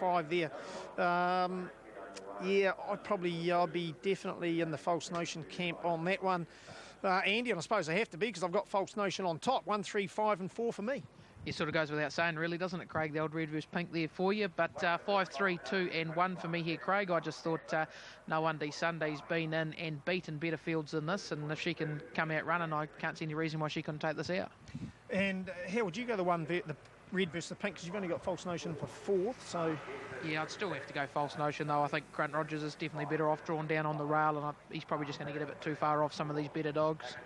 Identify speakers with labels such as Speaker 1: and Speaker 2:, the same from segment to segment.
Speaker 1: 5 there. Yeah, I'll be definitely in the False Notion camp on that one, Andy, and I suppose I have to be because I've got False Notion on top. 1, 3, 5 and 4 for me.
Speaker 2: It sort of goes without saying, really, doesn't it, Craig? The old red versus pink there for you. But 5, 3, 2 and 1 for me here, Craig. I just thought No Undie Sunday's been in and beaten better fields than this, and if she can come out running, I can't see any reason why she couldn't take this out. And how would you go the red versus the pink, because you've only got False Notion for 4th, so... Yeah, I'd still have to go False Notion, though. I think Grunt Rogers is definitely better off drawn down on the rail, and he's probably just going to get a bit too far off some of these better dogs.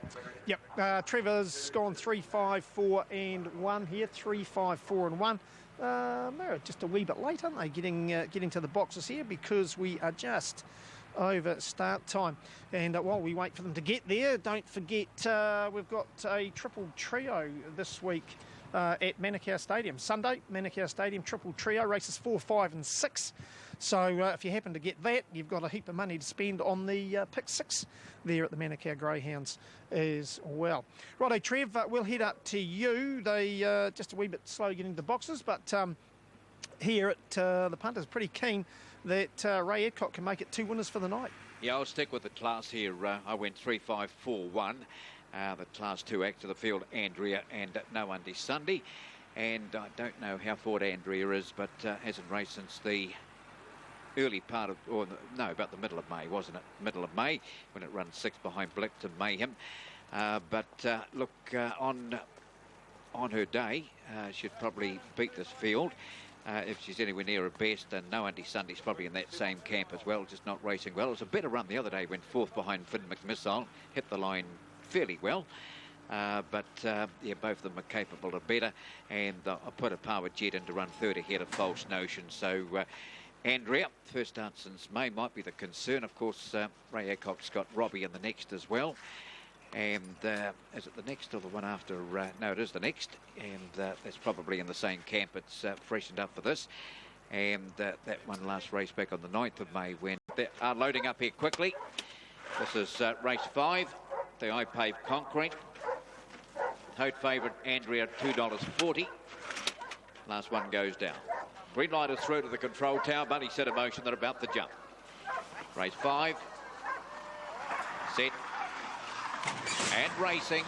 Speaker 2: Yep, Trevor's gone 3, 5, 4 and 1 here. 3, 5, 4 and 1. They're just a wee bit late, aren't they, getting to the boxes here, because we are just over start time. And while we wait for them to get there, don't forget we've got a triple trio this week at Manukau Stadium. Sunday, Manukau Stadium, triple trio, races 4, 5 and 6. So if you happen to get that, you've got a heap of money to spend on the pick 6 there at the Manukau Greyhounds as well. Righto, Trev, we'll head up to you. They just a wee bit slow getting to the boxes, but here at the punters pretty keen that Ray Adcock can make it 2 winners for the night.
Speaker 3: Yeah, I'll stick with the class here. I went 3, 5, 4, 1. The Class 2 act to the field, Andrea and No Undie Sunday. And I don't know how forward Andrea is, but hasn't raced since the early part of, about the middle of May, wasn't it? Middle of May, when it runs 6 behind Blickton Mayhem. Look, on her day, she'd probably beat this field. If she's anywhere near her best, and No Undie Sunday's probably in that same camp as well, just not racing well. It was a better run the other day, went 4th behind Finn McMissile, hit the line fairly well, yeah, both of them are capable of better, and I put a Power Jet in to run 3rd ahead of False Notion. So Andrea, first start since May, might be the concern. Of course, Ray Adcock's got Robbie in the next as well, and is it the next or the one after? No, it is the next, and that's probably in the same camp. It's freshened up for this, and that one last race back on the 9th of May when they are loading up here quickly. This is race 5, the I-Pave Concrete. Tote favourite Andrea, $2.40. Last one goes down. Green light is through to the control tower. Bunny set in motion. They're about to jump. Race 5. Set. And racing.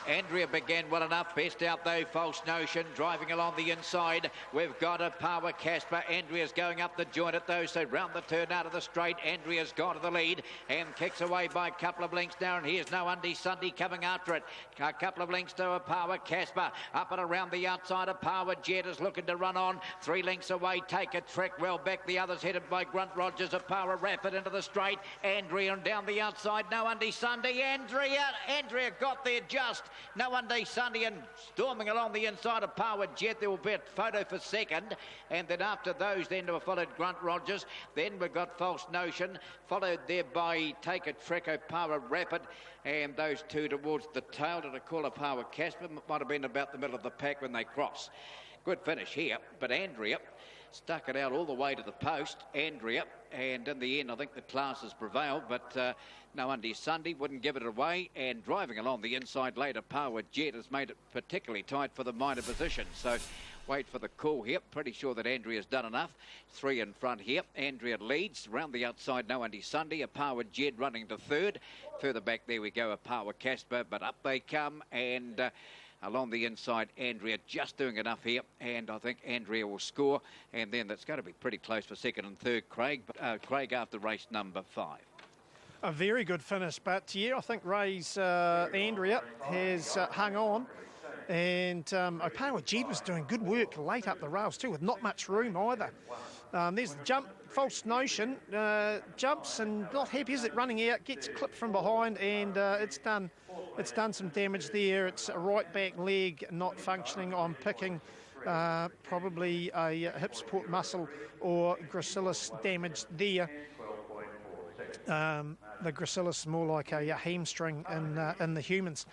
Speaker 3: Andrea began well enough. Best out though, False Notion, driving along the inside. We've got a Power Casper. Andrea's going up the joint at those, so round the turn out of the straight. Andrea's gone to the lead and kicks away by a couple of lengths now, and here's No Undie Sunday coming after it. A couple of lengths to a Power Casper. Up and around the outside, a Power Jet is looking to run on. 3 lengths away, Take a Trick well back. The others headed by Grunt Rogers, a Power Rapid into the straight. Andrea and down the outside, No Undie Sunday. Andrea got there just. No Undie Sunday and storming along the inside of Power Jet. There will be a photo for second, and then after those then were followed Grunt Rogers. Then we've got False Notion, followed there by Take a Trick, Power Rapid, and those two towards the tail to call a Power Casper. Might have been about the middle of the pack when they cross. Good finish here, but Andrea stuck it out all the way to the post, Andrea, and in the end I think the class has prevailed, but No Undie Sunday wouldn't give it away, and driving along the inside later, Power Jet has made it particularly tight for the minor position. So wait for the call here. Pretty sure that Andrea's done enough. 3 in front here. Andrea leads. Round the outside, No Undie Sunday. A Power Jet running to 3rd. Further back there we go, a Power Casper, but up they come, and along the inside, Andrea just doing enough here, and I think Andrea will score, and then that's going to be pretty close for 2nd and 3rd, Craig after race number 5.
Speaker 1: A very good finish, but yeah, I think Ray's Andrea has hung on, and Power Jet was doing good work late up the rails too, with not much room either. There's the jump. False Notion jumps and not happy, is it, running out, gets clipped from behind, and it's done some damage there. It's a right back leg not functioning. I'm picking probably a hip support muscle or gracilis damage there. The gracilis more like a hamstring in the humans.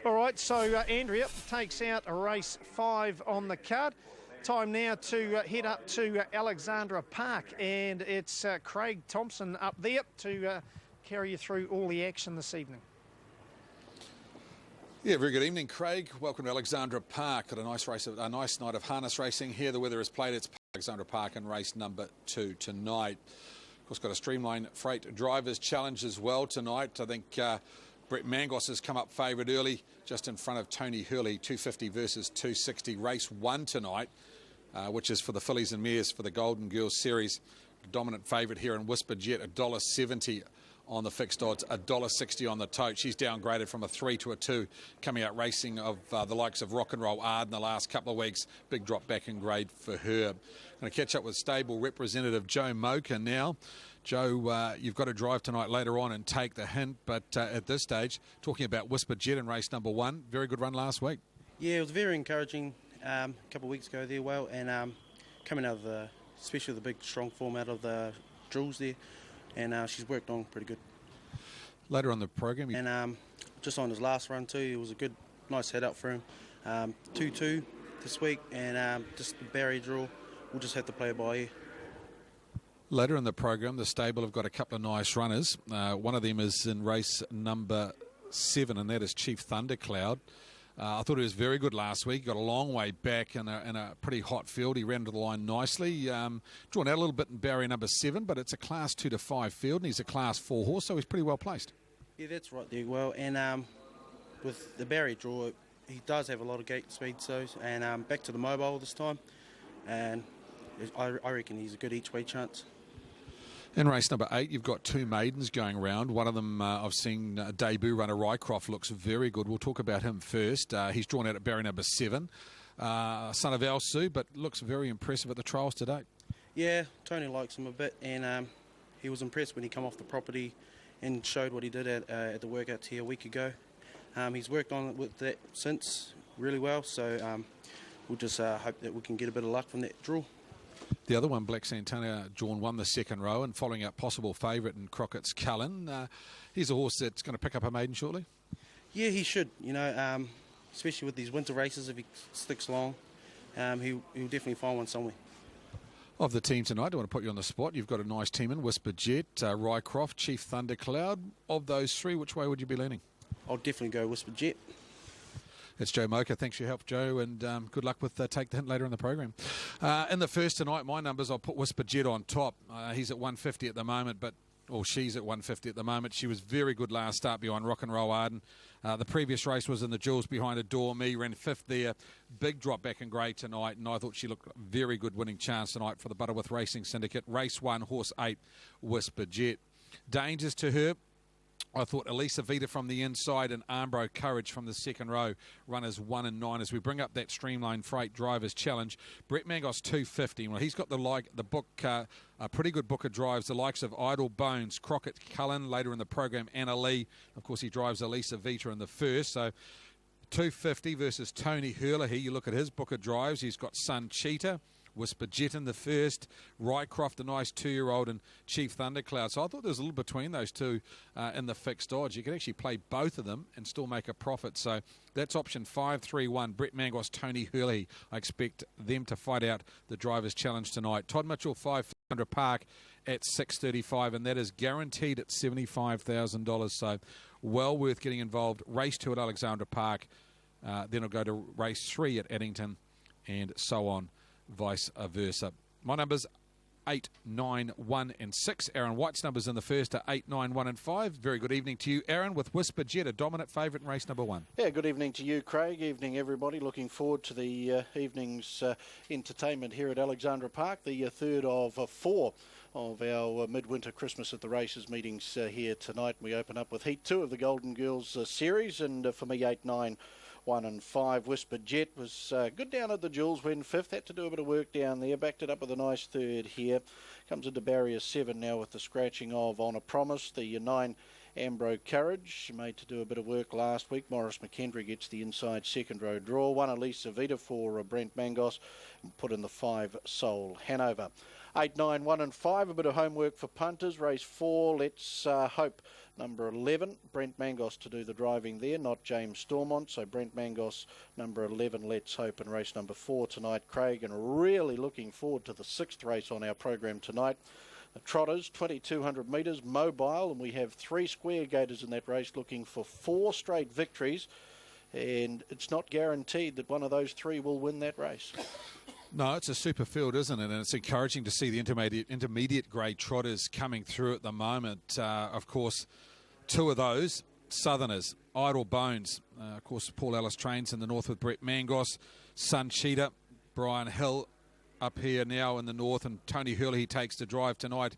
Speaker 1: All right, so Andrea takes out a race 5 on the card. Time now to head up to Alexandra Park, and it's Craig Thompson up there to carry you through all the action this evening.
Speaker 4: Yeah, very good evening, Craig. Welcome to Alexandra Park. Got a nice night of harness racing here. The weather has played its Alexandra Park in race number 2 tonight. Of course, got a Streamline Freight Drivers Challenge as well tonight. I think Brett Mangos has come up favourite early, just in front of Tony Hurley, 250 versus 260. Race 1 tonight, which is for the fillies and mares for the Golden Girls Series. Dominant favourite here in Whisper Jet, $1.70 on the fixed odds, $1.60 on the tote. She's downgraded from a 3 to a 2, coming out racing of the likes of Rock and Roll Ard in the last couple of weeks. Big drop back in grade for her. Going to catch up with stable representative Joe Mocha now. Joe, you've got to drive tonight later on and take the hint, but at this stage, talking about Whisper Jet in race number 1, very good run last week.
Speaker 5: Yeah, it was very encouraging a couple of weeks ago there, well, and coming out of especially the big strong form out of the drills there, and she's worked on pretty good.
Speaker 4: Later on the program,
Speaker 5: and just on his last run too, it was a good, nice head up for him. 2-2 this week, and just the Barry drill, we'll just have to play it by ear.
Speaker 4: Later in the program, the stable have got a couple of nice runners. One of them is in race number 7, and that is Chief Thundercloud. I thought he was very good last week. Got a long way back in a pretty hot field. He ran to the line nicely. Drawn out a little bit in barrier number 7, but it's a class 2 to 5 field, and he's a class 4 horse, so he's pretty well placed.
Speaker 5: Yeah, that's right there. Well, and with the barrier draw, he does have a lot of gate speed, so, and back to the mobile this time, and I reckon he's a good each way chance.
Speaker 4: In race number 8, you've got 2 maidens going around. One of them, I've seen debut runner Rycroft, looks very good. We'll talk about him first. He's drawn out at barrier number 7. Son of Alsu, but looks very impressive at the trials today.
Speaker 5: Yeah, Tony likes him a bit, and he was impressed when he come off the property and showed what he did at the workouts here a week ago. He's worked on it with that since really well, so we'll just hope that we can get a bit of luck from that draw.
Speaker 4: The other one, Black Santana, John, won the second row, and following up possible favourite in Crockett's Cullen. He's a horse that's going to pick up a maiden shortly.
Speaker 5: Yeah, he should. You know, especially with these winter races, if he sticks along, he'll definitely find one somewhere.
Speaker 4: Of the team tonight, I want to put you on the spot. You've got a nice team in Whisper Jet, Rycroft, Chief Thundercloud. Of those 3, which way would you be leaning?
Speaker 5: I'll definitely go Whisper Jet.
Speaker 4: It's Joe Mocha. Thanks for your help, Joe, and good luck with Take the Hint later in the program. In the first tonight, my numbers, I'll put Whisper Jet on top. He's at 150 at the moment, she's at 150 at the moment. She was very good last start behind Rock and Roll Arden. The previous race was in the Jewels behind Adore Me, ran 5th there. Big drop back in grade tonight, and I thought she looked very good winning chance tonight for the Butterworth Racing Syndicate. Race 1, horse 8, Whisper Jet. Dangers to her. I thought Elisa Vita from the inside and Armbro Courage from the second row, runners 1 and 9. As we bring up that Streamline Freight Drivers Challenge, Brett Mangos 250. Well, he's got the book, a pretty good book of drives, the likes of Idle Bones, Crockett Cullen, later in the program, Anna Lee. Of course, he drives Elisa Vita in the first. So 250 versus Tony Hurley. You look at his book of drives. He's got Sun Cheetah, Whisper Jet in the first, Rycroft, a nice 2-year-old, and Chief Thundercloud. So I thought there was a little between those two in the fixed odds. You can actually play both of them and still make a profit. So that's option 531, Brett Mangos, Tony Hurley. I expect them to fight out the Drivers' Challenge tonight. Todd Mitchell, 500 Park at 635, and that is guaranteed at $75,000. So well worth getting involved. Race 2 at Alexandra Park. Then it'll go to race 3 at Addington, and so on. Vice versa. My numbers 8, 9, 1 and 6. Aaron White's numbers in the first are 8, 9, 1 and 5. Very good evening to you, Aaron, with Whisper Jet, a dominant favourite in race number 1.
Speaker 6: Yeah, good evening to you, Craig. Evening, everybody. Looking forward to the evening's entertainment here at Alexandra Park, the third of 4 of our midwinter Christmas at the Races meetings here tonight. We open up with Heat 2 of the Golden Girls series, and for me, 8, 9, 1 and 5. Whisper Jet was good down at the Jewels, went 5th, had to do a bit of work down there, backed it up with a nice 3rd here. Comes into barrier 7 now with the scratching of On a Promise. The 9 Ambro Courage, made to do a bit of work last week. Morris McKendry gets the inside second row draw. 1 Elisa Vita for Brent Mangos, and put in the 5 Soul Hanover. 8, 9, 1 and 5, a bit of homework for punters. Race 4, Let's Hope, number 11. Brent Mangos to do the driving there, not James Stormont. So Brent Mangos, number 11, Let's Hope, in race number 4 tonight, Craig. And really looking forward to the 6th race on our program tonight. The Trotters, 2,200 metres, mobile, and we have 3 square gators in that race looking for 4 straight victories. And it's not guaranteed that one of those 3 will win that race.
Speaker 4: No, it's a super field, isn't it? And it's encouraging to see the intermediate grade trotters coming through at the moment. Of course, two of those Southerners, Idle Bones. Of course, Paul Ellis trains in the north with Brett Mangos. Sun Cheetah, Brian Hill up here now in the north, and Tony Hurley takes the drive tonight.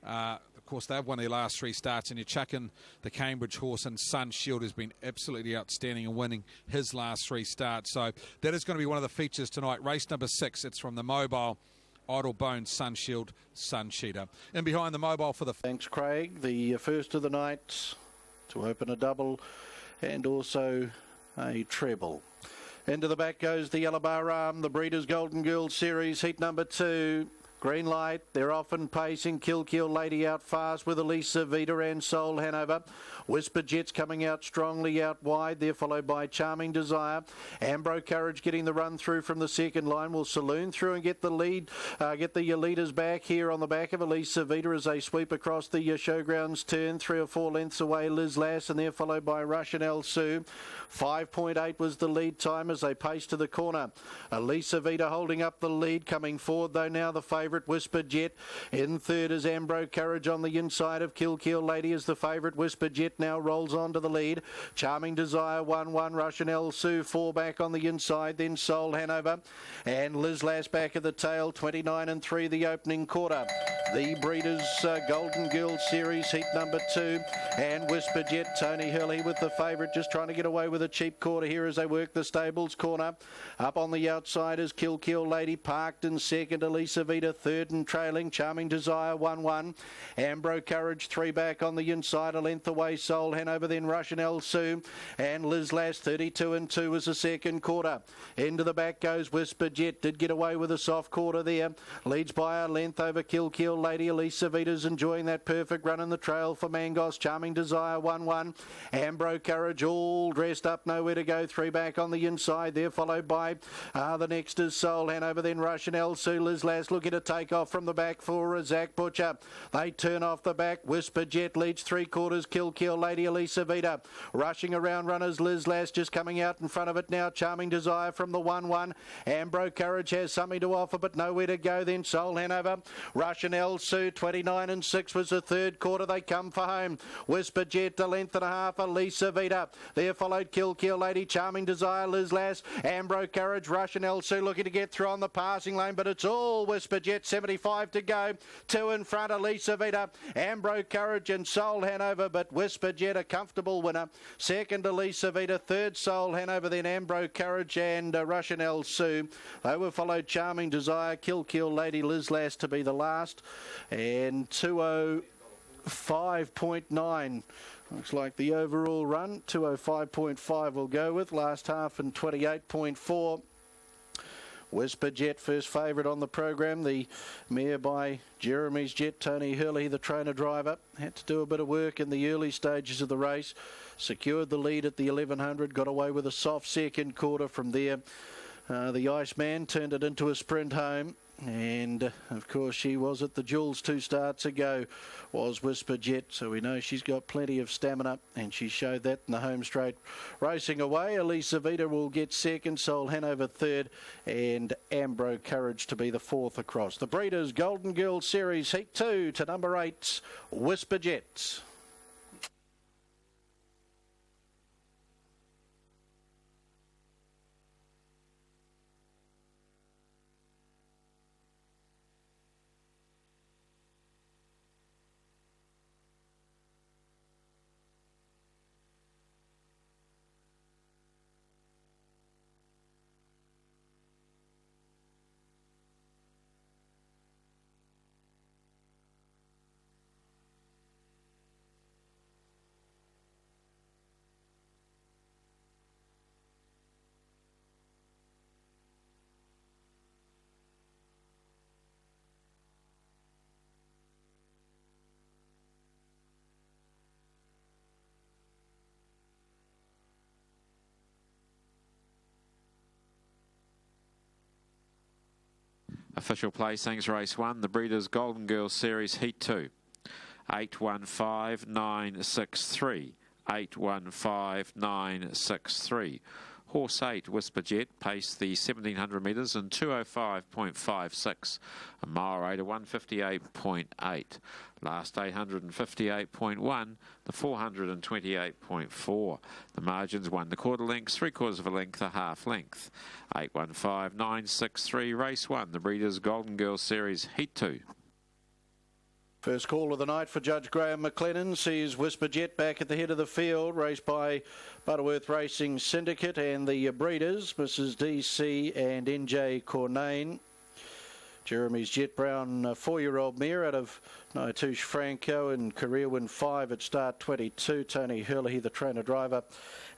Speaker 4: Of course, they've won their last 3 starts, and you chuck in the Cambridge horse, and Sun Shield has been absolutely outstanding in winning his last 3 starts. So that is going to be one of the features tonight. Race number 6, it's from the Mobile, Idle Bones, Sun Shield, Sun Cheetah. And behind the Mobile for the...
Speaker 6: Thanks, Craig. The first of the night to open a double and also a treble. Into the back goes the Yellow Bar Arm, the Breeders' Golden Girl Series, heat number 2. Green light, they're off and pacing. Kill Lady out fast with Elisa Vita and Soul Hanover. Whisper Jets coming out strongly out wide. They're followed by Charming Desire. Ambro Courage getting the run through from the second line. Will Saloon through and get the lead. Get the leaders back here on the back of Elisa Vita as they sweep across the showgrounds turn. 3 or 4 lengths away, Liz Lass, and they're followed by Russian El Sue. 5.8 was the lead time as they pace to the corner. Elisa Vita holding up the lead, coming forward though now the favourite Whisper Jet. In third is Ambro Courage on the inside of Kill Lady as the favourite. Whisper Jet now rolls on to the lead. Charming Desire 1-1. Russian El Sue 4 back on the inside. Then Soul Hanover and Liz Lass back at the tail. 29 and 3 the opening quarter. The Breeders' Golden Girl Series heat number 2, and Whisper Jet, Tony Hurley with the favourite, just trying to get away with a cheap quarter here as they work the stables corner. Up on the outside is Kill Lady, parked in second. Elisa Vita third and trailing. Charming Desire 1-1. Ambro Courage 3 back on the inside, a length away. Soul Hanover, then Russian El Sue and Liz Lass. 32 and 2 was the second quarter. Into the back goes Whisper Jet, did get away with a soft quarter there. Leads by a length over Kill Lady. Elisa Vita's enjoying that perfect run in the trail for Mangos. Charming Desire 1-1. Ambro Courage all dressed up, nowhere to go. 3 back on the inside there, followed by the next is Soul Hanover, then Russian El Sue. Liz Lass looking to take off from the back for Zach Butcher. They turn off the back. Whisper Jet leads 3/4. Kill Lady, Elisa Vita. Rushing around runners, Liz Lass just coming out in front of it now. Charming Desire from the 1-1. Ambro Courage has something to offer, but nowhere to go. Then Soul Hanover. Russian El Sue, 29 and 6 was the third quarter. They come for home. Whisper Jet, a length and a half. Elisa Vita. There followed Kill Lady, Charming Desire, Liz Lass. Ambro Courage, Russian El Sue looking to get through on the passing lane, but it's all Whisper Jet. 75 to go. 2 in front, Elisa Vita, Ambro Courage and Soul Hanover, but Whisper Jet a comfortable winner. Second, Elisa Vita. Third, Soul Hanover, then Ambro Courage and Russian El Sue. They were followed Charming Desire, Kill Lady, Liz Lass to be the last, and 205.9. Looks like the overall run. 205.5 will go with last half, and 28.4. Whisper Jet, first favourite on the program. The mare by Jeremy's Jet, Tony Hurley, the trainer driver. Had to do a bit of work in the early stages of the race. Secured the lead at the 1100. Got away with a soft second quarter from there. The Iceman turned it into a sprint home. And, of course, she was at the Jewels 2 starts ago, was Whisper Jet. So we know she's got plenty of stamina, and she showed that in the home straight. Racing away, Elisa Vita will get second, Soul Hanover third, and Ambro Courage to be the fourth across. The Breeders' Golden Girl Series, Heat 2 to number 8, Whisper Jet.
Speaker 7: Official placings, race 1, the Breeders' Golden Girl Series, Heat 2. 815-963. 815-963. Horse 8, Whisper Jet, paced the 1700 metres in 2:05.56. A mile rate of 158.8. Last 858.1, the 428.4. The margins 1 1/4 length, 3/4 of a length, a half length. 815.963, race 1, the Breeders' Golden Girl Series, Heat 2.
Speaker 6: First call of the night for Judge Graham McLennan sees Whisper Jet back at the head of the field, raced by Butterworth Racing Syndicate and the Breeders, Mrs. DC and NJ Cornane. Jeremy's Jet Brown 4-year-old mare out of Naitush Franco and career win 5 at start 22. Tony Hurley, the trainer-driver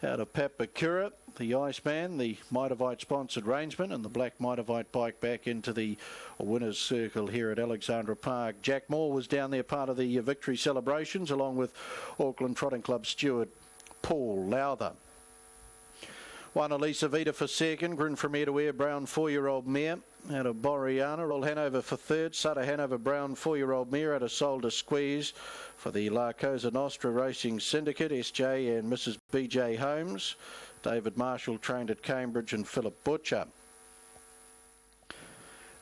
Speaker 6: out of Papakura. The Iceman, the Mitavite sponsored rangeman, and the black Mitavite bike back into the winner's circle here at Alexandra Park. Jack Moore was down there part of the victory celebrations along with Auckland Trotting Club steward Paul Lowther. One Elisa Vita for second, Grin from Ear to Ear Brown 4-year-old mare out of Boreana. All Hanover for third, Sutter Hanover Brown 4-year-old mare out of Solder Squeeze for the La Cosa Nostra Racing Syndicate, SJ and Mrs. BJ Holmes. David Marshall trained at Cambridge and Philip Butcher.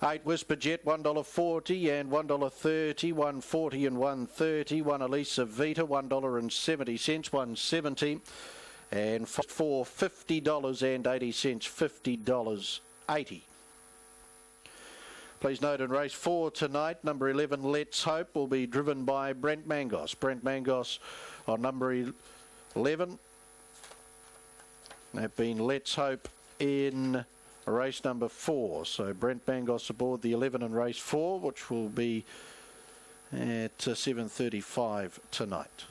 Speaker 6: 8 Whisper Jet, $1.40 and $1.30, $1.40 and $1.30. 1 Elisa Vita, $1.70, $1.70. And for $50.80, $50.80. Please note in race 4 tonight, number 11, Let's Hope, will be driven by Brent Mangos. Brent Mangos on number 11. They've been Let's Hope in race number 4. So Brent Mangos aboard the 11 in race 4, which will be at 7:35 tonight.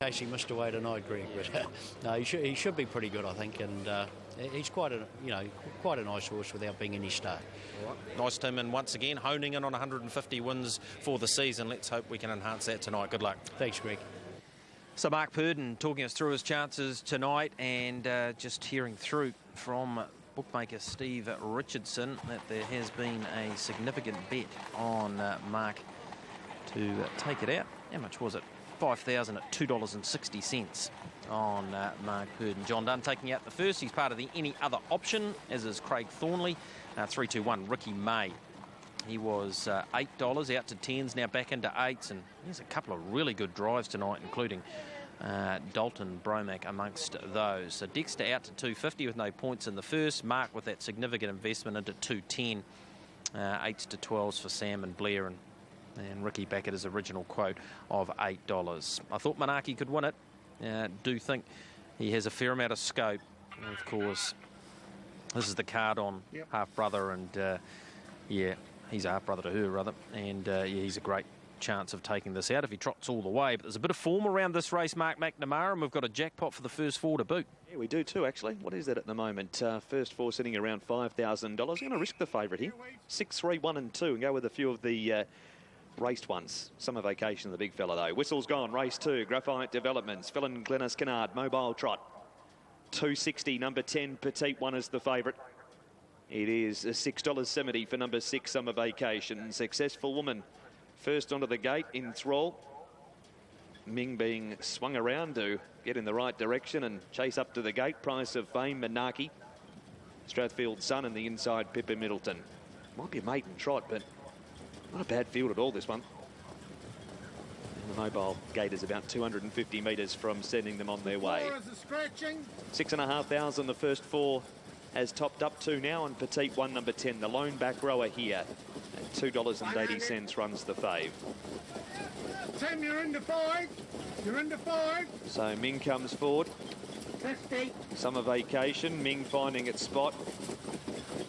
Speaker 8: Casey missed away tonight, Greg, but no, he should be pretty good, I think, and he's quite a nice horse without being any star.
Speaker 9: Nice Tim, and once again honing in on 150 wins for the season. Let's hope we can enhance that tonight. Good luck.
Speaker 8: Thanks, Greg.
Speaker 2: So Mark Purdon talking us through his chances tonight, and just hearing through from bookmaker Steve Richardson that there has been a significant bet on Mark to take it out. How much was it? 5,000 at $2.60 on Mark Purdon. John Dunn taking out the first. He's part of the any other option, as is Craig Thornley. 3-2-1, Ricky May. He was $8 out to 10s, now back into 8s, and there's a couple of really good drives tonight, including Dalton Bromac amongst those. So Dexter out to 250 with no points in the first. Mark with that significant investment into 210. 8s to 12s for Sam and Blair, and Ricky back at his original quote of $8. I thought Manaki could win it. Do think he has a fair amount of scope. And of course, this is the card on half-brother, and yeah, he's a half-brother to her, rather. And yeah, he's a great chance of taking this out if he trots all the way. But there's a bit of form around this race, Mark McNamara, and we've got a jackpot for the first 4 to boot.
Speaker 10: Yeah, we do too, actually. What is that at the moment? First 4 sitting around $5,000. I'm going to risk the favourite here. 6, 3, 1 and 2 and go with a few of the raced ones. Summer Vacation, the big fella though. Whistle's gone. Race 2. Graphite Developments. Philin Glennis Kennard. Mobile Trot. 260. Number 10. Petite One is the favourite. It is $6.70 for number 6. Summer Vacation. Successful Woman. First onto the gate in thrall. Ming being swung around to get in the right direction and chase up to the gate. Price of Fame. Manaki. Strathfield Sun and the inside Pippa Middleton. Might be a maiden trot, but not a bad field at all, this one. And the mobile gate is about 250 metres from sending them on their way. 6,500 the first 4 has topped up to now, and Petite One, number 10, the lone back rower here at $2.80 runs the fave.
Speaker 11: Tim, you're into 5. You're into 5.
Speaker 10: So Ming comes forward.
Speaker 11: 50.
Speaker 10: Summer Vacation. Ming finding its spot.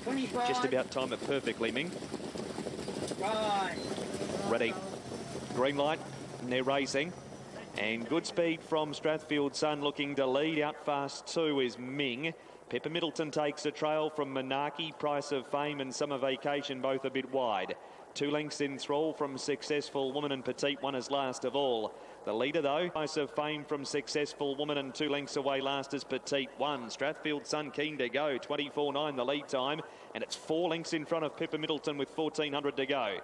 Speaker 11: 25.
Speaker 10: Just about time it perfectly, Ming.
Speaker 11: Right.
Speaker 10: Ready. Green light. And they're racing. And good speed from Strathfield Sun, looking to lead. Out fast two is Ming. Pepper Middleton takes a trail from Monarchy, Price of Fame and Summer Vacation, both a bit wide. 2 lengths in thrall from Successful Woman, and Petite One is last of all. The leader, though, Price of Fame from Successful Woman, and 2 lengths away last is Petite One. Strathfield Sun keen to go, 24.9 the lead time, and it's 4 lengths in front of Pepper Middleton with 1400 to go.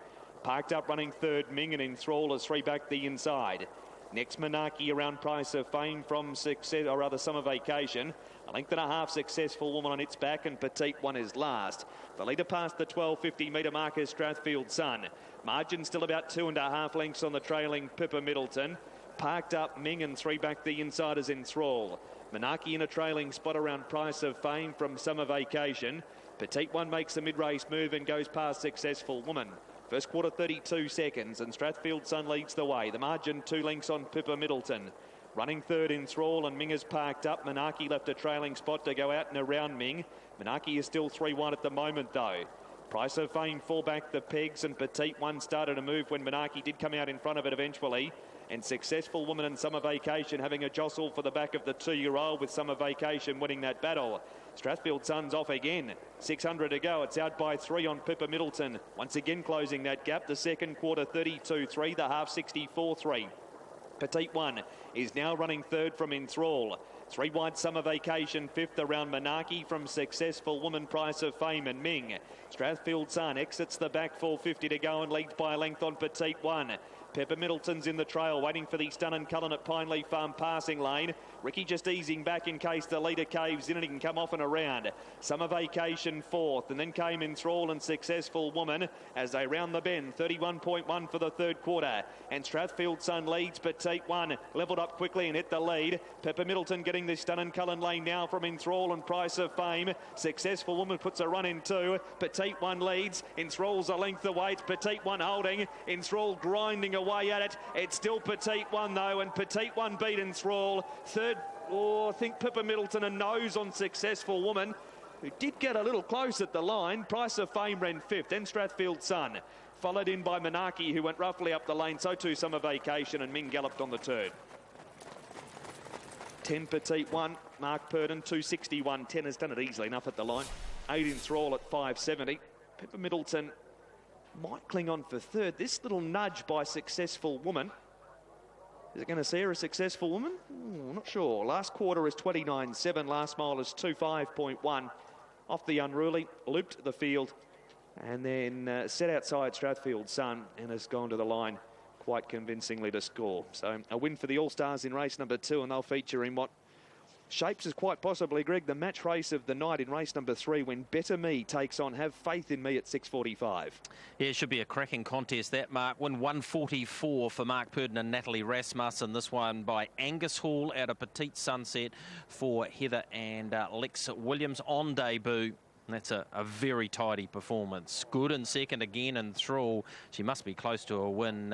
Speaker 10: Parked up running third, Ming, and in thrall is 3 back the inside. Next, Monarchy around Price of Fame from Success, or rather Summer Vacation. A length and a half Successful Woman on its back, and Petite One is last. The leader past the 1250 metre mark is Strathfield Sun. Margin still about 2.5 lengths on the trailing Pippa Middleton. Parked up Ming, and 3 back the inside is in thrall. Monarchy in a trailing spot around Price of Fame from Summer Vacation. Petite One makes a mid-race move and goes past Successful Woman. First quarter 32 seconds, and Strathfield Sun leads the way. The margin 2 lengths on Pippa Middleton. Running third in thrall, and Ming is parked up. Monarchy left a trailing spot to go out and around Ming. Monarchy is still 3-1 at the moment, though. Price of Fame fall back the pegs, and Petite One started to move when Monarchy did come out in front of it eventually. And Successful Woman and Summer Vacation having a jostle for the back of the 2-year-old, with Summer Vacation winning that battle. Strathfield Sun's off again. 600 to go. It's out by 3 on Pippa Middleton. Once again closing that gap. The second quarter 32-3, the half 64-3. Petite One is now running third from Enthrall. 3 wide Summer Vacation, 5th around Monarchy from Successful Woman, Price of Fame and Ming. Strathfield Sun exits the back, 450 to go, and leads by a length on Petite One. Pepper Middleton's in the trail, waiting for the Stun and Cullen at Pineleaf Farm passing lane. Ricky just easing back in case the leader caves in and he can come off and around. Summer Vacation 4th, and then came Enthrall and Successful Woman as they round the bend. 31.1 for the third quarter. And Strathfield Sun leads. Petite One levelled up quickly and hit the lead. Pepper Middleton getting the Stun and Cullen lane now from Enthrall and Price of Fame. Successful Woman puts a run in 2. Petite One leads. Enthrall's a length away. It's Petite One holding. Enthrall grinding away at it. It's still Petite One though, and Petite One beat Enthrall. Third, I think Pippa Middleton a nose on Successful Woman, who did get a little close at the line. Price of Fame ran 5th, then Strathfield Sun, followed in by Monarchy, who went roughly up the lane. So too Summer Vacation, and Ming galloped on the turn. 10 Petite One, Mark Purdon 261. 10 has done it easily enough at the line. 8 Enthrall at 570. Pippa Middleton might cling on for third. This little nudge by Successful Woman, is it going to see her a Successful Woman? Not sure. Last quarter is 29.7. Last mile is 25.1. Off the unruly, looped the field, and then set outside Strathfield Sun and has gone to the line quite convincingly to score. So a win for the All-Stars in race number 2, and they'll feature in what shapes as quite possibly, Greg, the match race of the night in race number 3, when Better Me takes on Have Faith in Me at 6:45.
Speaker 9: Yeah, it should be a cracking contest, that, Mark. Win 144 for Mark Purdon and Natalie Rasmussen. This one by Angus Hall out of Petite Sunset for Heather and Lex Williams on debut. That's a very tidy performance. Good in second again in Thrall. She must be close to a win.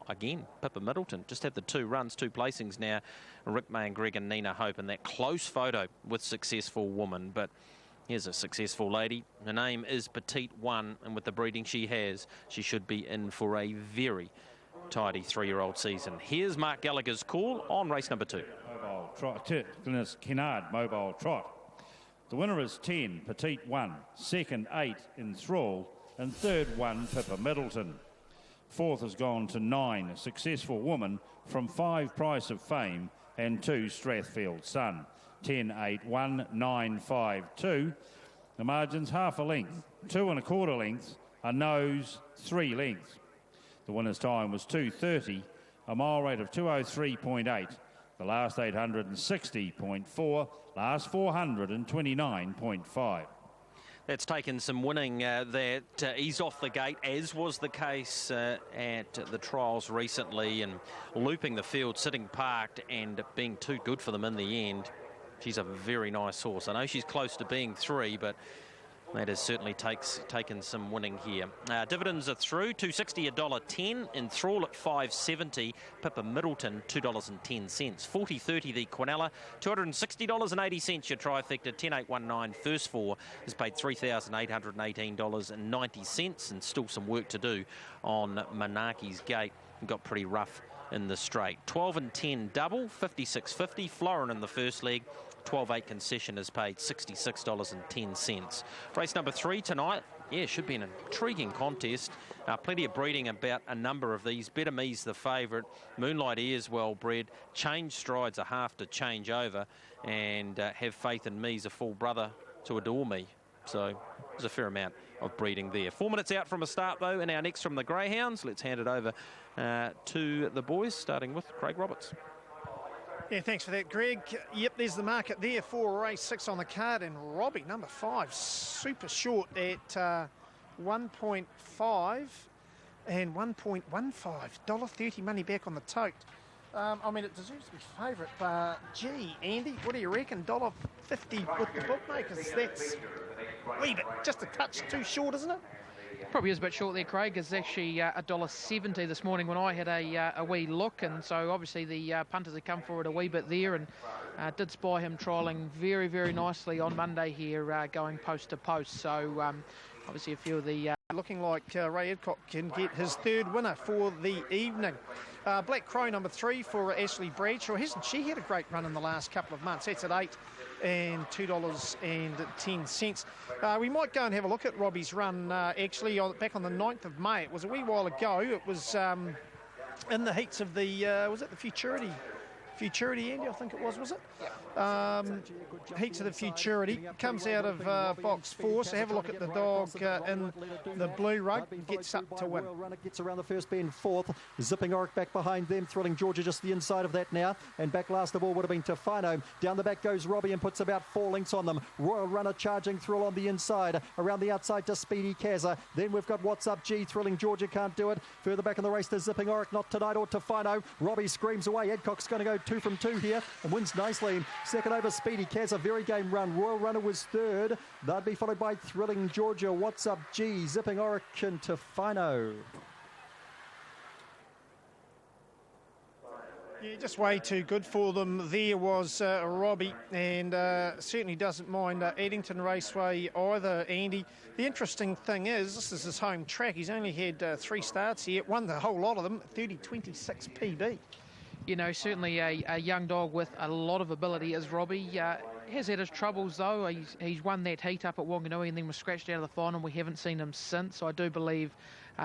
Speaker 9: Again, Pippa Middleton just had the 2 runs, 2 placings now. Rick May and Greg and Nina Hope in that close photo with Successful Woman. But here's a successful lady. Her name is Petite One, and with the breeding she has, she should be in for a very tidy 3-year-old season. Here's Mark Gallagher's call on race number 2.
Speaker 12: Mobile Trot, Glynis Kennard, Mobile Trot. The winner is 10, Petite One. Second, 8, Enthrall. And third, 1, Pippa Middleton. Fourth has gone to 9, Successful Woman, from 5, Price of Fame, and 2, Strathfield Sun. 10, 8, 1, 9, 5, 2. The margin's half a length, 2 1/4 lengths, a nose, 3 lengths. The winner's time was 2:30, a mile rate of 2:03.8. The last 860.4, last 429.5.
Speaker 9: That's taken some winning that eased off the gate, as was the case at the trials recently, and looping the field, sitting parked and being too good for them in the end. She's a very nice horse. I know she's close to being 3, but That has certainly taken some winning here. Dividends are through. $2.60, $1.10. Enthrall at $5.70. Pippa Middleton, $2.10. 40.30 the Quinella. $260.80 your trifecta. 10.819 first four has paid $3,818.90, and still some work to do on Manaki's Gate. Got pretty rough in the straight. 12 and 10 double, 56.50. Florin in the first leg. 12.8 concession has paid $66.10. Race number 3 tonight. Yeah, should be an intriguing contest. Plenty of breeding about a number of these. Better Me's the favourite. Moonlight Air's well bred. Change Stride's a half to change over. And Have Faith in Me's a full brother to Adore Me. So there's a fair amount of breeding there. 4 minutes out from a start, though, and our next from the Greyhounds. Let's hand it over to the boys, starting with Craig Roberts.
Speaker 1: Yeah, thanks for that, Greg. Yep, there's the market there for race 6 on the card, and Robbie, number 5, super short at 1.5 and 1.15. $1.30 money back on the tote. I mean, it deserves to be favourite, but gee, Andy, what do you reckon? $1.50 with the bookmakers. That's a wee bit, just a touch too short, isn't it?
Speaker 2: Probably is a bit short there, Craig. It's actually $1.70 this morning when I had a wee look, and so obviously the punters have come forward a wee bit there, and did spy him trialling very, very nicely on Monday here, going post to post. So obviously a few of the
Speaker 1: looking like Ray Adcock can get his third winner for the evening. Black Crow number 3 for Ashley Bradshaw. Hasn't she had a great run in the last couple of months? That's at $8 and $2.10. We might go and have a look at Robbie's run actually back on the 9th of May. It was a wee while ago. It was in the heats of the, was it the Futurity, Andy, I think it was it? Yeah. Heats of the Futurity. Comes out of box 4, so have a look at the dog in the blue rug. Gets up to win.
Speaker 13: Gets around the first bend, 4th. Zipping Oric back behind them. Thrilling Georgia just the inside of that now. And back last of all would have been Tofano. Down the back goes Robbie and puts about 4 lengths on them. Royal Runner charging Thrill on the inside. Around the outside to Speedy Kazza. Then we've got What's Up G. Thrilling Georgia can't do it. Further back in the race to Zipping Oric. Not tonight or Tofano. Robbie screams away. Adcock's going to go 2 from 2 here and wins nicely. Second over Speedy Kaz, a very game run. Royal Runner was 3rd. They'd be followed by Thrilling Georgia, What's Up G, Zipping Oric and Tofano.
Speaker 1: Yeah, just way too good for them. There was Robbie, and certainly doesn't mind Addington Raceway either, Andy. The interesting thing is, this is his home track. He's only had 3 starts here, won the whole lot of them, 30.26 PB.
Speaker 2: You know, certainly a young dog with a lot of ability is Robbie. Has had his troubles, though. He's won that heat up at Wanganui and then was scratched out of the final. We haven't seen him since. I do believe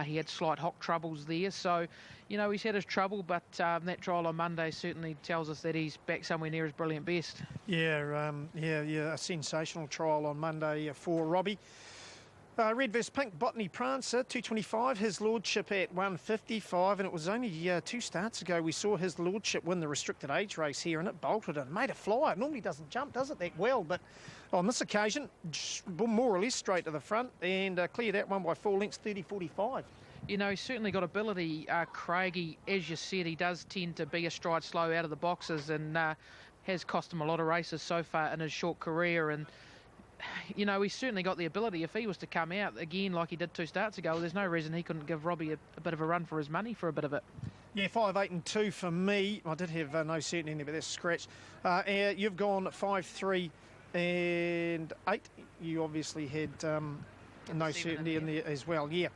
Speaker 2: he had slight hock troubles there. So, you know, he's had his trouble, but that trial on Monday certainly tells us that he's back somewhere near his brilliant best. Yeah, a sensational trial on Monday for Robbie. Red vs Pink, Botany Prancer, 225, his lordship at 155, and it was only 2 starts ago we saw his lordship win the restricted age race here, and it bolted and made a flyer. It normally doesn't jump, does it, that well, but on this occasion, more or less straight to the front, and cleared that one by 4 lengths, 30.45. You know, he's certainly got ability, Craigie. As you said, he does tend to be a stride slow out of the boxes, and has cost him a lot of races so far in his short career, and you know, he's certainly got the ability. If he was to come out again like he did 2 starts ago, there's no reason he couldn't give Robbie a bit of a run for his money for a bit of it. Yeah, 5, 8 and 2 for me. I did have no certainty in there, but that's scratch. You've gone 5, 3 and 8. You obviously had no certainty in there as well, yeah.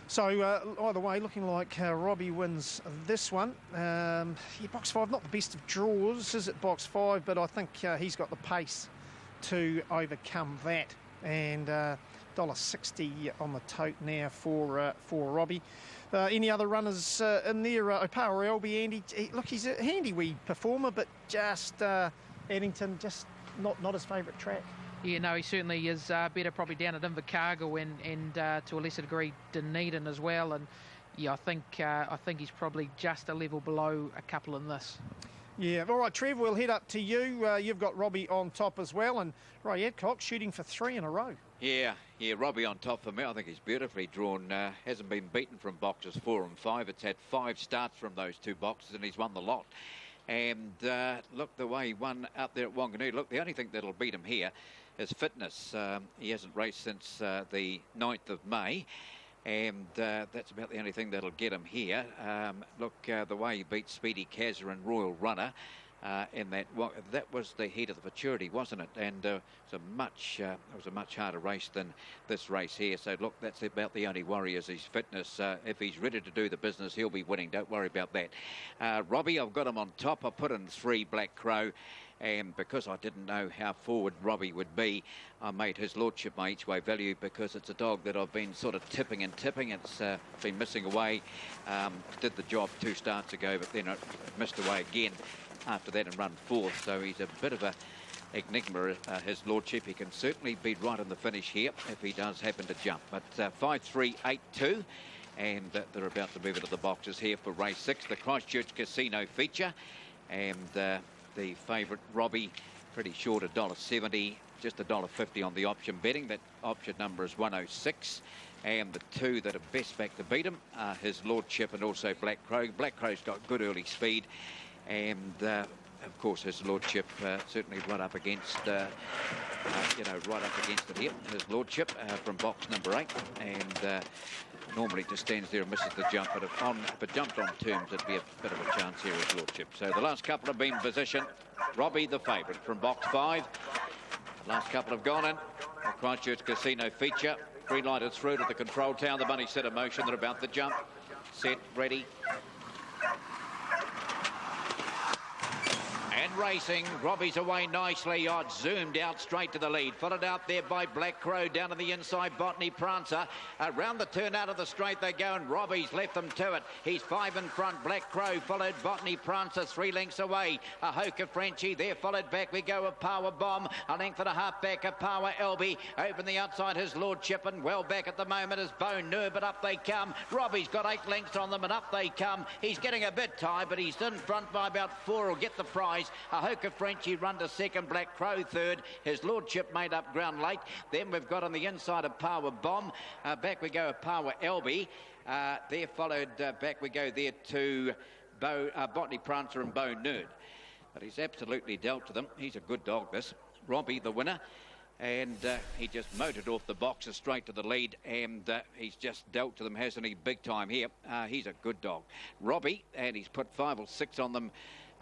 Speaker 2: So either way, looking like Robbie wins this one. Yeah, box 5, not the best of draws, is it, box 5? But I think he's got the pace to overcome that, and $1.60 on the tote now for Robbie. Any other runners in there? Opawa Elby, Andy. Look, he's a handy wee performer, but just Addington, just not his favourite track. Yeah, no, he certainly is better probably down at Invercargill and to a lesser degree Dunedin as well. And yeah, I think he's probably just a level below a couple in this. Yeah, all right, Trev, we'll head up to you. You've got Robbie on top as well, and Ray Adcock shooting for 3 in a row. Yeah, Robbie on top for me. I think he's beautifully drawn. Hasn't been beaten from boxes 4 and 5. It's had 5 starts from those 2 boxes, and he's won the lot.
Speaker 3: And look, the way he won out there at Wanganui. Look, the only thing that'll beat him here is fitness. He hasn't raced since the 9th of May. And that's about the only thing that'll get him here. Look, the way he beat Speedy Kazza and Royal Runner in that was the heat of the maturity, wasn't it? And it was a much harder race than this race here. So look, that's about the only worry is his fitness. If he's ready to do the business, he'll be winning. Don't worry about that. Robbie, I've got him on top. I put in 3 Black Crow. And because I didn't know how forward Robbie would be, I made his lordship my each-way value because it's a dog that I've been sort of tipping. It's been missing away. Did the job 2 starts ago, but then it missed away again after that and run 4th. So he's a bit of a enigma, his lordship. He can certainly be right in the finish here if he does happen to jump. But 5-3-8-2. And they're about to move into the boxes here for race 6, the Christchurch Casino feature. And the favourite Robbie, pretty short, $1.70, just $1.50 on the option betting. That option number is 106. And the 2 that are best back to beat him are his lordship and also Black Crow. Black Crow's got good early speed. And of course, his lordship certainly right up against, right up against it here. His lordship from box number 8. And normally just stands there and misses the jump, but if it jumped on terms, it'd be a bit of a chance here as lordship. So the last couple have been positioned. Robbie, the favourite, from box 5. The last couple have gone in. The Christchurch Casino feature. Green light is through to the control tower. The money set in motion. They're about to jump. Set, ready. And racing. Robbie's away nicely. Zoomed out straight to the lead. Followed out there by Black Crow down to the inside. Botany Prancer. Around the turn out of the straight they go, and Robbie's left them to it. He's 5 in front. Black Crow followed Botany Prancer 3 lengths away. A Hoka Frenchie there followed back. We go a Power Bomb. A length and a half back. A Power Elby. Open the outside his lordship, and well back at the moment is Bone Nur, but up they come. Robbie's got 8 lengths on them, and up they come. He's getting a bit tired, but he's in front by about 4. Will get the prize. A Hoka Frenchie run to 2nd, Black Crow 3rd. His lordship made up ground late. Then we've got on the inside a Power Bomb. Back we go a Power Elby. There followed, back we go there to Botany Prancer and Bone Nerd. But he's absolutely dealt to them. He's a good dog, this. Robbie, the winner. And he just motored off the boxes straight to the lead, and he's just dealt to them, hasn't he? Big time here. He's a good dog. Robbie, and he's put 5 or 6 on them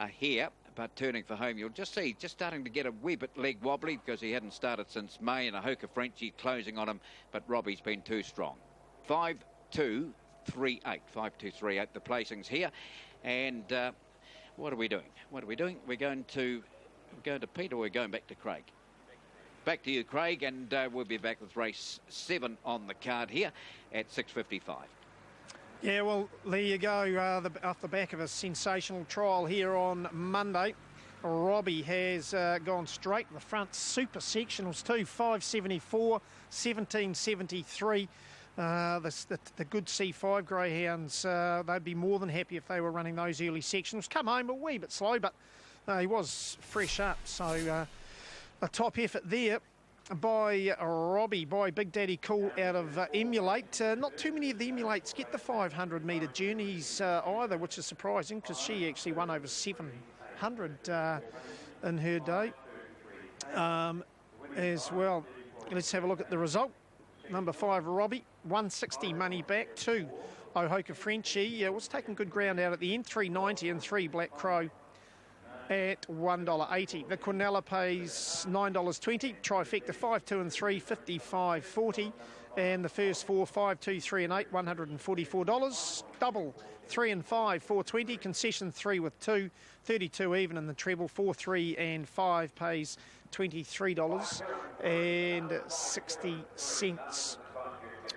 Speaker 3: here, but turning for home. You'll just see, just starting to get a wee bit leg wobbly because he hadn't started since May, and a Hoka Frenchie closing on him, but Robbie's been too strong. 5-2-3-8. 5-2-3-8, the placings here. And what are we doing? We're going to Pete, or we're going back to Craig? Back to you, Craig, and we'll be back with race 7 on the card here at 6:55.
Speaker 1: Yeah, well, there you go. Off the back of a sensational trial here on Monday, Robbie has gone straight to the front. Super sectionals too, 5.74, 17.73. The good C5 greyhounds, they'd be more than happy if they were running those early sectionals. Come home a wee bit slow, but he was fresh up. So a top effort there by Robbie, by Big Daddy Cool out of Emulate. Not too many of the Emulates get the 500 metre journeys either, which is surprising because she actually won over 700 in her day as well. Let's have a look at the result. Number 5, Robbie, 160 money back. 2, Hoka Frenchie was taking good ground out at the end, 390, and 3, Black Crow at $1.80. The Quinella pays $9.20. Trifecta 5, 2 and 3, $55.40. And the first 4, 5, 2, 3 and 8, $144. Double 3 and 5, $4.20. Concession 3 with 2, $32 even. And the treble 4, 3 and 5 pays $23.60.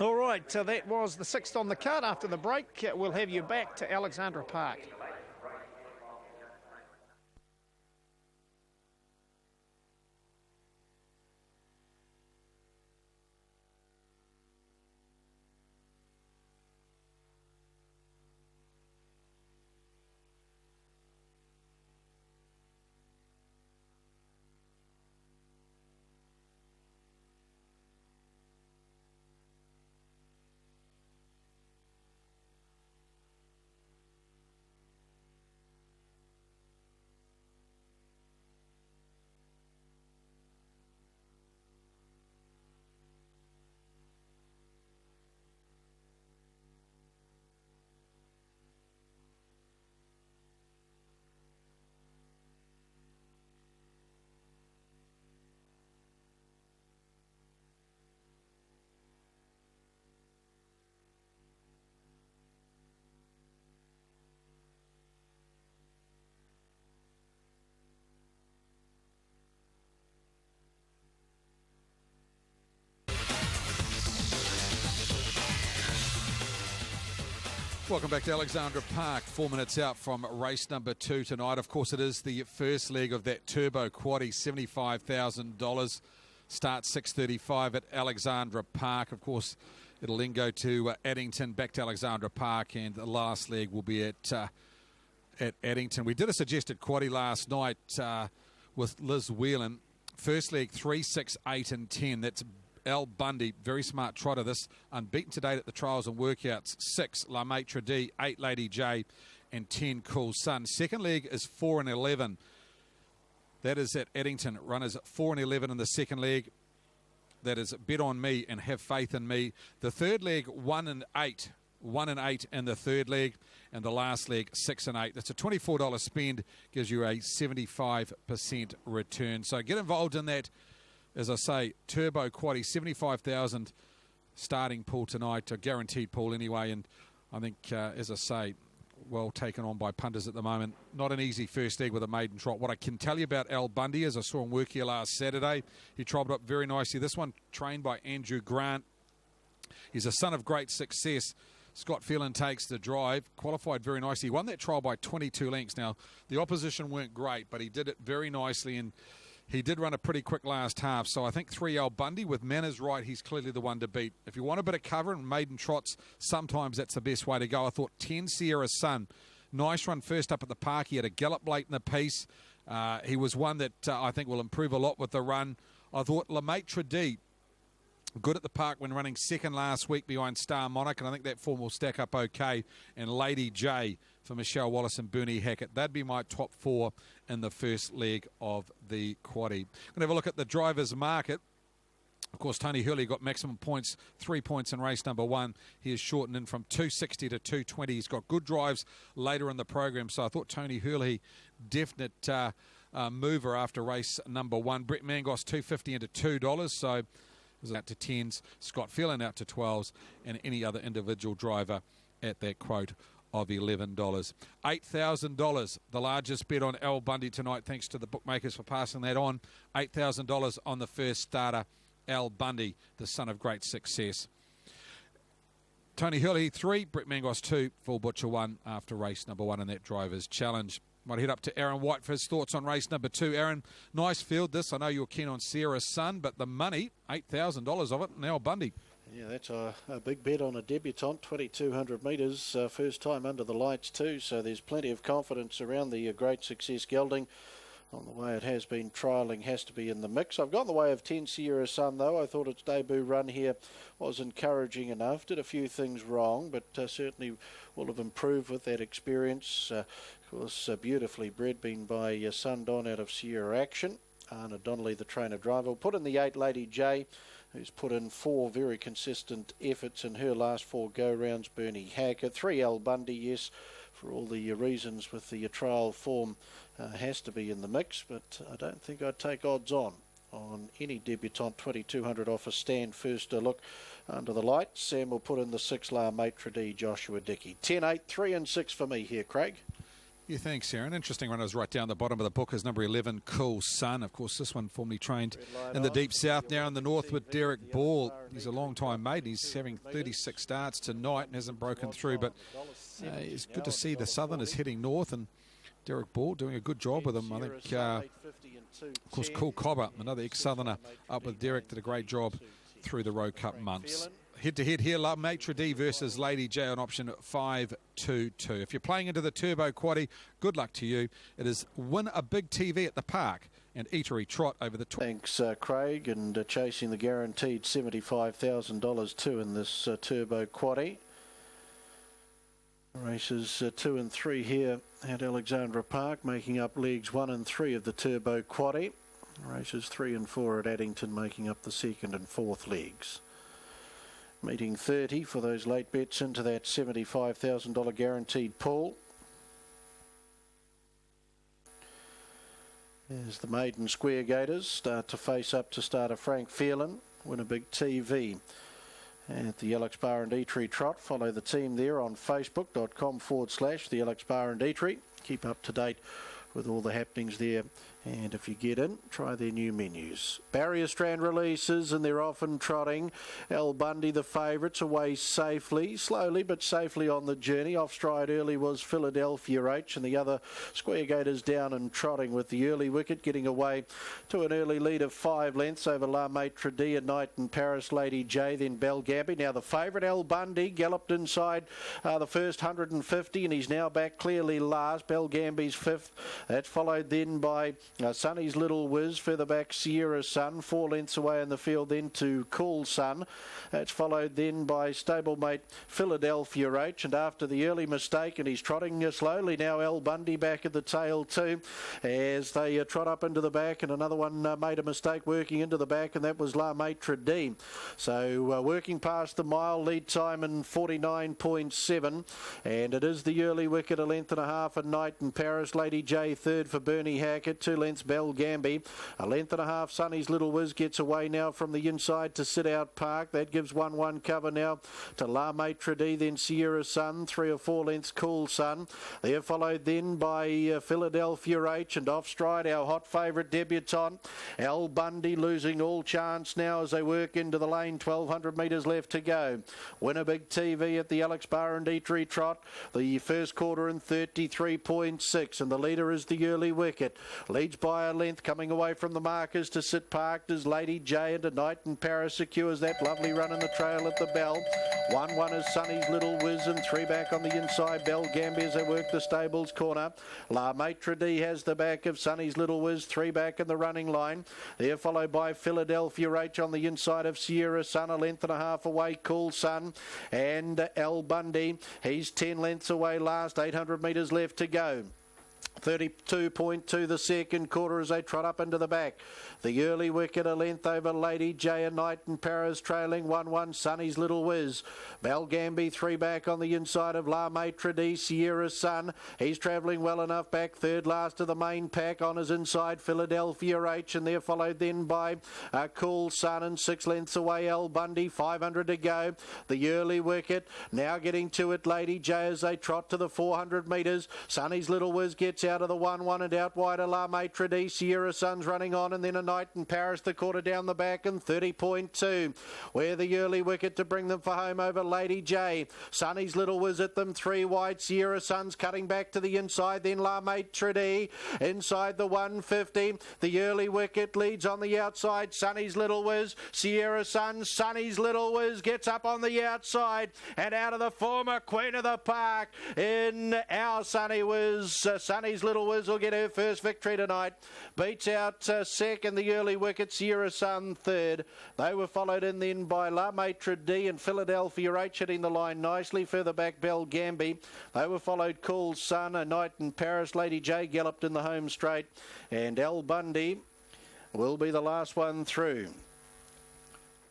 Speaker 1: All right, so that was the 6th on the card. After the break, we'll have you back to Alexandra Park.
Speaker 4: Welcome back to Alexandra Park. 4 minutes out from race number 2 tonight. Of course, it is the first leg of that turbo quaddie, $75,000. Starts 6:35 at Alexandra Park. Of course, it'll then go to Addington, back to Alexandra Park, and the last leg will be at Addington. We did a suggested quaddie last night with Liz Whelan. First leg 3, 6, 8 and 10. That's Al Bundy, very smart trotter. This unbeaten to date at the trials and workouts. 6, La Maitre D, 8, Lady J, and 10, Cool Sun. Second leg is 4 and 11. That is at Addington. Runners 4 and 11 in the second leg. That is Bet On Me and Have Faith in Me. The third leg, 1 and 8. 1 and 8 in the third leg. And the last leg, 6 and 8. That's a $24 spend. Gives you a 75% return. So get involved in that. As I say, turbo quaddie, 75,000 starting pool tonight, a guaranteed pool anyway. And I think, as I say, well taken on by punters at the moment. Not an easy first leg with a maiden trot. What I can tell you about Al Bundy is I saw him work here last Saturday. He trotted up very nicely. This one trained by Andrew Grant. He's a son of great success. Scott Phelan takes the drive, qualified very nicely. He won that trial by 22 lengths. Now, the opposition weren't great, but he did it very nicely, and he did run a pretty quick last half. So I think 3 Al Bundy, with manners right, he's clearly the one to beat. If you want a bit of cover and maiden trots, sometimes that's the best way to go. I thought 10 Sierra Sun, nice run first up at the park. He had a gallop late in the piece. He was one that I think will improve a lot with the run. I thought La Maitre D, good at the park when running second last week behind Star Monarch, and I think that form will stack up okay. And Lady J for Michelle Wallace and Bernie Hackett. That'd be my top 4 in the first leg of the quaddie. I'm going to have a look at the driver's market. Of course, Tony Hurley got maximum points, 3 points in race number 1. He is shortened in from 260 to 220. He's got good drives later in the program, so I thought Tony Hurley, definite mover after race number 1. Brett Mangos, $2.50 into $2, so out to 10s. Scott Phelan out to 12s, and any other individual driver at that quote of $11. $8,000, the largest bet on Al Bundy tonight, thanks to the bookmakers for passing that on. $8,000 on the first starter, Al Bundy, the son of great success. Tony Hurley 3, Brett Mangos 2, Full Butcher 1 after race number 1 in that driver's challenge. Might head up to Aaron White for his thoughts on race number 2. Aaron, nice field this. I know you're keen on Sierra Sun, but the money, $8,000 of it, and Al Bundy.
Speaker 6: Yeah, that's a big bet on a debutant, 2,200 metres, first time under the lights too, so there's plenty of confidence around the great success gelding. On the way it has been trialling, has to be in the mix. I've gone the way of 10 Sierra Sun though. I thought its debut run here was encouraging enough. Did a few things wrong, but certainly will have improved with that experience. Of course, beautifully bred, been by Sundon out of Sierra Action. Anna Donnelly, the trainer-driver, will put in the 8 Lady J, who's put in 4 very consistent efforts in her last 4 go-rounds. Bernie Hackett, 3 Al Bundy, yes, for all the reasons with the trial form, has to be in the mix, but I don't think I'd take odds on any debutant. 2,200 off a stand. First look under the lights. Sam will put in the 6 La Maitre D, Joshua Dickey. 10, 8, 3 and 6 for me here, Craig.
Speaker 4: Yeah, thanks, Aaron. Interesting runners right down the bottom of the book is number 11, Cool Sun. Of course, this one formerly trained in the deep south, now in the north with Derek Ball. He's a long-time mate. He's having 36 starts tonight and hasn't broken through, but it's good to see the Southerners heading north, and Derek Ball doing a good job with him. I think, of course, Cool Cobber, another ex-Southerner, up with Derek, did a great job through the Road Cup months. Head-to-head here, La Maitre D versus Lady J on option 522. If you're playing into the Turbo Quaddie, good luck to you. It is win a big TV at the park and eatery trot over the...
Speaker 6: Thanks, Craig, and chasing the guaranteed $75,000 too in this Turbo Quaddie. Races 2 and 3 here at Alexandra Park, making up legs 1 and 3 of the Turbo Quaddie. Races 3 and 4 at Addington, making up the second and fourth legs. Meeting 30 for those late bets into that $75,000 guaranteed pool. As the Maiden Square Gators start to face up to starter Frank Phelan, win a big TV at the Alex Bar and Eatery Trot. Follow the team there on facebook.com/the Alex Bar and Eatery. Keep up to date with all the happenings there And if you get in, try their new menus. Barrier strand releases, and they're often trotting. El Bundy, the favourites, away safely, slowly but safely on the journey. Off stride early was Philadelphia H, and the other Square Gators down and trotting with the early wicket, getting away to an early lead of 5 lengths over La Maitre D and Night in Paris, Lady J, then Belle Gabby. Now the favourite, El Bundy, galloped inside the first 150, and he's now back clearly last. Belle Gabby's 5th. That's followed then by Sonny's Little Whiz, further back Sierra Sun, 4 lengths away in the field then to Cool Sun. That's followed then by stablemate Philadelphia H, and after the early mistake, and he's trotting slowly now, El Bundy back at the tail too, as they trot up into the back, and another one made a mistake working into the back, and that was La Maitre D. So working past the mile, lead time in 49.7, and it is the early wicket, a length and a half a Night in Paris, Lady J 3rd for Bernie Hackett, 2 lengths Belle Gambie, a length and a half. Sonny's Little Whiz gets away now from the inside to Sit Out Park. That gives 1-1 cover now to La Maitre D, then Sierra Sun, 3 or 4 lengths Cool Sun. They're followed then by Philadelphia H, and off stride our hot favourite debutant El Bundy, losing all chance now as they work into the lane. 1,200 metres left to go. Winnebig TV at the Alex Bar and Eatery Trot, the first quarter in 33.6, and the leader is the early wicket. Leads by a length, coming away from the markers to Sit Parked as Lady J, and a Night in Paris secures that lovely run in the trail at the bell. 1-1 is Sonny's Little Whiz, and 3 back on the inside Belle Gambie as they work the stables corner. La Maitre D has the back of Sonny's Little Whiz, 3 back in the running line. They're followed by Philadelphia H on the inside of Sierra Sun, a length and a half away Cool Sun, and El Bundy, he's 10 lengths away last, 800 metres left to go. 32.2 the second quarter as they trot up into the back. The early wicket, a length over Lady J and Night in Paris, trailing 1-1 Sonny's Little Whiz. Belle Gambie 3 back on the inside of La Maitre D, Sierra Sun. He's travelling well enough back, 3rd last of the main pack. On his inside Philadelphia H, and they're followed then by Cool Sun, and 6 lengths away El Bundy, 500 to go. The early wicket now getting to it, Lady J, as they trot to the 400 metres. Sonny's Little Whiz gets out of the 1-1 and out wide of La Maitre D. Sierra Sun's running on, and then a Night in Paris, the quarter down the back, and 30.2. Where the early wicket to bring them for home over Lady J. Sonny's Little Whiz at them, 3 wide. Sierra Sun's cutting back to the inside, then La Maitre D inside the 150. The early wicket leads on the outside. Sonny's Little Whiz, Sierra Sun, Sonny's Little Whiz gets up on the outside, and out of the former Queen of the Park in our Sonny Whiz. Sonny's Little Whiz will get her first victory tonight. Beats out second, the early wicket, Sierra Sun 3rd. They were followed in then by La Maitre D and Philadelphia H hitting the line nicely. Further back, Belle Gambie. They were followed Cool Sun, a Night in Paris. Lady J galloped in the home straight. And El Bundy will be the last one through.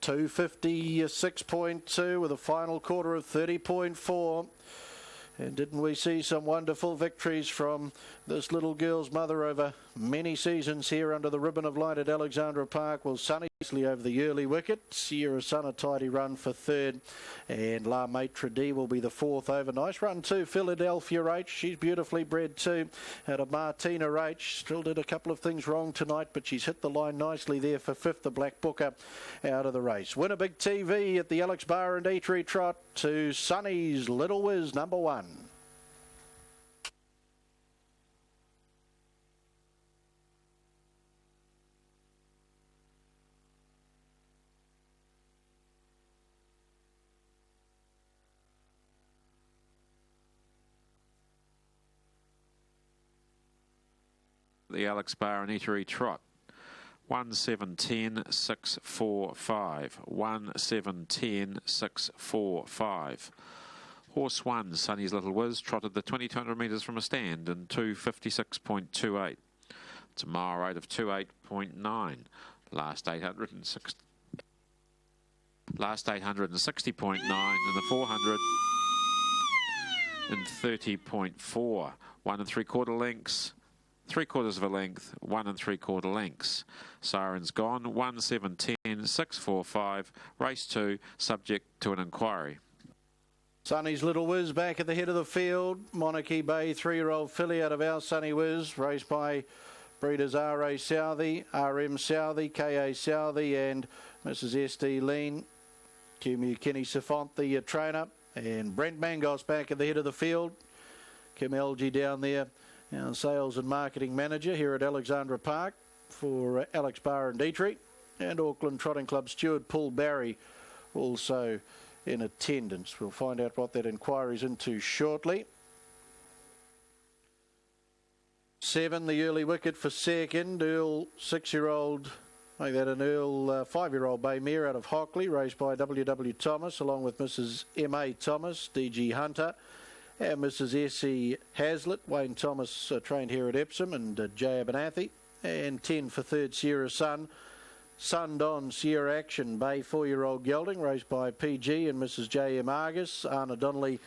Speaker 6: 256.2 with a final quarter of 30.4. And didn't we see some wonderful victories from this little girl's mother over many seasons here under the ribbon of light at Alexandra Park? Well, Sonny over the early wicket. Sierra Sun a tidy run for 3rd, and La Maitre D will be the 4th over. Nice run too, Philadelphia H. She's beautifully bred too. Out of Martina H. Still did a couple of things wrong tonight, but she's hit the line nicely there for 5th, the Black Booker out of the race. Winnebig TV at the Alex Bar and Eatery Trot to Sonny's Little Whiz, number 1.
Speaker 7: The Alex Bar and Eatery Trot. 1-7-10, 6-4-5. 1-7-10, 6-4-5. Horse 1, Sonny's Little Whiz, trotted the 2,200 metres from a stand in 2:56.28. It's a mile rate of 28.9. Last 860.9 in the 400 in 30.4. 1 3/4 lengths. 3/4 of a length, 1 3/4 lengths. Siren's gone, 1-7-10, 6-4-5, race 2, subject to an inquiry.
Speaker 6: Sonny's Little Whiz back at the head of the field. Monarchy Bay, 3-year-old filly out of our Sonny Whiz, raced by Breeders R.A. Southey, R.M. Southey, K.A. Southey and Mrs. S.D. Lean. Kimu Kenny Safont, the trainer. And Brent Mangos back at the head of the field. Kim Elgie down there, our sales and marketing manager here at Alexandra Park for Alex Barr and Dietrich. And Auckland Trotting Club steward Paul Barry also in attendance. We'll find out what that inquiry's into shortly. 7, the early wicket for second. Earl, 6-year-old, make that an Earl 5-year-old bay mare out of Hockley, raised by W.W. Thomas, along with Mrs. M.A. Thomas, D.G. Hunter, and Mrs. S.E. Hazlitt. Wayne Thomas trained here at Epsom, and J. Abernathy. And 10 for third, Sierra Sun. Sundon Sierra Action Bay, 4-year-old gelding, raised by P.G. and Mrs. J.M. Argus. Anna Donnelly,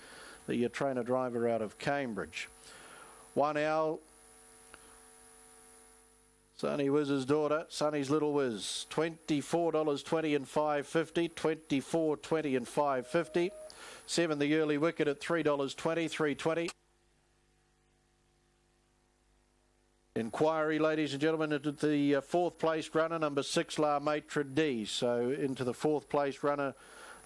Speaker 6: the trainer driver out of Cambridge. 1 hour. Sonny Wiz's daughter, Sonny's Little Wiz, $24.20 and $5.50, $24.20 and $5.50. 7, the early wicket at $3.20, $3.20. Inquiry, ladies and gentlemen, into the fourth place runner, number 6, La Maitre D. So into the fourth place runner,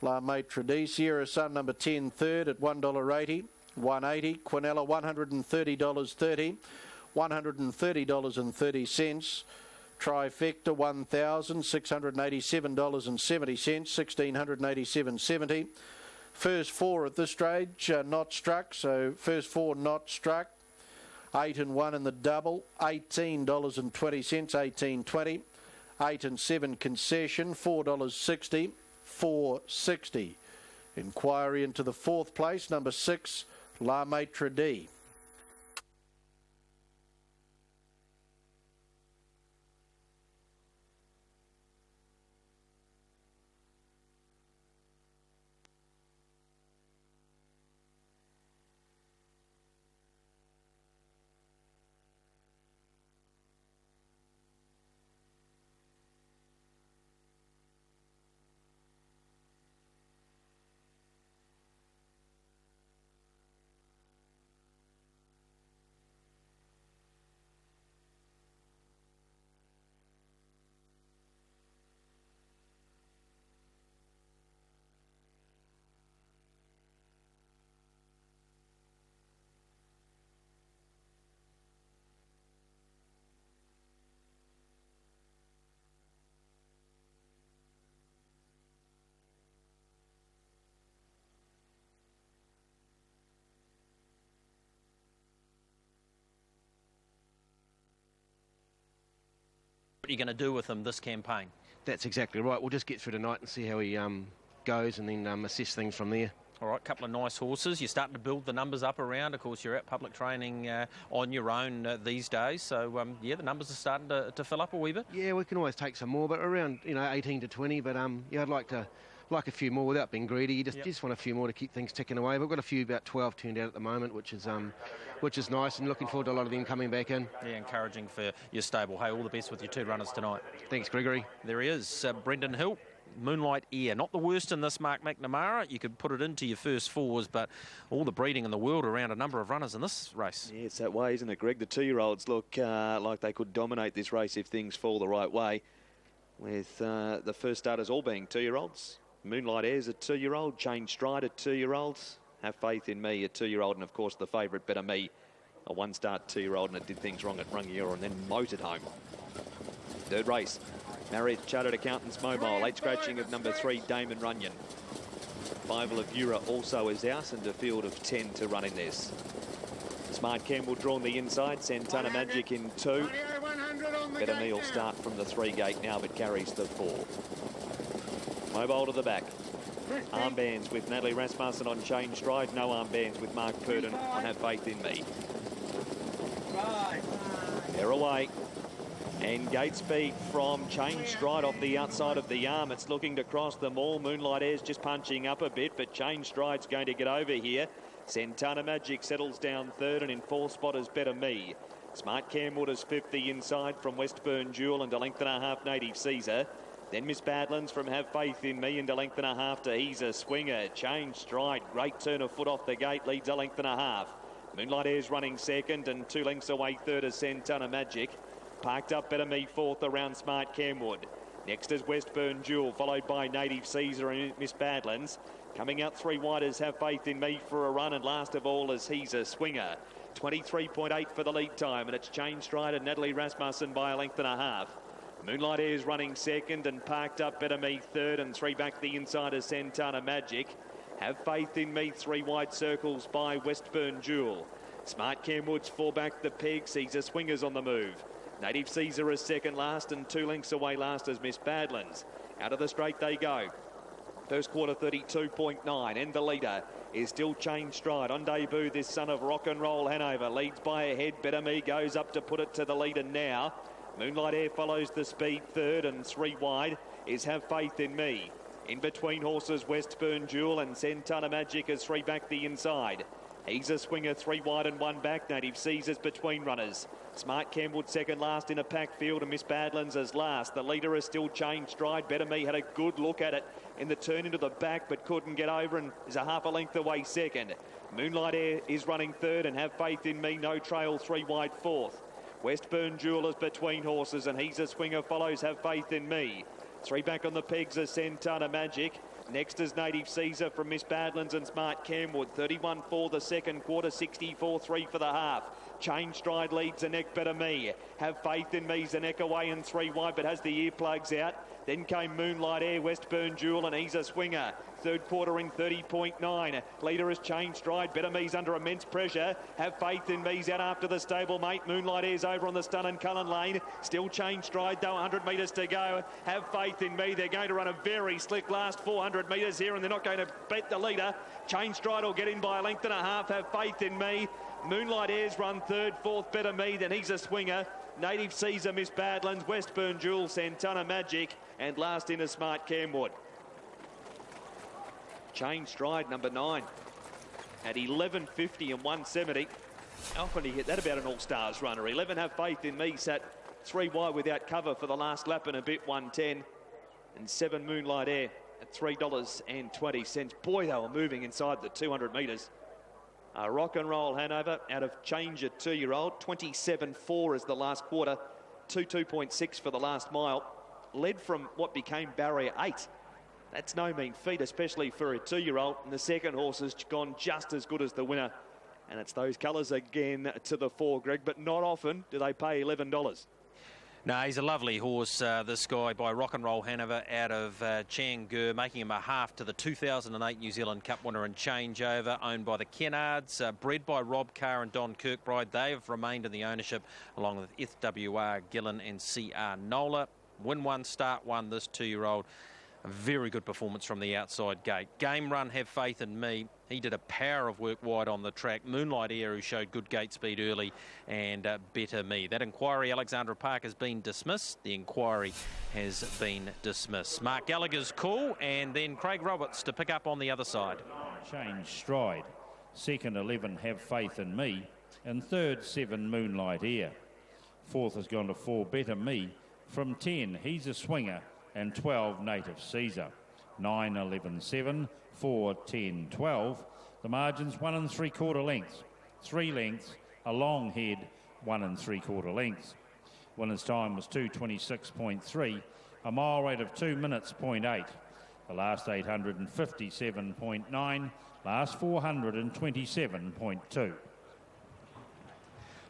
Speaker 6: La Maitre D. Sierra Sun, number 10, third at $1.80, $1.80. Quinella, $130.30. $130.30. Trifecta, $1,687.70, $1,687.70. First 4 at this stage not struck, so first 4 not struck. 8 and 1 in the double, $18.20, $18.20. 8 and 7 concession, $4.60, $4.60. Inquiry into the fourth place, number 6, La Maitre D.
Speaker 9: What are you going to do with him this campaign?
Speaker 14: That's exactly right. We'll just get through tonight and see how he goes and then assess things from there.
Speaker 9: All right, couple of nice horses. You're starting to build the numbers up around. Of course, you're at public training on your own these days. So, yeah, the numbers are starting to fill up a wee bit.
Speaker 14: Yeah, we can always take some more, but around, 18 to 20. But, yeah, I'd like a few more without being greedy. You just want a few more to keep things ticking away. We've got a few, about 12 turned out at the moment, which is nice, and looking forward to a lot of them coming back in.
Speaker 9: Yeah, encouraging for your stable. Hey, all the best with your 2 runners tonight.
Speaker 14: Thanks, Gregory.
Speaker 9: There he is, Brendan Hill. Moonlight Air, not the worst in this, Mark McNamara. You could put it into your first 4s, but all the breeding in the world around a number of runners in this race.
Speaker 10: Yeah, it's that way, isn't it, Greg? The 2-year-olds look like they could dominate this race if things fall the right way, with the first starters all being 2-year-olds. Moonlight Air's a 2-year-old, Chain Stride a 2-year-old, Have Faith in Me a 2-year-old, and of course the favourite Better Me, a 1-start 2-year-old, and it did things wrong at Rangiora and then motored home. Third race, Marriott Chartered Accountants Mobile, 8 scratching of number 3, Damon Runyon. 5 Lavura also is out, and a field of 10 to run in this. Smart Campbell drawn the inside, Santana Magic in 2. Better Me will start from the 3 gate now, but carries the 4. Mobile to the back. Armbands with Natalie Rasmussen on Chain Stride. No armbands with Mark Purdon on Have Faith in Me. They're away. And gate speed from Chain Stride off the outside of the arm. It's looking to cross them all. Moonlight Air's just punching up a bit, but Chain Stride's going to get over here. Santana Magic settles down 3rd, and in 4th spot is Better Me. Smart Camwood is 5th the inside from Westburn Jewel, and a length and a half Native Caesar. Then Miss Badlands from Have Faith in Me, and a length and a half to He's a Swinger. Chain Stride, great turn of foot off the gate, leads a length and a half. Moonlight Air's running 2nd, and 2 lengths away 3rd is Santana Magic. Parked Up Better Me fourth around Smart Camwood. Next is Westburn Jewel, followed by Native Caesar and Miss Badlands. Coming out 3 wide is Have Faith in Me for a run, and last of all is He's a Swinger. 23.8 for the lead time, and it's Chain Stride and Natalie Rasmussen by a length and a half. Moonlight Air's running second, and Parked Up Better Me third, and 3 back the inside is Santana Magic. Have Faith in Me 3 wide circles by Westburn Jewel. Smart Camwood's 4 back the pegs. He's a Swingers on the move. Native Caesar is second last, and 2 lengths away last is Miss Badlands. Out of the straight they go. First quarter 32.9, and the leader is still Chain Stride. On debut, this son of Rock and Roll Hanover leads by a head. Better Me goes up to put it to the leader now. Moonlight Air follows the speed third, and 3 wide is Have Faith in Me. In between horses, Westburn Jewel and Santana Magic is 3 back the inside. He's a Swinger 3 wide and 1 back. Native Caesar's between runners. Smart Camwood second last in a packed field, and Miss Badlands is last. The leader is still Chain Stride. Better Me had a good look at it in the turn into the back, but couldn't get over and is a half a length away second. Moonlight Air is running third, and Have Faith in Me, no trail, 3 wide fourth. Westburn Jewel is between horses, and He's a Swinger follows Have Faith in Me. 3 back on the pegs is Santana Magic. Next is Native Caesar from Miss Badlands and Smart Camwood. 31.4 the second quarter, 64.3 for the half. Chain Stride leads the neck. Better Me. Have Faith in Me's the neck away and 3 wide, but has the earplugs out. Then came Moonlight Air, Westburn Jewel, and He's a Swinger. Third quarter in 30.9. Leader is Chain Stride. Better Me's under immense pressure. Have Faith in Me's out after the stablemate. Moonlight Air's over on the Stun and Cullen lane. Still Chain Stride, though, 100 metres to go. Have Faith in Me. They're going to run a very slick last 400 metres here, and they're not going to beat the leader. Chain Stride will get in by a length and a half. Have Faith in Me. Moonlight Air's run third, fourth Better Me, then He's a Swinger. Native Caesar, Miss Badlands, Westburn Jewel, Santana Magic, and last in a Smart Camwood. Chain Stride, number 9, at 11.50 and 170. How often do you get that about an All-Stars runner? 11 Have Faith in Me sat 3 wide without cover for the last lap and a bit, 110. And 7 Moonlight Air at $3.20. Boy, they were moving inside the 200 metres. Rock and Roll Hanover out of Changer 2-year-old. 27.4 is the last quarter. 2.6 for the last mile. Led from what became barrier 8. That's no mean feat, especially for a 2-year-old. And the second horse has gone just as good as the winner. And it's those colours again to the fore, Greg. But not often do they pay $11.
Speaker 9: No, he's a lovely horse, this guy, by Rock and Roll Hanover out of Chang'e, making him a half to the 2008 New Zealand Cup winner and changeover, owned by the Kennards, bred by Rob Carr and Don Kirkbride. They have remained in the ownership, along with FWR Gillen and CR Nola. Win 1, start 1, this 2-year-old. A very good performance from the outside gate. Game Run, Have Faith in Me. He did a power of work wide on the track. Moonlight Air, who showed good gate speed early, and Better Me. That inquiry, Alexandra Park, has been dismissed. The inquiry has been dismissed. Mark Gallagher's call, and then Craig Roberts to pick up on the other side.
Speaker 12: Chain Stride. Second, 11, Have Faith in Me. And third, 7, Moonlight Air. Fourth has gone to 4, Better Me. From 10, He's a Swinger. And 12, Native Caesar. 9, 11, 7, 4, 10, 12. The margin's 1 3/4 lengths. 3 lengths, a long head, 1 3/4 lengths. Winner's time was 2:26.3, a mile rate of 2 minutes, 0.8. The last 857.9, last 427.2.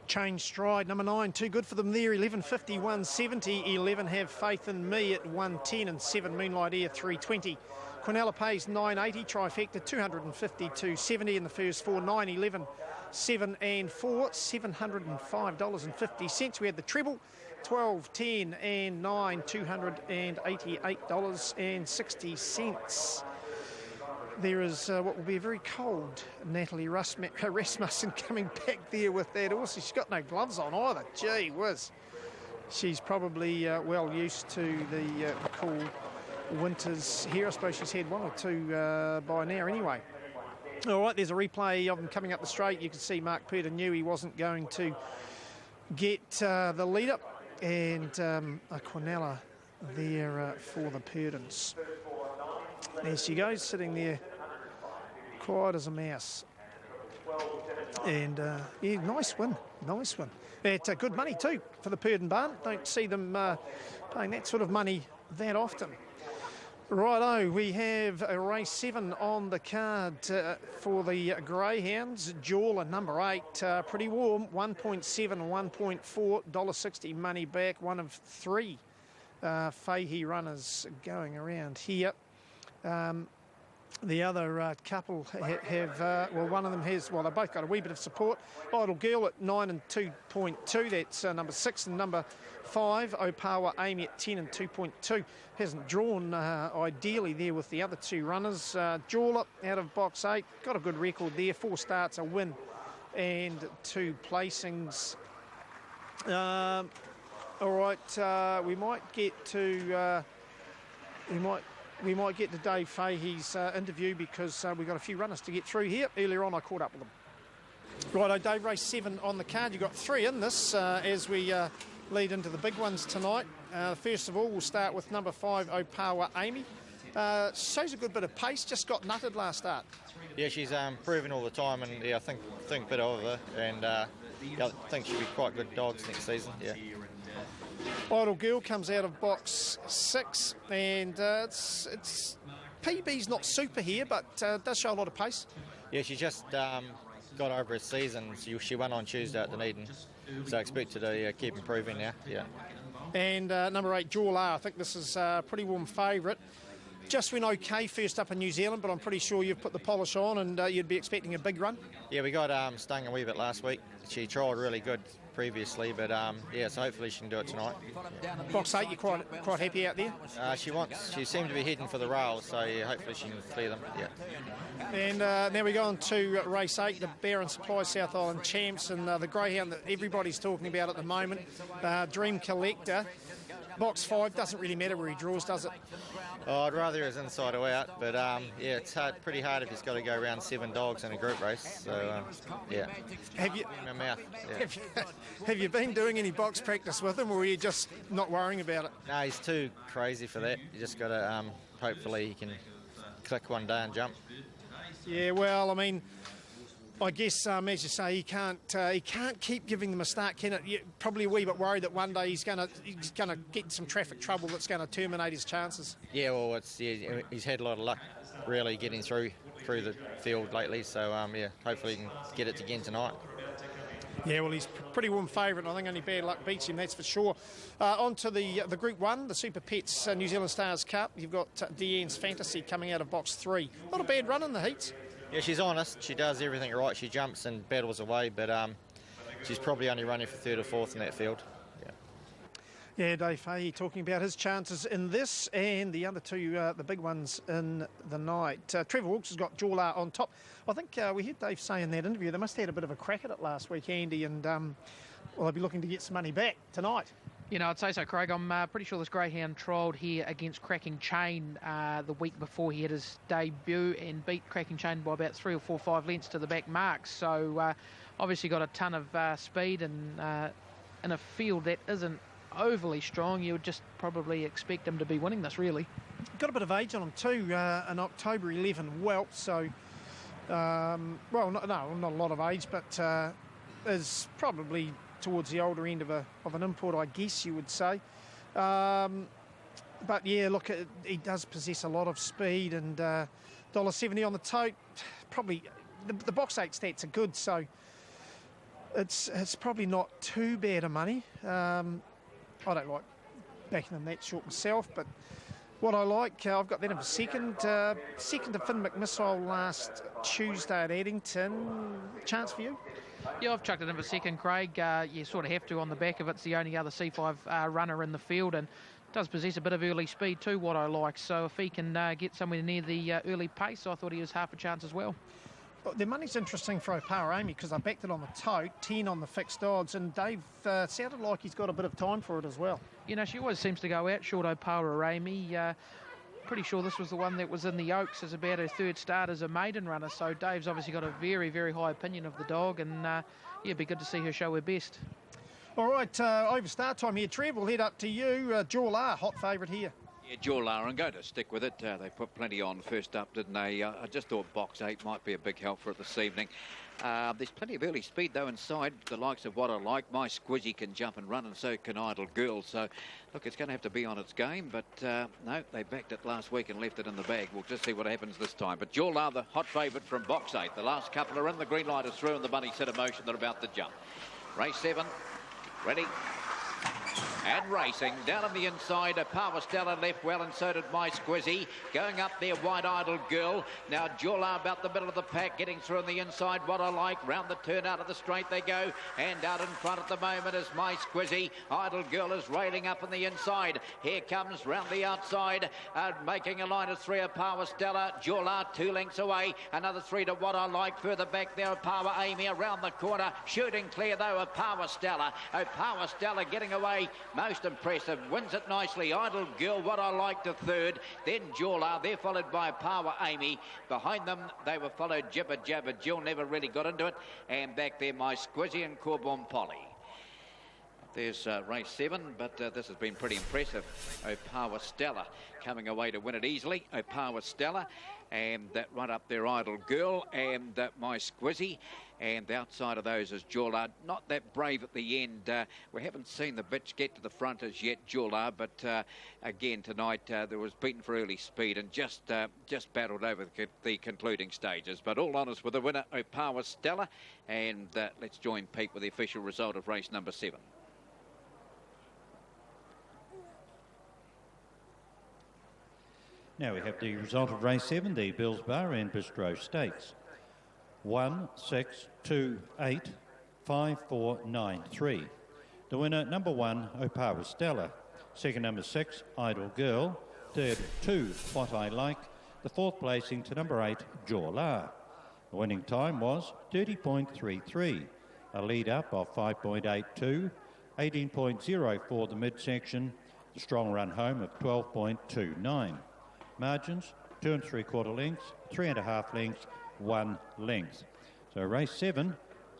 Speaker 1: Chain Stride, number 9, too good for them there. 11.50, 170. 11 Have Faith in Me at 110, and 7 Moonlight Air 320. Quinella pays 980. Trifecta 250, 270 in the first 4. 9, 11, 7 and 4. $705.50. We had the treble. 12, 10 and 9. $288.60. There is what will be a very cold Natalie Rasmussen coming back there with that horse. She's got no gloves on either. Gee whiz. She's probably well used to the cool winters here. I suppose she's had 1 or 2 by now anyway. All right, there's a replay of them coming up the straight. You can see Mark Purden knew he wasn't going to get the lead up. And a Quinella there for the Purdens. There she goes, sitting there quiet as a mouse. And, yeah, nice win. It's good money too for the Purdon barn. Don't see them paying that sort of money that often. Righto, we have a race 7 on the card for the Greyhounds. Jawler, number 8, pretty warm, 1.7, 1.4, $1.60 money back, one of 3 Fahey runners going around here. The other couple have, one of them has, they both got a wee bit of support. Idle Girl at 9 and 2.2, that's number 6, and number 5, Opawa Amy at 10 and 2.2. Hasn't drawn ideally there with the other 2 runners. Jawler out of box 8, got a good record there, 4 starts, a win and 2 placings. All right, we might get to we might get to Dave Fahey's interview because we've got a few runners to get through here. Earlier on, I caught up with them. Righto, Dave, race 7 on the card. You've got 3 in this as we lead into the big ones tonight. First of all, we'll start with number 5, Opawa Amy. Shows a good bit of pace, just got nutted last start.
Speaker 15: Yeah, she's improving all the time, and yeah, I think a bit of her, and I think she'll be quite good dogs next season. Yeah.
Speaker 1: Idle Girl comes out of box 6, and it's PB's not super here, but does show a lot of pace.
Speaker 15: Yeah, she just got over a season. She won on Tuesday at Dunedin, so I expect her to keep improving now. Yeah.
Speaker 1: And number 8, Jawler, I think this is a pretty warm favourite. Just went okay first up in New Zealand, but I'm pretty sure you've put the polish on and you'd be expecting a big run.
Speaker 15: Yeah, we got stung a wee bit last week. She trialled really good previously, but yeah, so hopefully she can do it tonight.
Speaker 1: Box 8, you're quite happy out there?
Speaker 15: She seemed to be heading for the rails, so yeah, hopefully she can clear them. Yeah.
Speaker 1: And now we go on to race 8, the Barron Supply South Island Champs, and the Greyhound that everybody's talking about at the moment, Dream Collector. Box 5, doesn't really matter where he draws, does it?
Speaker 15: Oh, I'd rather he was inside or out, but yeah, it's pretty hard if he's got to go around 7 dogs in a group race. So yeah.
Speaker 1: Have you?
Speaker 15: In my mouth. Yeah.
Speaker 1: Have you been doing any box practice with him, or are you just not worrying about it?
Speaker 15: No, he's too crazy for that. You just got to hopefully he can click one day and jump.
Speaker 1: Yeah, well, I mean, I guess, as you say, he can't keep giving them a start, can it? You're probably a wee bit worried that one day he's going to get some traffic trouble that's going to terminate his chances.
Speaker 15: Yeah, well, he's had a lot of luck really getting through the field lately, so yeah, hopefully he can get it again tonight.
Speaker 1: Yeah, well, he's pretty warm favourite, and I think only bad luck beats him, that's for sure. On to the Group 1, the Super Pets New Zealand Stars Cup. You've got Deanne's Fantasy coming out of box 3. Not a bad run in the heats.
Speaker 15: Yeah, she's honest. She does everything right. She jumps and battles away, but she's probably only running for 3rd or 4th in that field.
Speaker 1: Yeah, Dave Fahey talking about his chances in this and the other 2, the big ones in the night. Trevor Wilkes has got Jawler on top. I think we heard Dave say in that interview they must have had a bit of a crack at it last week, Andy, and they'll be looking to get some money back tonight.
Speaker 2: You know, I'd say so, Craig. I'm pretty sure this Greyhound trialled here against Cracking Chain the week before he had his debut and beat Cracking Chain by about 3 or 4 or 5 lengths to the back marks. So obviously got a ton of speed, and in a field that isn't overly strong, you would just probably expect him to be winning this, really.
Speaker 1: Got a bit of age on him too, an October 11 whelp, so well, not a lot of age, but is probably towards the older end of an import, I guess you would say. But yeah, look, he does possess a lot of speed, and $1.70 on the tote. Probably the box 8 stats are good, so it's probably not too bad of money. I don't like backing them that short myself, but what I like, I've got that in for second. Second to Finn McMissile last Tuesday at Addington. Chance for you?
Speaker 2: Yeah, I've chucked it in for second, Craig. You sort of have to on the back of it. It's the only other C5 runner in the field, and does possess a bit of early speed too, what I like. So if he can get somewhere near the early pace, I thought he was half a chance as well.
Speaker 1: The money's interesting for Opawa Amy because I backed it on the tote, 10 on the fixed odds, and Dave sounded like he's got a bit of time for it as well.
Speaker 2: You know, she always seems to go out short, Opawa Amy. Pretty sure this was the one that was in the Oaks as about her 3rd start as a maiden runner, so Dave's obviously got a very, very high opinion of the dog, and yeah, it'd be good to see her show her best.
Speaker 1: All right, over start time here, Trev, we'll head up to you. Jawler, hot favourite here.
Speaker 3: Yeah, Jawlar, and go to stick with it. They put plenty on first up, didn't they? I just thought box 8 might be a big help for it this evening. There's plenty of early speed, though, inside. The likes of What I Like. My Squizzy can jump and run, and so can Idle Girl. So, look, it's going to have to be on its game. But, no, they backed it last week and left it in the bag. We'll just see what happens this time. But Jawlar, the hot favourite from box 8. The last couple are in. The green light is through, and the bunny set a motion. They're about to jump. Race 7. Ready. And racing down on the inside, Power Stella left well, and so did My Squizzy. Going up there, White Idle Girl. Now Jawlar about the middle of the pack, getting through on the inside. What I Like, round the turn out of the straight they go, and out in front at the moment is My Squizzy. Idle Girl is railing up on the inside. Here comes round the outside, making a line of 3 of Power Stella. Jawlar 2 lengths away, another 3 to What I Like. Further back there, Power Amy around the corner, shooting clear though of Power Stella. Power Stella getting away. Most impressive, wins it nicely. Idle Girl, What I Like to third. Then Jawlar, they're followed by Power Amy. Behind them, they were followed Jibber Jabber Jill, never really got into it. And back there, My Squizzy and Corbon Polly. There's race 7, but this has been pretty impressive. Power Stella coming away to win it easily. Power Stella, and that right up there, Idle Girl, and My Squizzy. And the outside of those is Jawlar. Not that brave at the end. We haven't seen the bitch get to the front as yet, Jawlar, but again tonight there was beaten for early speed and just battled over the concluding stages. But all honours with the winner, Power Stella. And let's join Pete with the official result of race number 7.
Speaker 12: Now we have the result of race 7, the Bills Bar and Bistro Stakes. 1, 6, 2, 8, 5, 4, 9, 3. The winner, number 1, Power Stella. Second, number 6, Idle Girl. Third, 2, What I Like. The fourth placing to number 8, Jawlar. The winning time was 30.33. A lead up of 5.82, 18.04 the midsection. The strong run home of 12.29. Margins, 2 3/4 lengths, 3.5 lengths, 1 length. So race 7,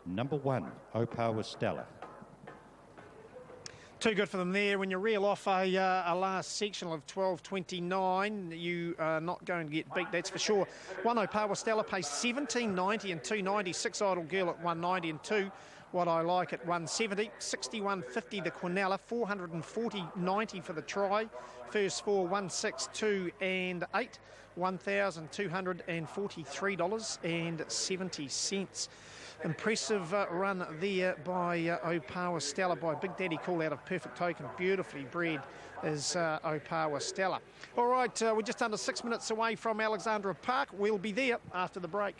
Speaker 12: number 1, Power Stella.
Speaker 1: Too good for them there. When you reel off a last sectional of 12.29, you are not going to get beat, that's for sure. 1 Power Stella pays $17.90 and $2.90. 6 Idle Girl at $1.90 and 2 What I Like at $1.70. $61.50 the Quinella, $440.90 for the try. First 4, 1, 6, 2 and 8. $1,243.70. Impressive run there by Power Stella, by Big Daddy Call out of Perfect Token. Beautifully bred is Power Stella. All right, we're just under 6 minutes away from Alexandra Park. We'll be there after the break.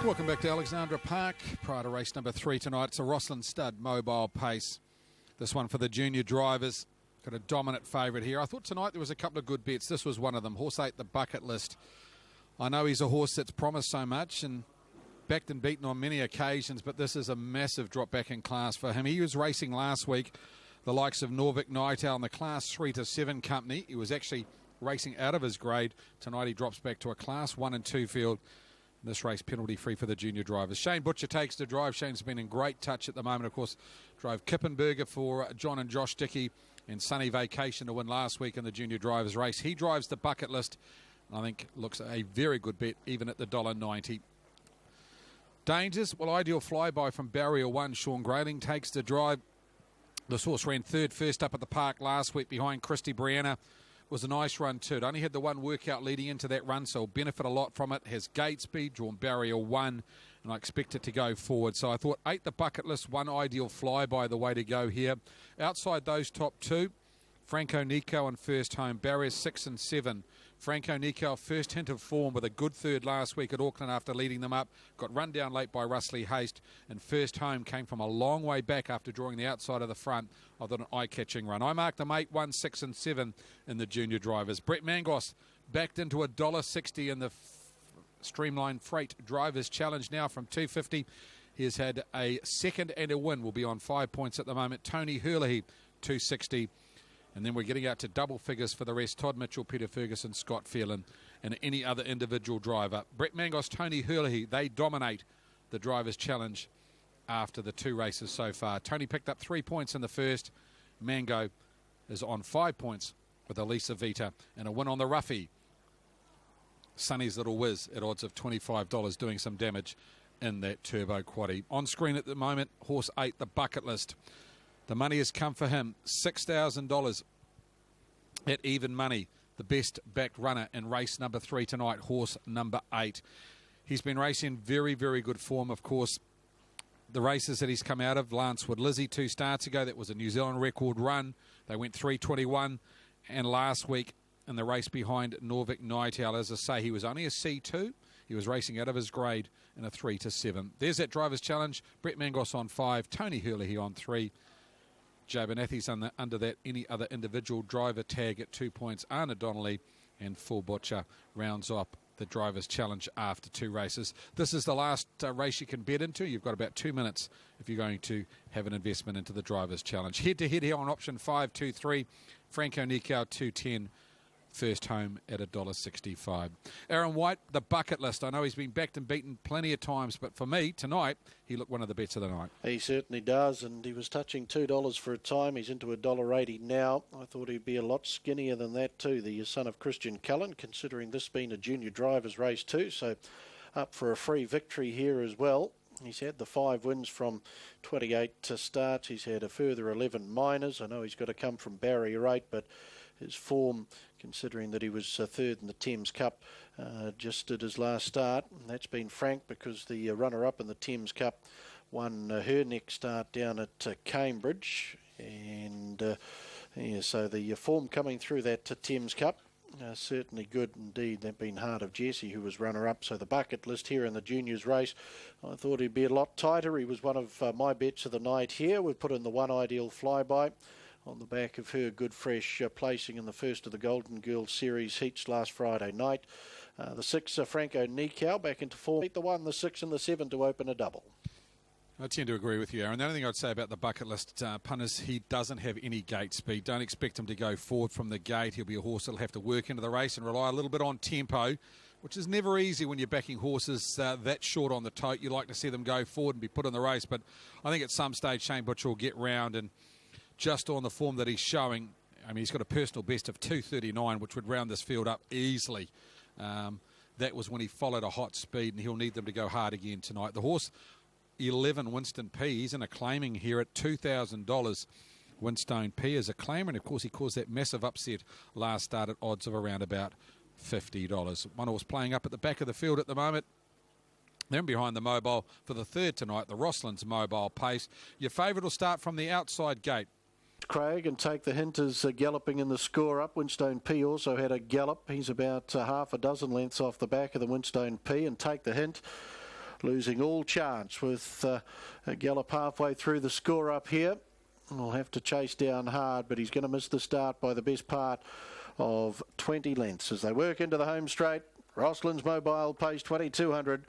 Speaker 4: Welcome back to Alexandra Park. Prior to race number 3 tonight, it's a Roslyn Stud Mobile Pace. This one for the junior drivers. Got a dominant favourite here. I thought tonight there was a couple of good bets. This was one of them. Horse 8, the Bucket List. I know he's a horse that's promised so much and backed and beaten on many occasions, but this is a massive drop back in class for him. He was racing last week the likes of Norvik Night Owl in the Class 3 to 7 company. He was actually racing out of his grade. Tonight he drops back to a Class 1 and 2 field. This race penalty free for the junior drivers. Shane Butcher takes the drive. Shane's been in great touch at the moment. Of course, drove Kippenberger for John and Josh Dickey and Sunny Vacation to win last week in the junior drivers race. He drives the Bucket List. I think looks a very good bet, even at the $1.90. Dangers, well, ideal flyby from barrier 1. Sean Grayling takes the drive. This horse ran third first up at the park last week behind Christy Brianna. Was a nice run too. It only had the one workout leading into that run, so will benefit a lot from it. Has gate speed, drawn barrier 1, and I expect it to go forward. So I thought 8 the bucket list, 1 ideal flyby the way to go here. Outside those top 2, Franco Nico and First Home, barriers 6 and 7. Franco Nico, first hint of form with a good third last week at Auckland after leading them up. Got run down late by Russley Haste, and First Home came from a long way back after drawing the outside of the front. I thought an eye-catching run. I marked them 8, 1, 6 and 7 in the junior drivers. Brett Mangos backed into $1.60 in the Streamline Freight Drivers Challenge now from $2.50. He has had a second and a win. Will be on 5 points at the moment. Tony Hurley, $2.60. And then we're getting out to double figures for the rest. Todd Mitchell, Peter Ferguson, Scott Phelan, and any other individual driver. Brett Mangos, Tony Hurley, they dominate the Drivers' Challenge after the 2 races so far. Tony picked up 3 points in the first. Mango is on 5 points with Elisa Vita and a win on the roughie. Sonny's Little Whiz at odds of $25 doing some damage in that turbo quaddie. On screen at the moment, horse 8, the bucket list. The money has come for him, $6,000 at even money. The best backed runner in race number 3 tonight, horse number 8. He's been racing very, very good form, of course. The races that he's come out of, Lance Wood Lizzie 2 starts ago, that was a New Zealand record run. They went 3:21, and last week in the race behind Norvik Nightingale, as I say, he was only a C2. He was racing out of his grade in a 3-7. There's that Drivers' Challenge. Brett Mangos on 5, Tony Hurley on 3. Joe Benathi's under that any other individual driver tag at 2 points. Arna Donnelly and Full Butcher rounds up the Drivers' Challenge after 2 races. This is the last race you can bet into. You've got about 2 minutes if you're going to have an investment into the Drivers' Challenge. Head-to-head here on option 523. Franco Nikau 210. First Home at $1.65. Aaron White, the bucket list. I know he's been backed and beaten plenty of times, but for me, tonight, he looked one of the bets of the night.
Speaker 6: He certainly does, and he was touching $2 for a time. He's into $1.80 now. I thought he'd be a lot skinnier than that too, the son of Christian Cullen, considering this being a junior drivers race too, so up for a free victory here as well. He's had the 5 wins from 28 starts. He's had a further 11 minors. I know he's got to come from barrier 8, but his form, considering that he was third in the Thames Cup just at his last start, and that's been frank because the runner-up in the Thames Cup won her next start down at Cambridge, and so the form coming through that Thames Cup certainly good indeed. That been Heart of Jesse, who was runner-up. So the bucket list here in the juniors race, I thought he'd be a lot tighter. He was one of my bets of the night here. We've put in the 1 ideal flyby on the back of her good fresh placing in the first of the Golden Girls Series heats last Friday night. The 6, Franco Nikau, back into form. The 1, the 6 and the 7 to open a double.
Speaker 4: I tend to agree with you, Aaron. The only thing I'd say about the bucket list punters, he doesn't have any gate speed. Don't expect him to go forward from the gate. He'll be a horse that'll have to work into the race and rely a little bit on tempo, which is never easy when you're backing horses that short on the tote. You like to see them go forward and be put in the race, but I think at some stage Shane Butcher will get round, and just on the form that he's showing, I mean, he's got a personal best of 2:39, which would round this field up easily. That was when he followed a hot speed, and he'll need them to go hard again tonight. The horse 11, Winston P. He's in a claiming here at $2,000. Winstone P is a claimer, and of course he caused that massive upset last start at odds of around about $50. One horse playing up at the back of the field at the moment. Then behind the mobile for the 3rd tonight, the Rosslands Mobile Pace. Your favourite will start from the outside gate.
Speaker 6: Craig, and take the hint as galloping in the score up. Winstone P also had a gallop. He's about half a dozen lengths off the back of the Winstone P, and take the hint, losing all chance with a gallop halfway through the score up here. We'll have to chase down hard, but he's going to miss the start by the best part of 20 lengths as they work into the home straight. Rosslands Mobile Pace 2200.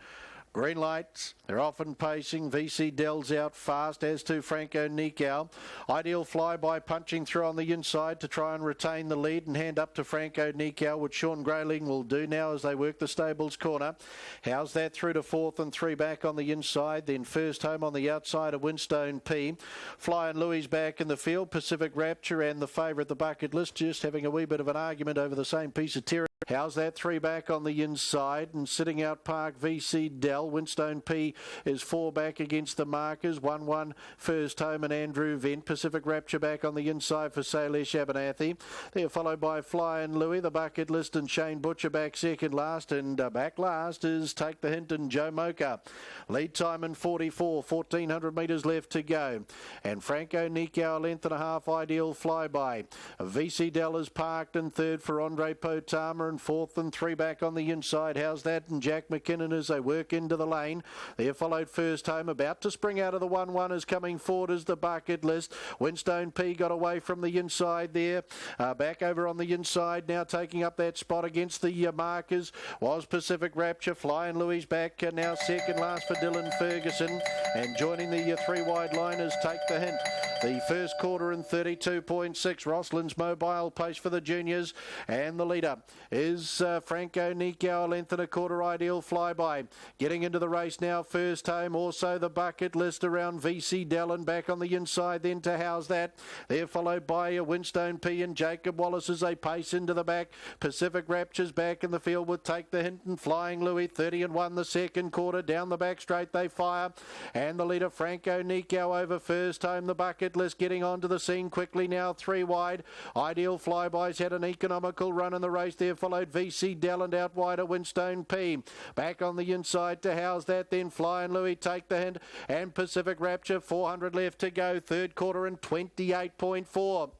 Speaker 6: Green lights, they're often pacing. VC Dell's out fast, as to Franco Nikau. Ideal flyby punching through on the inside to try and retain the lead and hand up to Franco Nikau, which Sean Grayling will do now as they work the stables corner. How's that through to 4th and 3 back on the inside, then First Home on the outside of Winstone P. Flying Louis back in the field, Pacific Rapture and the favourite, the bucket list, just having a wee bit of an argument over the same piece of territory. How's that? 3 back on the inside and sitting out Park VC Dell. Winstone P is 4 back against the markers. 1-1 first home and Andrew Vent. Pacific Rapture back on the inside for Salish Abernathy. They're followed by Fly and Louis. The bucket list and Shane Butcher back second last. And back last is Take the Hint and Joe Mocha. Lead time in 44. 1,400 metres left to go. And Franco Nikau, length and a half, Ideal Flyby. VC Dell is parked in third for Andre Potama. And fourth and 3 back on the inside. How's that? And Jack McKinnon as they work into the lane. They're followed first home. About to spring out of the 1-1 is coming forward as the bucket list. Winstone P got away from the inside there. Back over on the inside now, taking up that spot against the markers was Pacific Rapture. Flying Louis back now second last for Dylan Ferguson. And joining the 3 wide liners, Take the Hint. The first quarter in 32.6. Rossland's mobile pace for the juniors. And the leader is Franco Nikau, length and a quarter, Ideal Flyby. Getting into the race now, first home. Also the bucket list around VC Dallin back on the inside then to How's That. They're followed by Winstone P and Jacob Wallace as they pace into the back. Pacific Rapture's back in the field with Take the Hint and Flying Louis. 30-1 the second quarter. Down the back straight they fire. And the leader Franco Nikau over first home. The bucket list getting onto the scene quickly now, 3 wide. Ideal Flyby's had an economical run in the race there, followed VC Delland out wide of Winstone P. Back on the inside to How's That, then Flying Louis, Take the Hint, and Pacific Rapture. 400 left to go, third quarter in 28.4.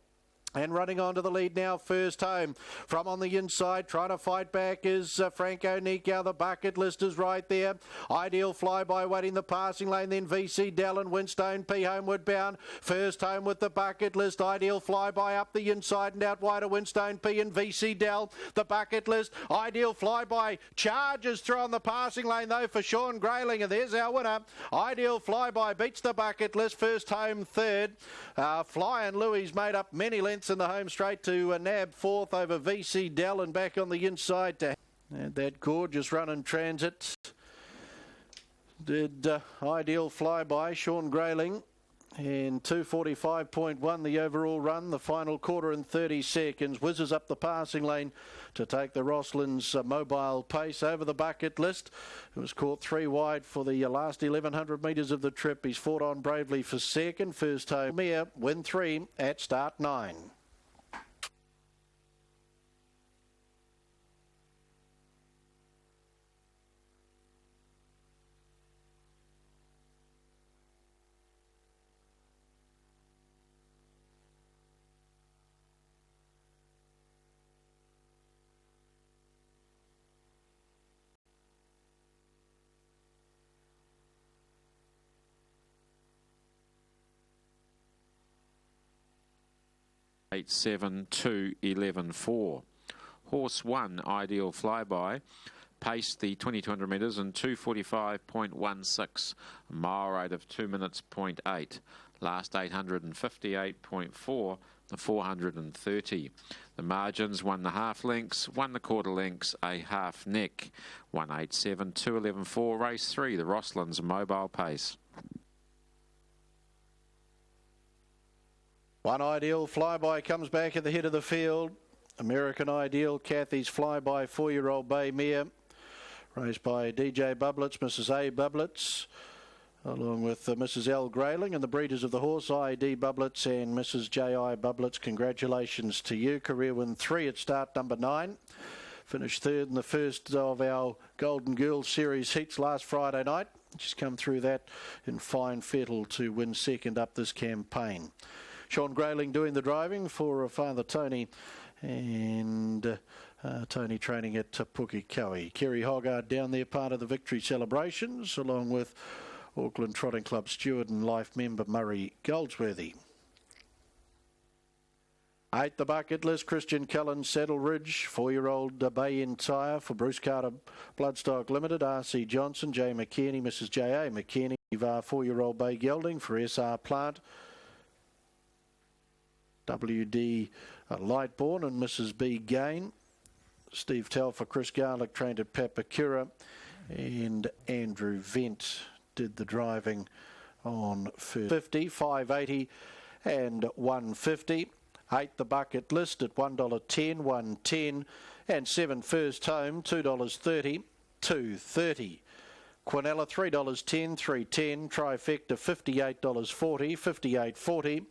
Speaker 6: And running on to the lead now, first home. From on the inside, trying to fight back is Franco Nikau. The bucket list is right there. Ideal Flyby waiting the passing lane, then VC Dell and Winstone P homeward bound. First home with the bucket list. Ideal Flyby up the inside and out wide of Winstone P and VC Dell. The bucket list. Ideal Flyby charges through on the passing lane though for Sean Grayling. And there's our winner. Ideal Flyby beats the bucket list. First home third. Flying Louis made up many lengths in the home straight to nab fourth over VC Dell and back on the inside to that gorgeous run in transit. Did Ideal Flyby, Sean Grayling, and 2:45.1 the overall run. The final quarter in 30 seconds. Whizzes up the passing lane to take the Rossland's mobile pace over the bucket list. It was caught 3 wide for the last 1,100 metres of the trip. He's fought on bravely for second. First home. Mere win 3 at start 9.
Speaker 7: Eight, 7, 2, 11, 4. Horse 1, Ideal Flyby, paced the 2,200 metres in 2:45.16, a mile rate of 2 minutes, 0.8. Last 858.4, the 430. The margins, 1 1/2 lengths, 1 1/4 lengths, a half neck. 187, 211, 4, race 3, the Rossland's mobile pace.
Speaker 6: One Ideal Flyby comes back at the head of the field. American Ideal, Kathy's Flyby, 4-year-old bay mare. Raced by DJ Bublitz, Mrs. A. Bublitz, along with Mrs. L. Grayling and the breeders of the horse, I.D. Bublitz and Mrs. J.I. Bublitz. Congratulations to you. Career win 3 at start number 9. Finished third in the first of our Golden Girls Series heats last Friday night. She's come through that in fine fettle to win second up this campaign. Sean Grayling doing the driving for Father Tony, and Tony training at Pukekohe. Kerry Hoggard down there, part of the victory celebrations, along with Auckland Trotting Club steward and life member Murray Goldsworthy. 8 the bucket list, Christian Cullen, Saddle Ridge, 4-year-old Bay Entire for Bruce Carter Bloodstock Limited, R.C. Johnson, J. McKinney, Mrs. J.A. McKinney, 4-year-old Bay Gelding for S.R. Plant, W.D. Lightbourne and Mrs. B. Gain. Steve Tell for Chris Garlick, trained at Papakura, and Andrew Vent did the driving on 50, 580 and 150. 8 the bucket list at $1.10, 110, And 7 First Home, $2.30, $2.30. Quinella, $3.10, $3.10. Trifecta, $58.40, $58.40.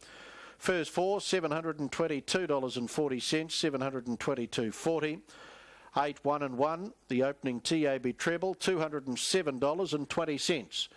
Speaker 6: First 4, $722.40, $722.40. 8, 1 and 1. The opening TAB treble, $207.20.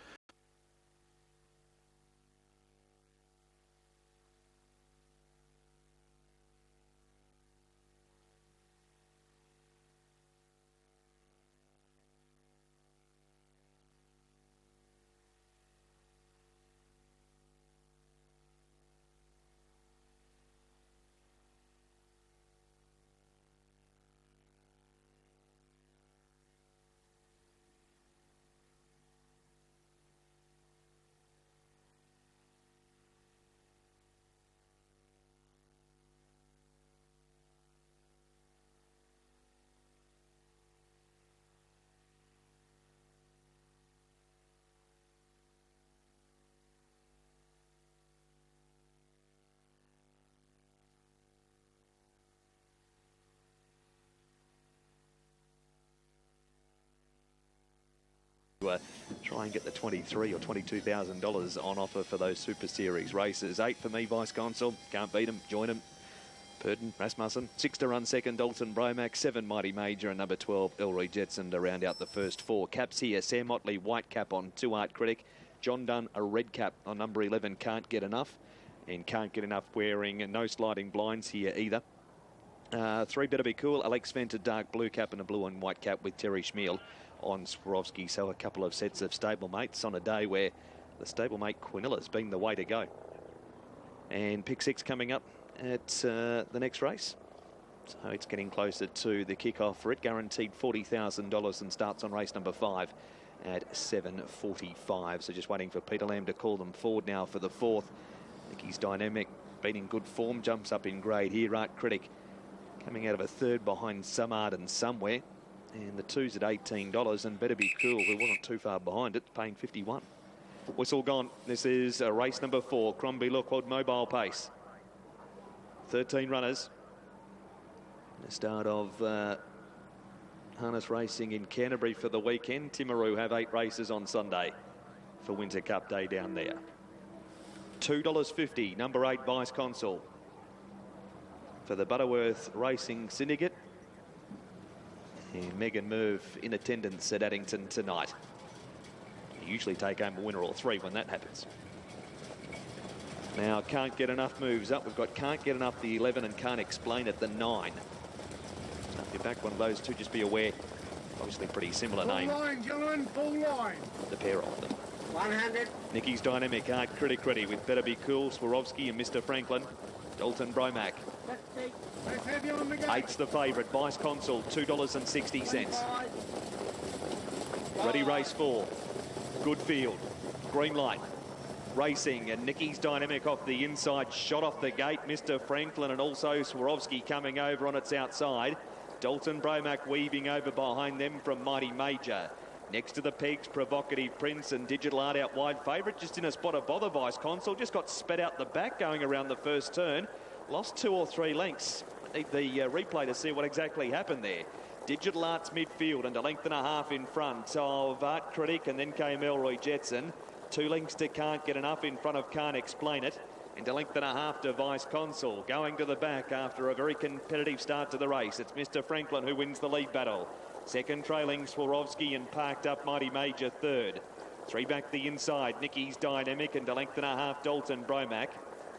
Speaker 10: Try and get the $23,000 or $22,000 on offer for those Super Series races. 8 for me, Vice Consul. Can't beat him. Join him. Purden, Rasmussen. 6 to run second, Dalton Bromac. 7, Mighty Major. And number 12, Elroy Jetson to round out the first 4. Caps here, Sam Motley, white cap on 2 Art Critic. John Dunn, a red cap on number 11, Can't Get Enough. And Can't Get Enough wearing no sliding blinds here either. 3 Better Be Cool, Alex Venter, dark blue cap and a blue and white cap with Terry Schmiel on Swarovski. So a couple of sets of stablemates on a day where the stablemate Quinella's been the way to go. And pick 6 coming up at the next race. So it's getting closer to the kick-off for it. Guaranteed $40,000 and starts on race number 5 at 7:45. So just waiting for Peter Lamb to call them forward now for the 4th. I think he's dynamic, been in good form, jumps up in grade here. Art Critic coming out of a 3rd behind some Art and Somewhere. And the 2's at $18, and Better Be Cool, who wasn't too far behind it, paying $51. Whistle gone. This is race number 4, Crombie Lookwood Mobile Pace. 13 runners. The start of harness racing in Canterbury for the weekend. Timaru have 8 races on Sunday for Winter Cup Day down there. $2.50, number 8, Vice Consul. For the Butterworth Racing Syndicate. And Megan Merv in attendance at Addington tonight. You usually take home a winner or 3 when that happens. Now, Can't Get Enough moves up. We've got Can't Get Enough, the 11, and Can't Explain It, the 9. If you're back one of those two, just be aware. Obviously pretty similar name.
Speaker 11: Full line, gentlemen, full line.
Speaker 10: The pair of them.
Speaker 11: 100.
Speaker 10: Nicky's Dynamic, Art Critic ready with Better Be Cool, Swarovski and Mr. Franklin. Dalton Bromac. 8's the favourite, Vice Consul, $2.60. Ready race 4. Good field. Green light. Racing, and Nicky's Dynamic off the inside, shot off the gate. Mr. Franklin and also Swarovski coming over on its outside. Dalton Bromac weaving over behind them from Mighty Major. Next to the pegs, Provocative Prince and Digital Art out wide. Favourite just in a spot of bother, Vice Consul. Just got sped out the back going around the first turn. Lost 2 or 3 lengths. Need the replay to see what exactly happened there. Digital Art's midfield and a length and a half in front of Art Critic, and then came Elroy Jetson. 2 lengths to Can't Get Enough in front of Can't Explain It. And a length and a half to Vice Consul. Going to the back after a very competitive start to the race. It's Mr. Franklin who wins the lead battle. Second trailing Swarovski and parked up Mighty Major 3rd. 3 back the inside, Nicky's Dynamic, and a length and a half Dalton Bromac.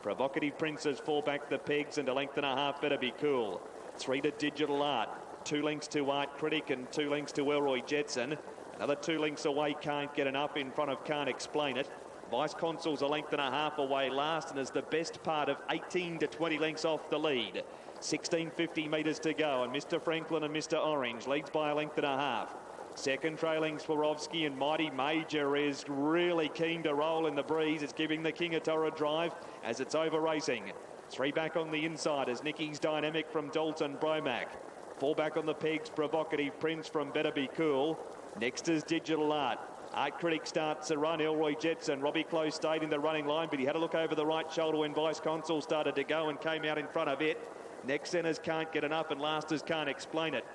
Speaker 10: Provocative Princess 4 back the pegs, and a length and a half Better Be Cool. 3 to Digital Art. 2 lengths to Art Critic and 2 lengths to Elroy Jetson. Another 2 lengths away, Can't Get Enough in front of Can't Explain It. Vice Consul's a length and a half away last and is the best part of 18 to 20 lengths off the lead. 1650 metres to go, and Mr. Franklin and Mr. Orange leads by a length and a half. Second trailing Swarovski, and Mighty Major is really keen to roll in the breeze. It's giving the King a Torah drive as it's over racing. 3 back on the inside as Nicky's Dynamic from Dalton Bromac. 4 back on the pegs, Provocative Prince from Better Be Cool. Next is Digital Art. Art Critic starts a run. Elroy Jetson. Robbie Close stayed in the running line, but he had a look over the right shoulder when Vice Consul started to go and came out in front of it. Next centres can't get enough and lasters can't explain it.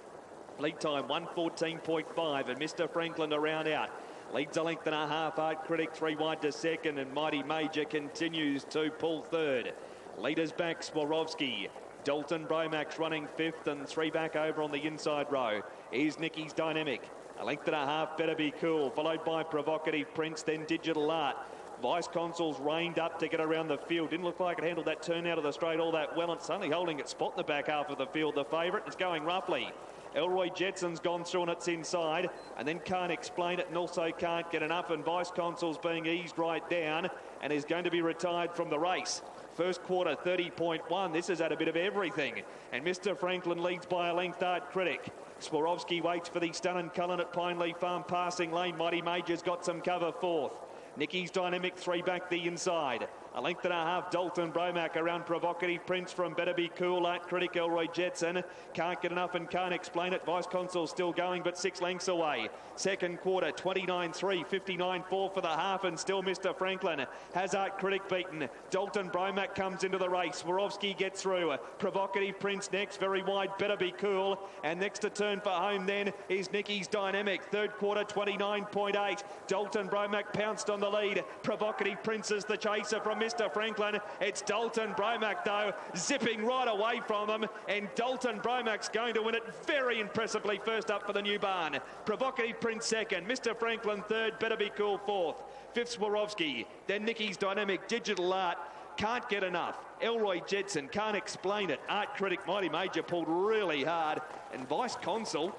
Speaker 10: Lead time 1:14.5 and Mr. Franklin around out. Leads a length and a half. Art Critic 3 wide to second and Mighty Major continues to pull third. Leaders back Swarovski. Dalton Bromac running fifth and 3 back over on the inside row. Here's Nicky's Dynamic. A length and a half, Better Be Cool, followed by Provocative Prince, then Digital Art. Vice Consul's reined up to get around the field. Didn't look like it handled that turn out of the straight all that well. It's only holding its spot in the back half of the field, the favourite. It's going roughly. Elroy Jetson's gone through and it's inside, and then Can't Explain It and also Can't Get Enough, and Vice Consul's being eased right down and is going to be retired from the race. First quarter 30.1. This has had a bit of everything, and Mr. Franklin leads by a length. Art Critic. Swarovski waits for the Stun and Cullen at Pineleaf Farm passing lane. Mighty Major's got some cover fourth. Nicky's Dynamic 3 back the inside. A length and a half, Dalton Bromac around Provocative Prince from Better Be Cool. Art Critic, Elroy Jetson. Can't Get Enough and Can't Explain It. Vice Consul still going, but 6 lengths away. Second quarter, 29.3, 59.4 for the half, and still Mr. Franklin has Art Critic beaten. Dalton Bromac comes into the race. Swarovski gets through. Provocative Prince next, very wide, Better Be Cool. And next to turn for home then is Nicky's Dynamic. Third quarter, 29.8. Dalton Bromac pounced on the lead. Provocative Prince is the chaser from Mr. Franklin. It's Dalton Bromac, though, zipping right away from him, and Dalton Bromac's going to win it very impressively first up for the new barn. Provocative Prince second, Mr. Franklin third, Better Be Cool fourth, fifth Swarovski, then Nicky's Dynamic, Digital Art, Can't Get Enough, Elroy Jetson, Can't Explain It, Art Critic, Mighty Major pulled really hard, and Vice Consul,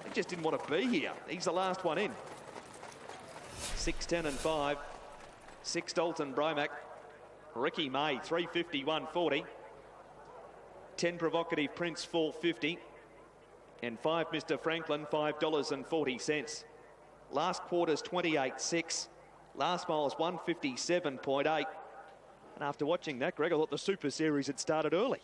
Speaker 10: he just didn't want to be here. He's the last one in. 6, 10 and 5, 6 Dalton Bromac, Ricky May 351.40, 10 Provocative Prince 450, and 5 Mr. Franklin $5.40. Last quarter's 28.6, last mile's 157.8, and after watching that, Greg, I thought the Super Series had started early.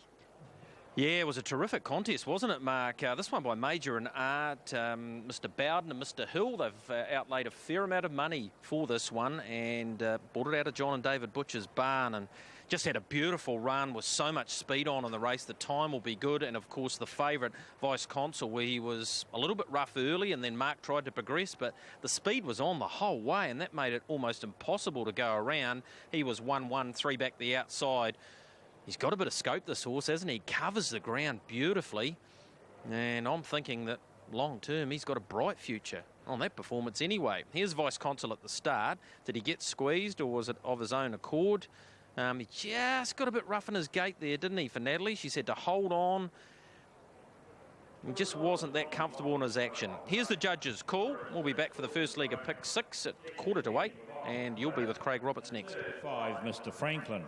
Speaker 9: Yeah, it was a terrific contest, wasn't it, Mark? This one by Major and Art, Mr. Bowden and Mr. Hill. They've outlaid a fair amount of money for this one and bought it out of John and David Butcher's barn and just had a beautiful run with so much speed on in the race. The time will be good. And, of course, the favourite, Vice Consul, where he was a little bit rough early and then Mark tried to progress, but the speed was on the whole way and that made it almost impossible to go around. He was 1-1, 3 back the outside. He's got a bit of scope, this horse, hasn't he? Covers the ground beautifully. And I'm thinking that long term, he's got a bright future on that performance anyway. Here's Vice Consul at the start. Did he get squeezed or was it of his own accord? He just got a bit rough in his gait there, didn't he, for Natalie? She said to hold on. He just wasn't that comfortable in his action. Here's the judges' call. We'll be back for the first leg of pick 6 at 7:45. And you'll be with Craig Roberts next.
Speaker 12: 5, Mr. Franklin.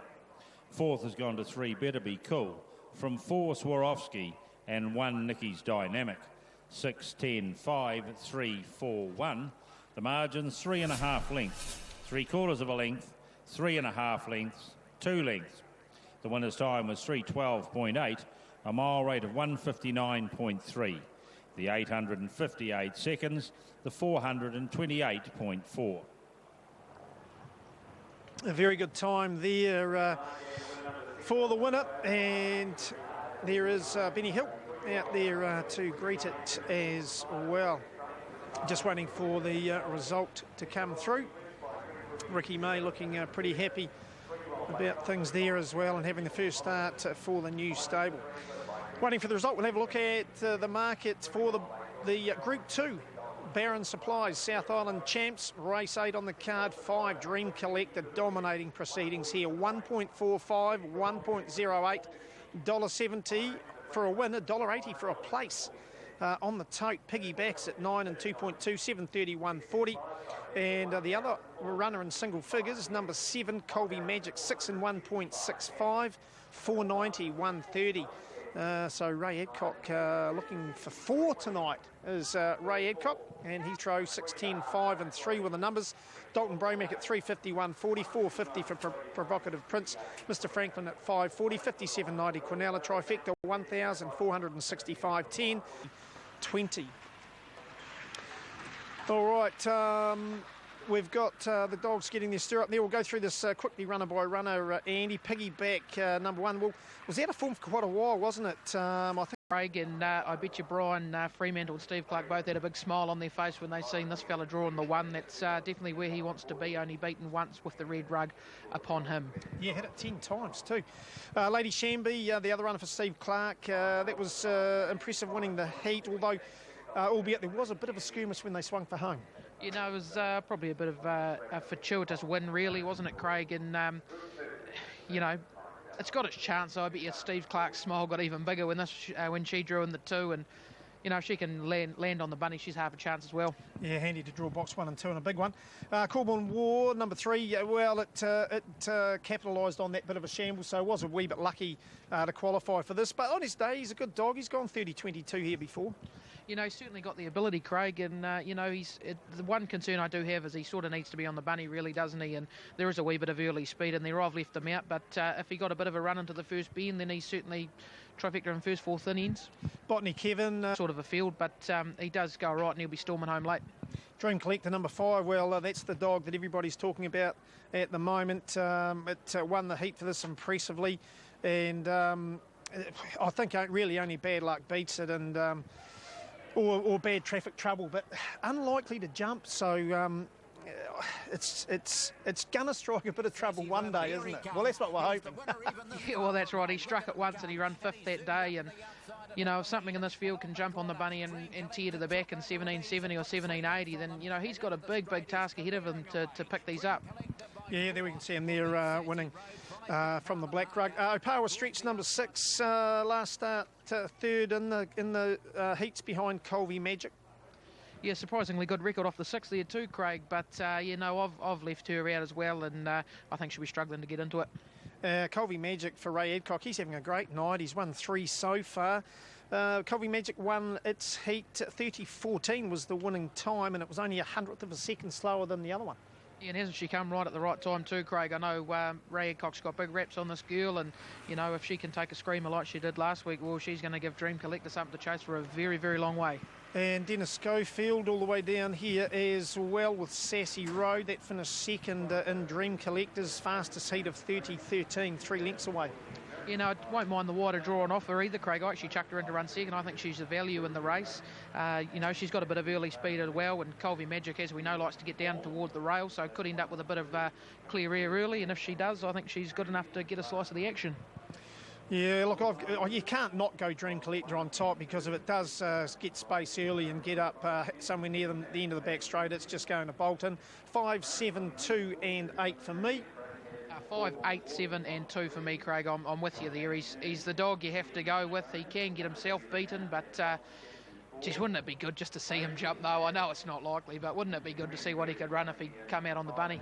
Speaker 12: Fourth has gone to 3, Better Be Cool. From 4, Swarovski, and 1, Nicky's Dynamic. 6, 10, 5, 3, 4, 1. The margin's 3.5 lengths, 3/4 of a length, 3.5 lengths, 2 lengths. The winner's time was 3:12.8, a mile rate of 1:59.3. The 858 seconds, the 428.4.
Speaker 1: A very good time there for the winner, and there is Benny Hill out there to greet it as well. Just waiting for the result to come through. Ricky May looking pretty happy about things there as well and having the first start for the new stable. Waiting for the result, we'll have a look at the market for the Group 2. Barron Supplies, South Island Champs, race 8 on the card, 5 Dream Collector dominating proceedings here, 1.45, 1.08, $1.70 for a win, $1.80 for a place. On the tote, piggybacks at 9 and 2.2, 731.40. And the other runner in single figures, number 7, Colby Magic, 6 and 1.65, 490, 130. So Ray Adcock looking for 4 tonight is Ray Adcock, and he drove 6, 10, 5 and 3 with the numbers. Dalton Bromac at 351.40, 450 for Provocative Prince. Mr. Franklin at 540, 57.90 Quinella, trifecta 1,465.10, 20. All right, we've got the dogs getting their stir up there. We'll go through this quickly, runner by runner. Andy, Piggyback, number 1. Well, was out of form for quite a while, wasn't it? I think
Speaker 2: Craig and I bet you Brian Fremantle and Steve Clark both had a big smile on their face when they seen this fella drawing the 1. That's definitely where he wants to be, only beaten once with the red rug upon him.
Speaker 1: Yeah, hit it 10 times too. Lady Shamby, the other runner for Steve Clark, that was impressive, winning the heat, although albeit there was a bit of a skirmish when they swung for home.
Speaker 2: You know, it was probably a bit of a fortuitous win, really, wasn't it, Craig? And, you know, it's got its chance. I bet you Steve Clark's smile got even bigger when she drew in the 2. And, you know, if she can land on the bunny, she's half a chance as well.
Speaker 1: Yeah, handy to draw box 1 and 2 and a big one. Corborn War, number 3. Well, it capitalised on that bit of a shamble, so was a wee bit lucky to qualify for this. But on his day, he's a good dog. He's gone 30-22 here before.
Speaker 2: You know, he's certainly got the ability, Craig, and, you know, the one concern I do have is he sort of needs to be on the bunny, really, doesn't he? And there is a wee bit of early speed in there. I've left him out, but if he got a bit of a run into the first bend, then he's certainly trifecta in first 4 thin ends.
Speaker 1: Botany Kevin.
Speaker 2: Sort of a field, but he does go right and he'll be storming home late.
Speaker 1: Dream Collector, number 5. Well, that's the dog that everybody's talking about at the moment. It won the heat for this impressively, and I think really only bad luck beats it, and or bad traffic trouble, but unlikely to jump. So it's gonna strike a bit of trouble one day, isn't it? Well, that's what we're hoping.
Speaker 2: Yeah, well, that's right. He struck it once and he ran 5th that day, and you know, if something in this field can jump on the bunny and tear to the back in 1770 or 1780, then you know he's got a big task ahead of him to pick these up.
Speaker 1: Yeah, there we can see him there winning from the black rug. Opawa Streets, number 6, last start 3rd in the heats behind Colby Magic.
Speaker 2: Yeah, surprisingly good record off the 6th there too, Craig, but you know, I've left her out as well, and I think she'll be struggling to get into it.
Speaker 1: Colby Magic for Ray Adcock, he's having a great night. He's won 3 so far. Colby Magic won its heat 30-14 was the winning time, and it was only 100th of a second slower than the other one.
Speaker 2: Yeah, and hasn't she come right at the right time too, Craig? I know Ray Adcock's got big raps on this girl, and you know, if she can take a screamer like she did last week, well, she's going to give Dream Collector something to chase for a very long way.
Speaker 1: And Dennis Schofield all the way down here as well with Sassy Road. That finished 2nd in Dream Collector's fastest heat of 30-13, 3 lengths away.
Speaker 2: You know, I won't mind the wider draw on offer either, Craig. I actually chucked her in to run 2nd. I think she's the value in the race. You know, she's got a bit of early speed as well, and Colby Magic, as we know, likes to get down toward the rail, so could end up with a bit of clear air early, and if she does, I think she's good enough to get a slice of the action.
Speaker 1: Yeah, look, you can't not go Dream Collector on top, because if it does get space early and get up somewhere near the end of the back straight, it's just going to Bolton. 5, 7, 2 and 8 for me.
Speaker 2: 5, 8, 7 and 2 for me, Craig. I'm with you there. He's the dog you have to go with. He can get himself beaten, but geez, wouldn't it be good just to see him jump though? I know it's not likely, but wouldn't it be good to see what he could run if he come out on the bunny?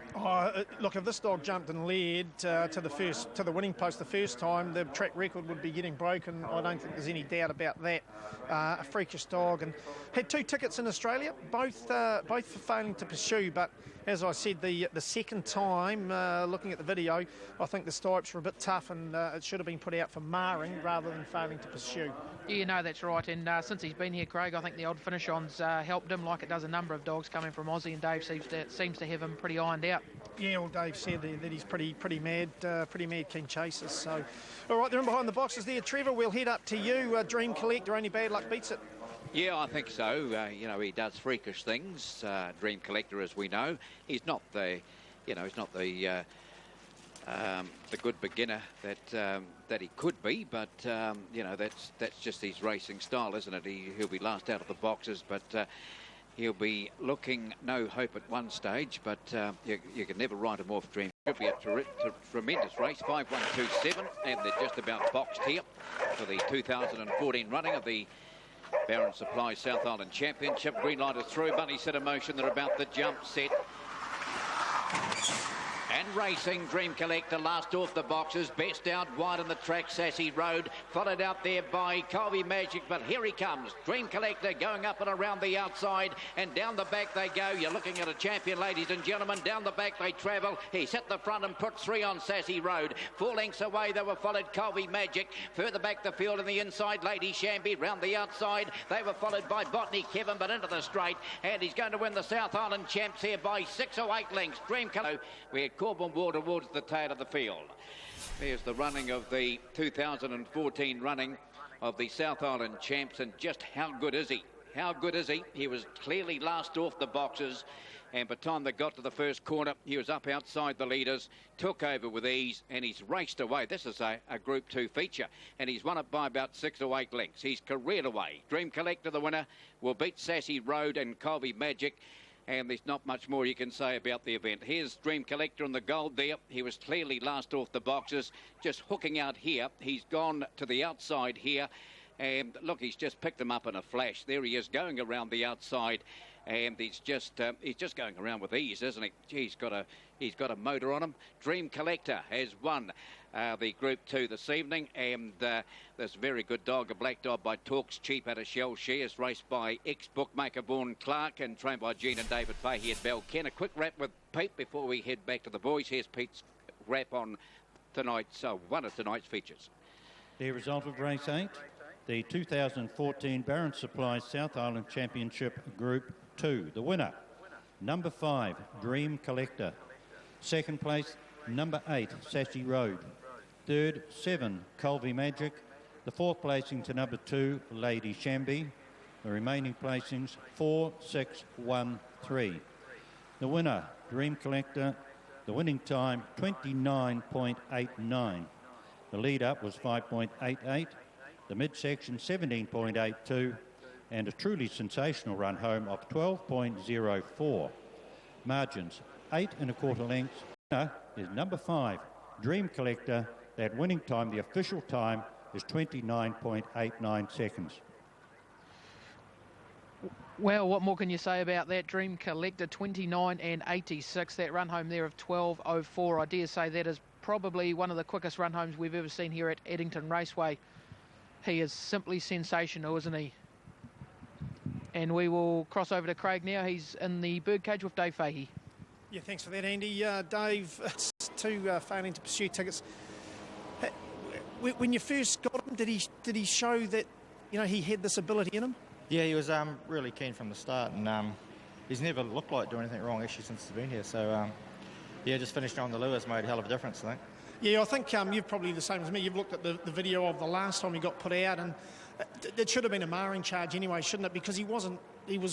Speaker 1: Look, if this dog jumped and led to the winning post the first time, the track record would be getting broken. I don't think there's any doubt about that. A freakish dog, and had 2 tickets in Australia, both for failing to pursue, but as I said, the second time, looking at the video, I think the stripes were a bit tough, and it should have been put out for marring rather than failing to pursue.
Speaker 2: Yeah, no, that's right. And since he's been here, Craig, I think the old finish-ons helped him, like it does a number of dogs coming from Aussie, and Dave seems to have him pretty ironed out.
Speaker 1: Yeah, well, Dave said that he's pretty mad keen chasers. So, all right, they're in behind the boxes there. Trevor, we'll head up to you. Dream Collector, only bad luck beats it.
Speaker 3: Yeah, I think so. You know, he does freakish things. Dream Collector, as we know, he's not the good beginner that he could be, but you know, that's just his racing style, isn't it? He'll be last out of the boxes, but he'll be looking no hope at one stage. But you can never write him off. Dream should be a tremendous race. 5-1-2-7, and they're just about boxed here for the 2014 running of the Barron Supply South Island Championship. Green light is through. Bunny set in motion. They're about the jump set. And racing. Dream Collector last off the boxes. Best out wide on the track, Sassy Road. Followed out there by Colby Magic, but here he comes. Dream Collector going up and around the outside, and down the back they go. You're looking at a champion, ladies and gentlemen. Down the back they travel. He's hit the front and put 3 on Sassy Road. 4 lengths away they were followed Colby Magic. Further back the field in the inside, Lady Shamby. Round the outside they were followed by Botany Kevin, but into the straight, and he's going to win the South Island Champs here by 6 or 8 lengths. Dream Collector, where Corbin Wall towards the tail of the field. There's the running of the 2014 running of the South Island Champs, and just how good is he? How good is he? He was clearly last off the boxes, and by the time they got to the first corner, he was up outside the leaders, took over with ease, and he's raced away. This is a Group 2 feature, and he's won it by about 6 or 8 lengths. He's careered away. Dream Collector, the winner, will beat Sassy Road and Colby Magic, and there's not much more you can say about the event. Here's Dream Collector in the gold there. He was clearly last off the boxes, just hooking out here. He's gone to the outside here, and look, he's just picked them up in a flash. There he is going around the outside, and he's just going around with ease, isn't he? Gee, he's got a motor on him. Dream Collector has won the Group 2 this evening, and this very good dog, a black dog by Talks Cheap out of Shell Shares, raced by ex-bookmaker Vaughan Clark and trained by Gene and David Fahey at Belken. A quick wrap with Pete before we head back to the boys. Here's Pete's wrap on tonight's one of tonight's features.
Speaker 12: The result of race 8, the 2014 Barron Supply South Island Championship Group 2. The winner, number 5, Dream Collector. Second place, number 8, Sassy Road. Third, 7, Colby Magic. The fourth placing to number 2, Lady Shamby. The remaining placings, 4, 6, 1, 3. The winner, Dream Collector. The winning time, 29.89. The lead up was 5.88. The midsection, 17.82. And a truly sensational run home of 12.04. Margins, 8 1/4 lengths. Winner is number 5, Dream Collector. That winning time, the official time, is 29.89 seconds.
Speaker 2: Well, what more can you say about that? Dream Collector, 29 and 86. That run home there of 12.04. I dare say that is probably one of the quickest run homes we've ever seen here at Addington Raceway. He is simply sensational, isn't he? And we will cross over to Craig now. He's in the birdcage with Dave Fahey.
Speaker 1: Yeah, thanks for that, Andy. Dave, it's 2 failing to pursue tickets. When you first got him, did he show that, you know, he had this ability in him?
Speaker 15: Yeah, he was really keen from the start, and he's never looked like doing anything wrong actually since he's been here. So yeah, just finishing on the Lewis made a hell of a difference, I think.
Speaker 1: Yeah, I think you're probably the same as me. You've looked at the video of the last time he got put out, and it should have been a marring charge anyway, shouldn't it? Because he was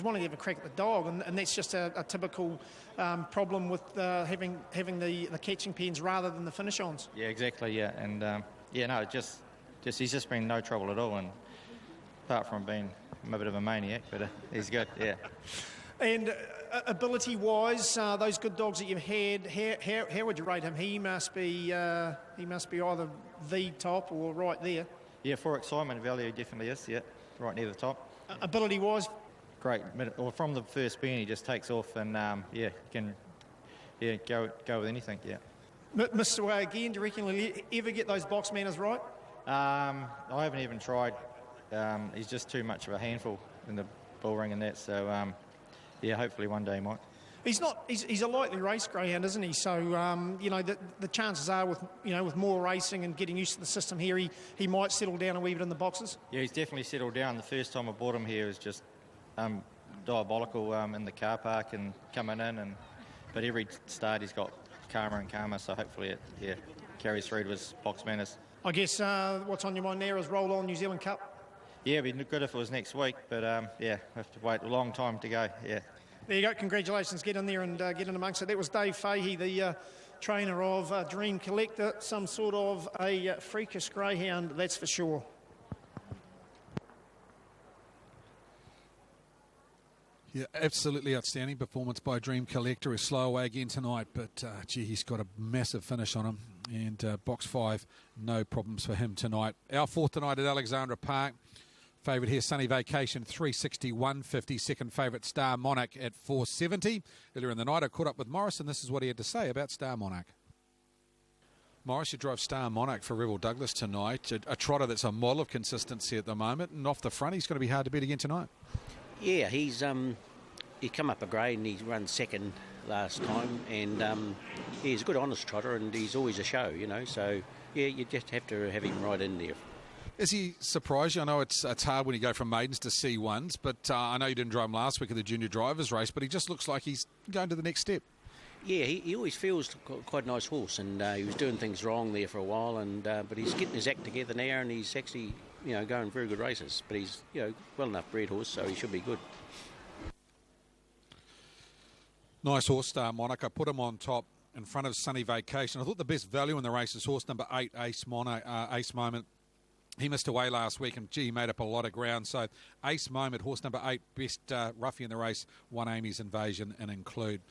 Speaker 1: wanting to have a crack at the dog, and that's just a typical problem with having the catching pens rather than the finish-ons.
Speaker 15: Yeah, exactly. Yeah, and yeah, no, just he's just been no trouble at all, and apart from being a bit of a maniac, but he's good. Yeah.
Speaker 1: And ability-wise, those good dogs that you've had, how would you rate him? He must be either the top or right there.
Speaker 15: Yeah, for excitement value, definitely is. Yeah, right near the top.
Speaker 1: Ability-wise,
Speaker 15: great. Well, from the first spin, he just takes off, and yeah, can go with anything. Yeah.
Speaker 1: Mr. Way again, do you reckon he'll ever get those box manners right?
Speaker 15: I haven't even tried. He's just too much of a handful in the bull ring and that. So yeah, hopefully one day he might.
Speaker 1: He's not. He's a lightly raced greyhound, isn't he? So you know, the chances are with more racing and getting used to the system here, he might settle down a wee bit in the boxes.
Speaker 15: Yeah, he's definitely settled down. The first time I bought him here was just diabolical in the car park and coming in, but every start he's got calmer and calmer. So hopefully it carries through to his box manners.
Speaker 1: I guess what's on your mind there is roll on New Zealand Cup.
Speaker 15: Yeah, it'd be good if it was next week, but yeah, we have to wait a long time to go. Yeah.
Speaker 1: There you go. Congratulations. Get in there and get in amongst it. That was Dave Fahey, the trainer of Dream Collector. Some sort of a freakish greyhound, that's for sure.
Speaker 4: Yeah, absolutely outstanding performance by Dream Collector. He's slow away again tonight, but gee, he's got a massive finish on him. And box 5, no problems for him tonight. Our 4th tonight at Alexandra Park. Favourite here, Sunny Vacation, 360-150. Second favourite, Star Monarch at 470. Earlier in the night, I caught up with Morris, and this is what he had to say about Star Monarch. Morris, you drive Star Monarch for Rebel Douglas tonight. A trotter that's a model of consistency at the moment, and off the front, he's going to be hard to beat again tonight.
Speaker 16: Yeah, he come up a grade and he run second last time, and he's a good honest trotter, and he's always a show, you know. So yeah, you just have to have him right in there.
Speaker 4: Is he surprised you? I know it's hard when you go from maidens to C1s, but I know you didn't drive him last week at the junior drivers race, but he just looks like he's going to the next step.
Speaker 16: Yeah, he always feels quite a nice horse, and he was doing things wrong there for a while, and but he's getting his act together now, and he's actually, you know, going very good races. But he's, you know, well enough bred horse, so he should be good.
Speaker 4: Nice horse, Star Monarch. I put him on top in front of Sunny Vacation. I thought the best value in the race is horse number 8, Ace Moment. He missed away last week, and gee, he made up a lot of ground. So Ace Moment, horse number 8, best roughie in the race, won Amy's Invasion and Include.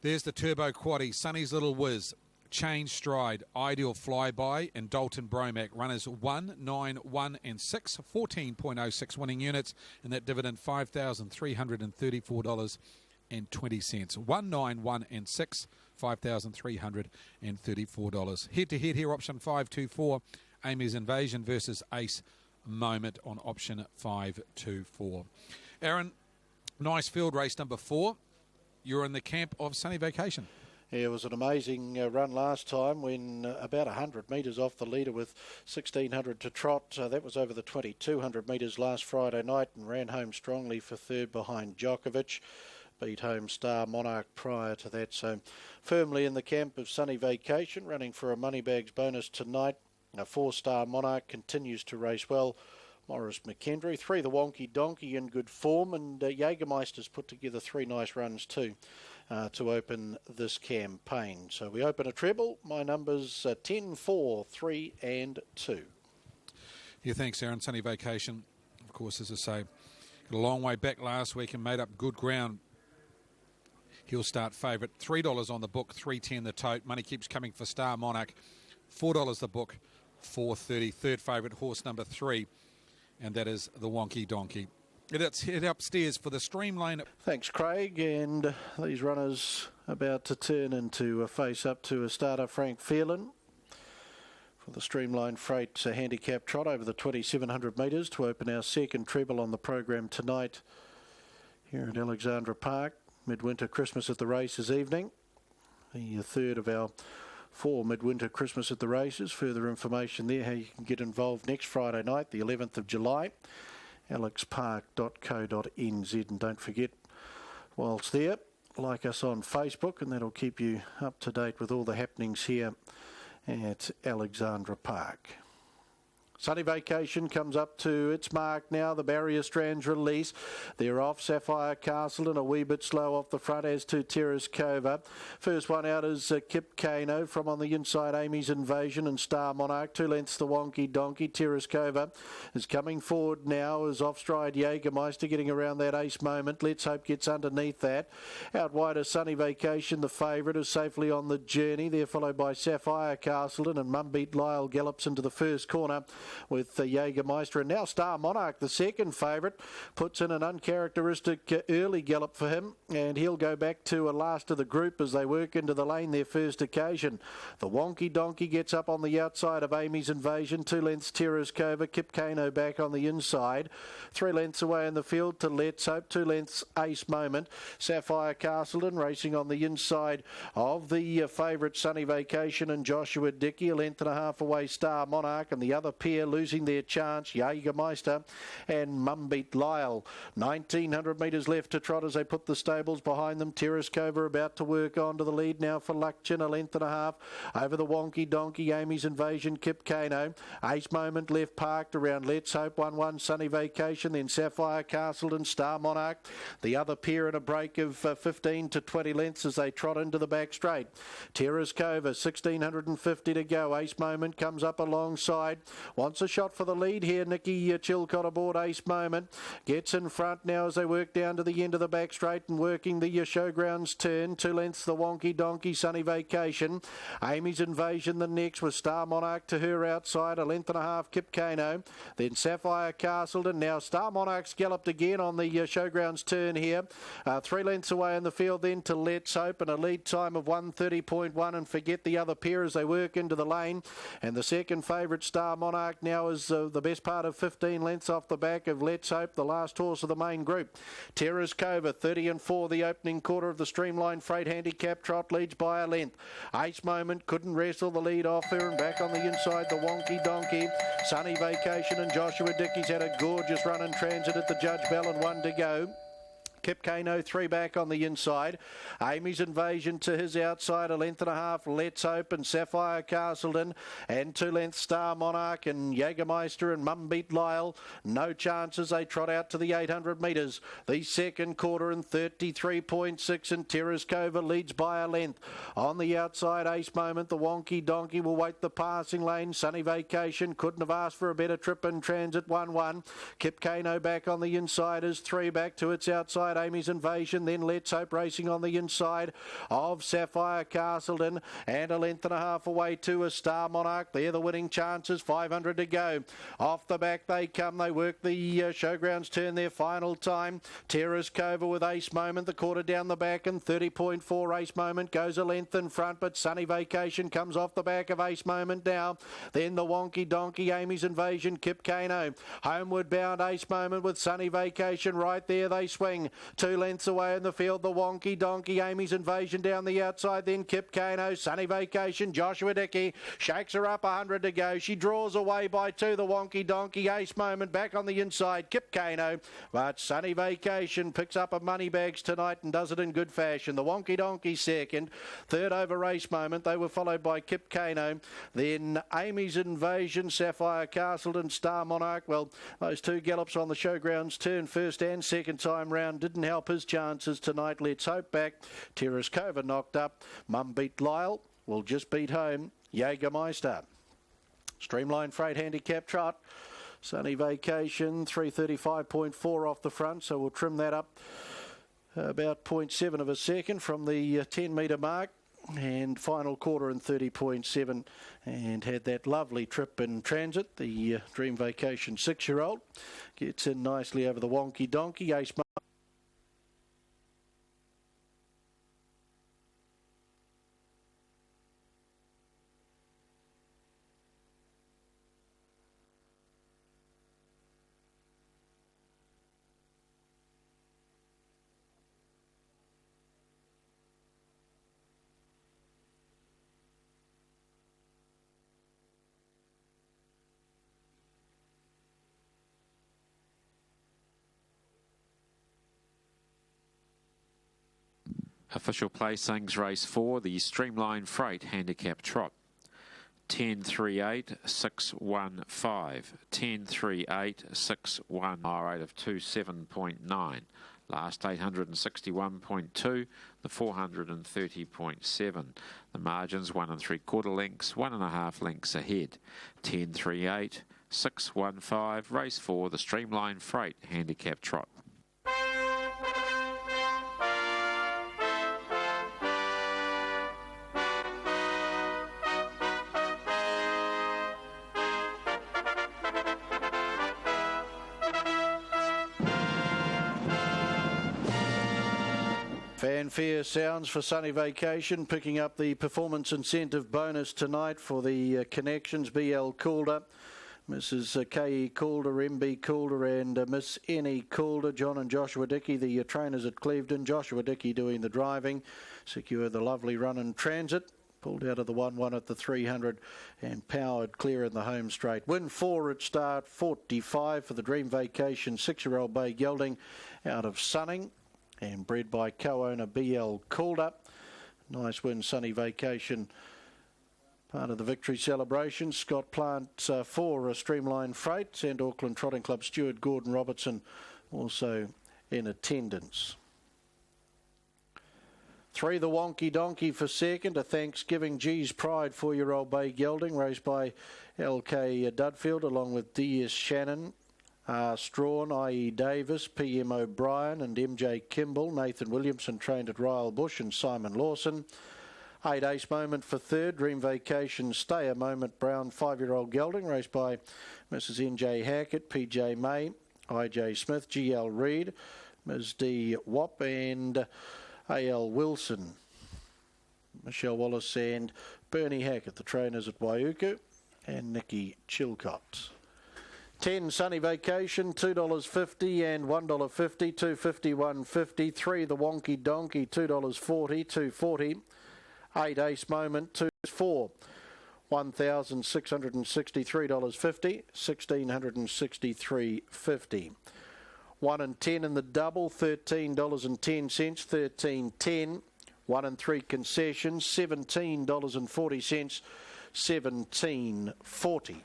Speaker 4: There's the Turbo Quaddie, Sunny's Little Whiz, Change Stride, Ideal Flyby, and Dalton Bromac. Runners 1, 9, 1 and 6, 14.06 winning units, and that dividend $5,334.20. 1, 9, 1 and 6, $5,334. Head-to-head here, option 524, Amy's Invasion versus Ace Moment on option 524. Aaron, nice field race number 4. You're in the camp of Sunny Vacation.
Speaker 6: Yeah, it was an amazing run last time when about 100 metres off the leader with 1,600 to trot. That was over the 2,200 metres last Friday night and ran home strongly for third behind Djokovic. Beat home Star Monarch prior to that. So firmly in the camp of Sunny Vacation, running for a Moneybags bonus tonight. 4-Star Monarch continues to race well. Morris McKendry, 3 the Wonky Donkey in good form, and Jägermeister's put together 3 nice runs too to open this campaign. So we open a treble. My numbers 10, 4, 3 and 2.
Speaker 4: Yeah, thanks Aaron. Sunny Vacation, of course, as I say, got a long way back last week and made up good ground. He'll start favourite. $3 on the book, $3.10 the tote. Money keeps coming for Star Monarch. $4 the book, $4.30. Third favourite, horse number 3. And that is the Wonky Donkey. Let's head upstairs for the Streamline.
Speaker 6: Thanks, Craig. And these runners about to turn into a face-up to a starter, Frank Phelan, for the Streamline Freight handicap trot over the 2,700 metres to open our second treble on the program tonight here at Alexandra Park. Midwinter Christmas at the Races evening. The third of our 4 midwinter Christmas at the Races. Further information there, how you can get involved next Friday night, the 11th of July. alexpark.co.nz. And don't forget, whilst there, like us on Facebook, and that'll keep you up to date with all the happenings here at Alexandra Park. Sunny Vacation comes up to its mark now. The barrier strands release. They're off. Sapphire Castle and a wee bit slow off the front, as to Terrace Cova. First one out is Kip Kano from on the inside. Amy's Invasion and Star Monarch. 2 lengths the Wonky Donkey. Terrace Cova is coming forward now as off stride Jägermeister getting around that Ace Moment. Let's Hope gets underneath that. Out wide is Sunny Vacation. The favourite is safely on the journey. They're followed by Sapphire Castleton, and Mumbeat Lyle gallops into the first corner with Jägermeister. And now Star Monarch, the second favourite, puts in an uncharacteristic early gallop for him, and he'll go back to a last of the group as they work into the lane their first occasion. The Wonky Donkey gets up on the outside of Amy's Invasion. 2 lengths Terrace Cova. Kip Kano back on the inside. 3 lengths away in the field to Let's Hope. 2 lengths Ace Moment. Sapphire Castleton racing on the inside of the favourite Sunny Vacation and Joshua Dickey. 1.5 lengths away Star Monarch, and the other pair losing their chance, Jägermeister and Mumbeat Lyle. 1,900 metres left to trot as they put the stables behind them. Terrace Cova about to work on to the lead now for Luckchin. 1.5 lengths over the Wonky Donkey. Amy's Invasion, Kip Kano. Ace Moment left parked around Let's Hope. 1-1 Sunny Vacation, then Sapphire Castle and Star Monarch. The other pair in a break of 15 to 20 lengths as they trot into the back straight. Terrace Cova, 1,650 to go. Ace Moment comes up alongside. wants a shot for the lead here. Nicky Chilcott aboard Ace Moment. Gets in front now as they work down to the end of the back straight and working the Showgrounds turn. 2 lengths the Wonky Donkey, Sunny Vacation. Amy's Invasion the next with Star Monarch to her outside. 1.5 lengths Kip Kano. Then Sapphire Castleton. Now Star Monarch's galloped again on the Showgrounds turn here. 3 lengths away in the field then to Let's Hope, and a lead time of 1:30.1, and forget the other pair as they work into the lane. And the second favourite Star Monarch now is the best part of 15 lengths off the back of Let's Hope, the last horse of the main group. Terra's Cova 30-4, the opening quarter of the Streamline Freight Handicap Trot, leads by a length. Ace Moment couldn't wrestle the lead off her, and back on the inside the Wonky Donkey. Sunny Vacation and Joshua Dickey's had a gorgeous run in transit at the Judge Bell, and 1 to go. Kip Kano 3 back on the inside. Amy's Invasion to his outside, 1.5 lengths. Let's Hope and Sapphire Castleton, and 2 lengths Star Monarch and Jägermeister and Mum Beat Lyle. No chances. They trot out to the 800 metres. The second quarter in 33.6, and Terra's Cova leads by a length. On the outside, Ace Moment, the Wonky Donkey will wait the passing lane. Sunny Vacation couldn't have asked for a better trip in transit, 1-1. Kip Kano back on the inside is 3 back to its outside. Amy's Invasion, then Let's Hope racing on the inside of Sapphire Castleton, and 1.5 lengths away to a Star Monarch. They're the winning chances, 500 to go. Off the back they come, they work the Showgrounds turn their final time. Terra's Cova with Ace Moment, the quarter down the back, and 30.4. Ace Moment goes a length in front, but Sunny Vacation comes off the back of Ace Moment now. Then the Wonky Donkey, Amy's Invasion, Kip Kano. Homeward bound Ace Moment with Sunny Vacation, right there they swing. 2 lengths away in the field, the Wonky Donkey, Amy's Invasion down the outside, then Kip Kano, Sunny Vacation, Joshua Dickey shakes her up, 100 to go. She draws away by 2, the Wonky Donkey. Ace Moment back on the inside, Kip Kano, but Sunny Vacation picks up a money bags tonight and does it in good fashion. The Wonky Donkey second, third over Ace Moment. They were followed by Kip Kano, then Amy's Invasion, Sapphire Castleton, Star Monarch. Well, those 2 gallops on the Showgrounds turn first and second time round didn't help his chances tonight. Let's Hope back. Terra's Cova knocked up. Mum Beat Lyle will just beat home Jägermeister. Streamline Freight Handicap Trot. Sunny Vacation 335.4 off the front, so we'll trim that up about 0.7 of a second from the 10 metre mark. And final quarter in 30.7, and had that lovely trip in transit. The Dream Vacation 6-year-old gets in nicely over the Wonky Donkey. Ace
Speaker 7: Official placings, race 4, the Streamline Freight Handicap Trot. 10.38, 6.15. 10.38, 6.1. Rate of 27.9. Last 861.2, the 430.7. The margins 1 3/4 lengths, 1.5 lengths ahead. 10.38, 6.15. Race 4, the Streamline Freight Handicap Trot.
Speaker 6: Fanfare sounds for Sunny Vacation, picking up the performance incentive bonus tonight for the connections. BL Calder, Mrs. K.E. Calder, MB Calder and Miss N.E. Calder. John and Joshua Dickey, the trainers at Clevedon. Joshua Dickey doing the driving. Secure the lovely run in transit. Pulled out of the 1-1 at the 300 and powered clear in the home straight. Win 4 at start, 45 for the Dream Vacation 6-year-old bay gelding out of Sunning, and bred by co-owner B.L. Calder. Nice win, Sunny Vacation. Part of the victory celebration. Scott Plant for Streamline Freight, and Auckland Trotting Club steward Gordon Robertson also in attendance. 3, the Wonky Donkey for second. A Thanksgiving G's Pride 4-year-old bay gelding, raced by LK Dudfield along with DS Shannon, Strawn, I.E. Davis, PM O'Brien and MJ Kimball. Nathan Williamson trained at Ryle Bush and Simon Lawson. 8, Ace Moment for third. Dream Vacation Stay a Moment Brown 5-year-old gelding, raced by Mrs. N.J. Hackett, P.J. May, I.J. Smith, G.L. Reid, Ms. D. Wop and A.L. Wilson. Michelle Wallace and Bernie Hackett, the trainers at Waiuku, and Nikki Chilcott. 10, Sunny Vacation, $2.50 and $1.50, $2.50, $1.50. 3, the Wonky Donkey, $2.40, $2.40. 8, Ace Moment, 2, 4, $1,663.50, $1,663.50. 1 and 10 in the double, $13.10, $13.10. 1 and 3 concessions, $17.40, $17.40.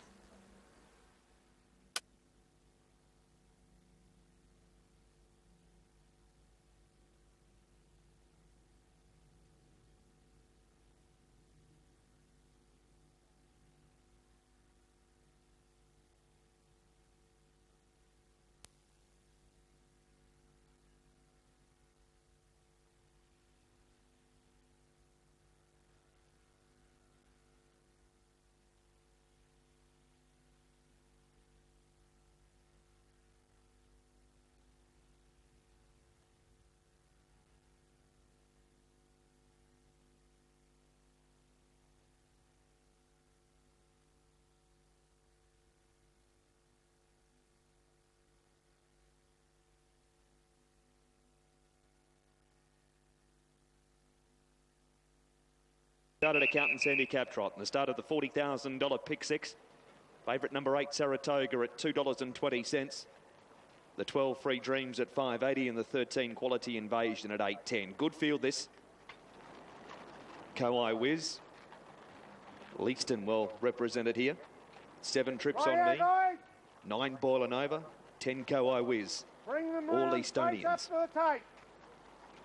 Speaker 10: Started Accountant's Handicap Trot and the start of the $40,000 pick six. Favourite number 8 Saratoga at $2.20. The 12 Free Dreams at $5.80 and the 13 Quality Invasion at $8.10. Good field this. Ko-I Wiz. Leaston well represented here. 7 Trips on Me. 9 Boiling Over. 10 Ko-I Wiz. All Leastonians.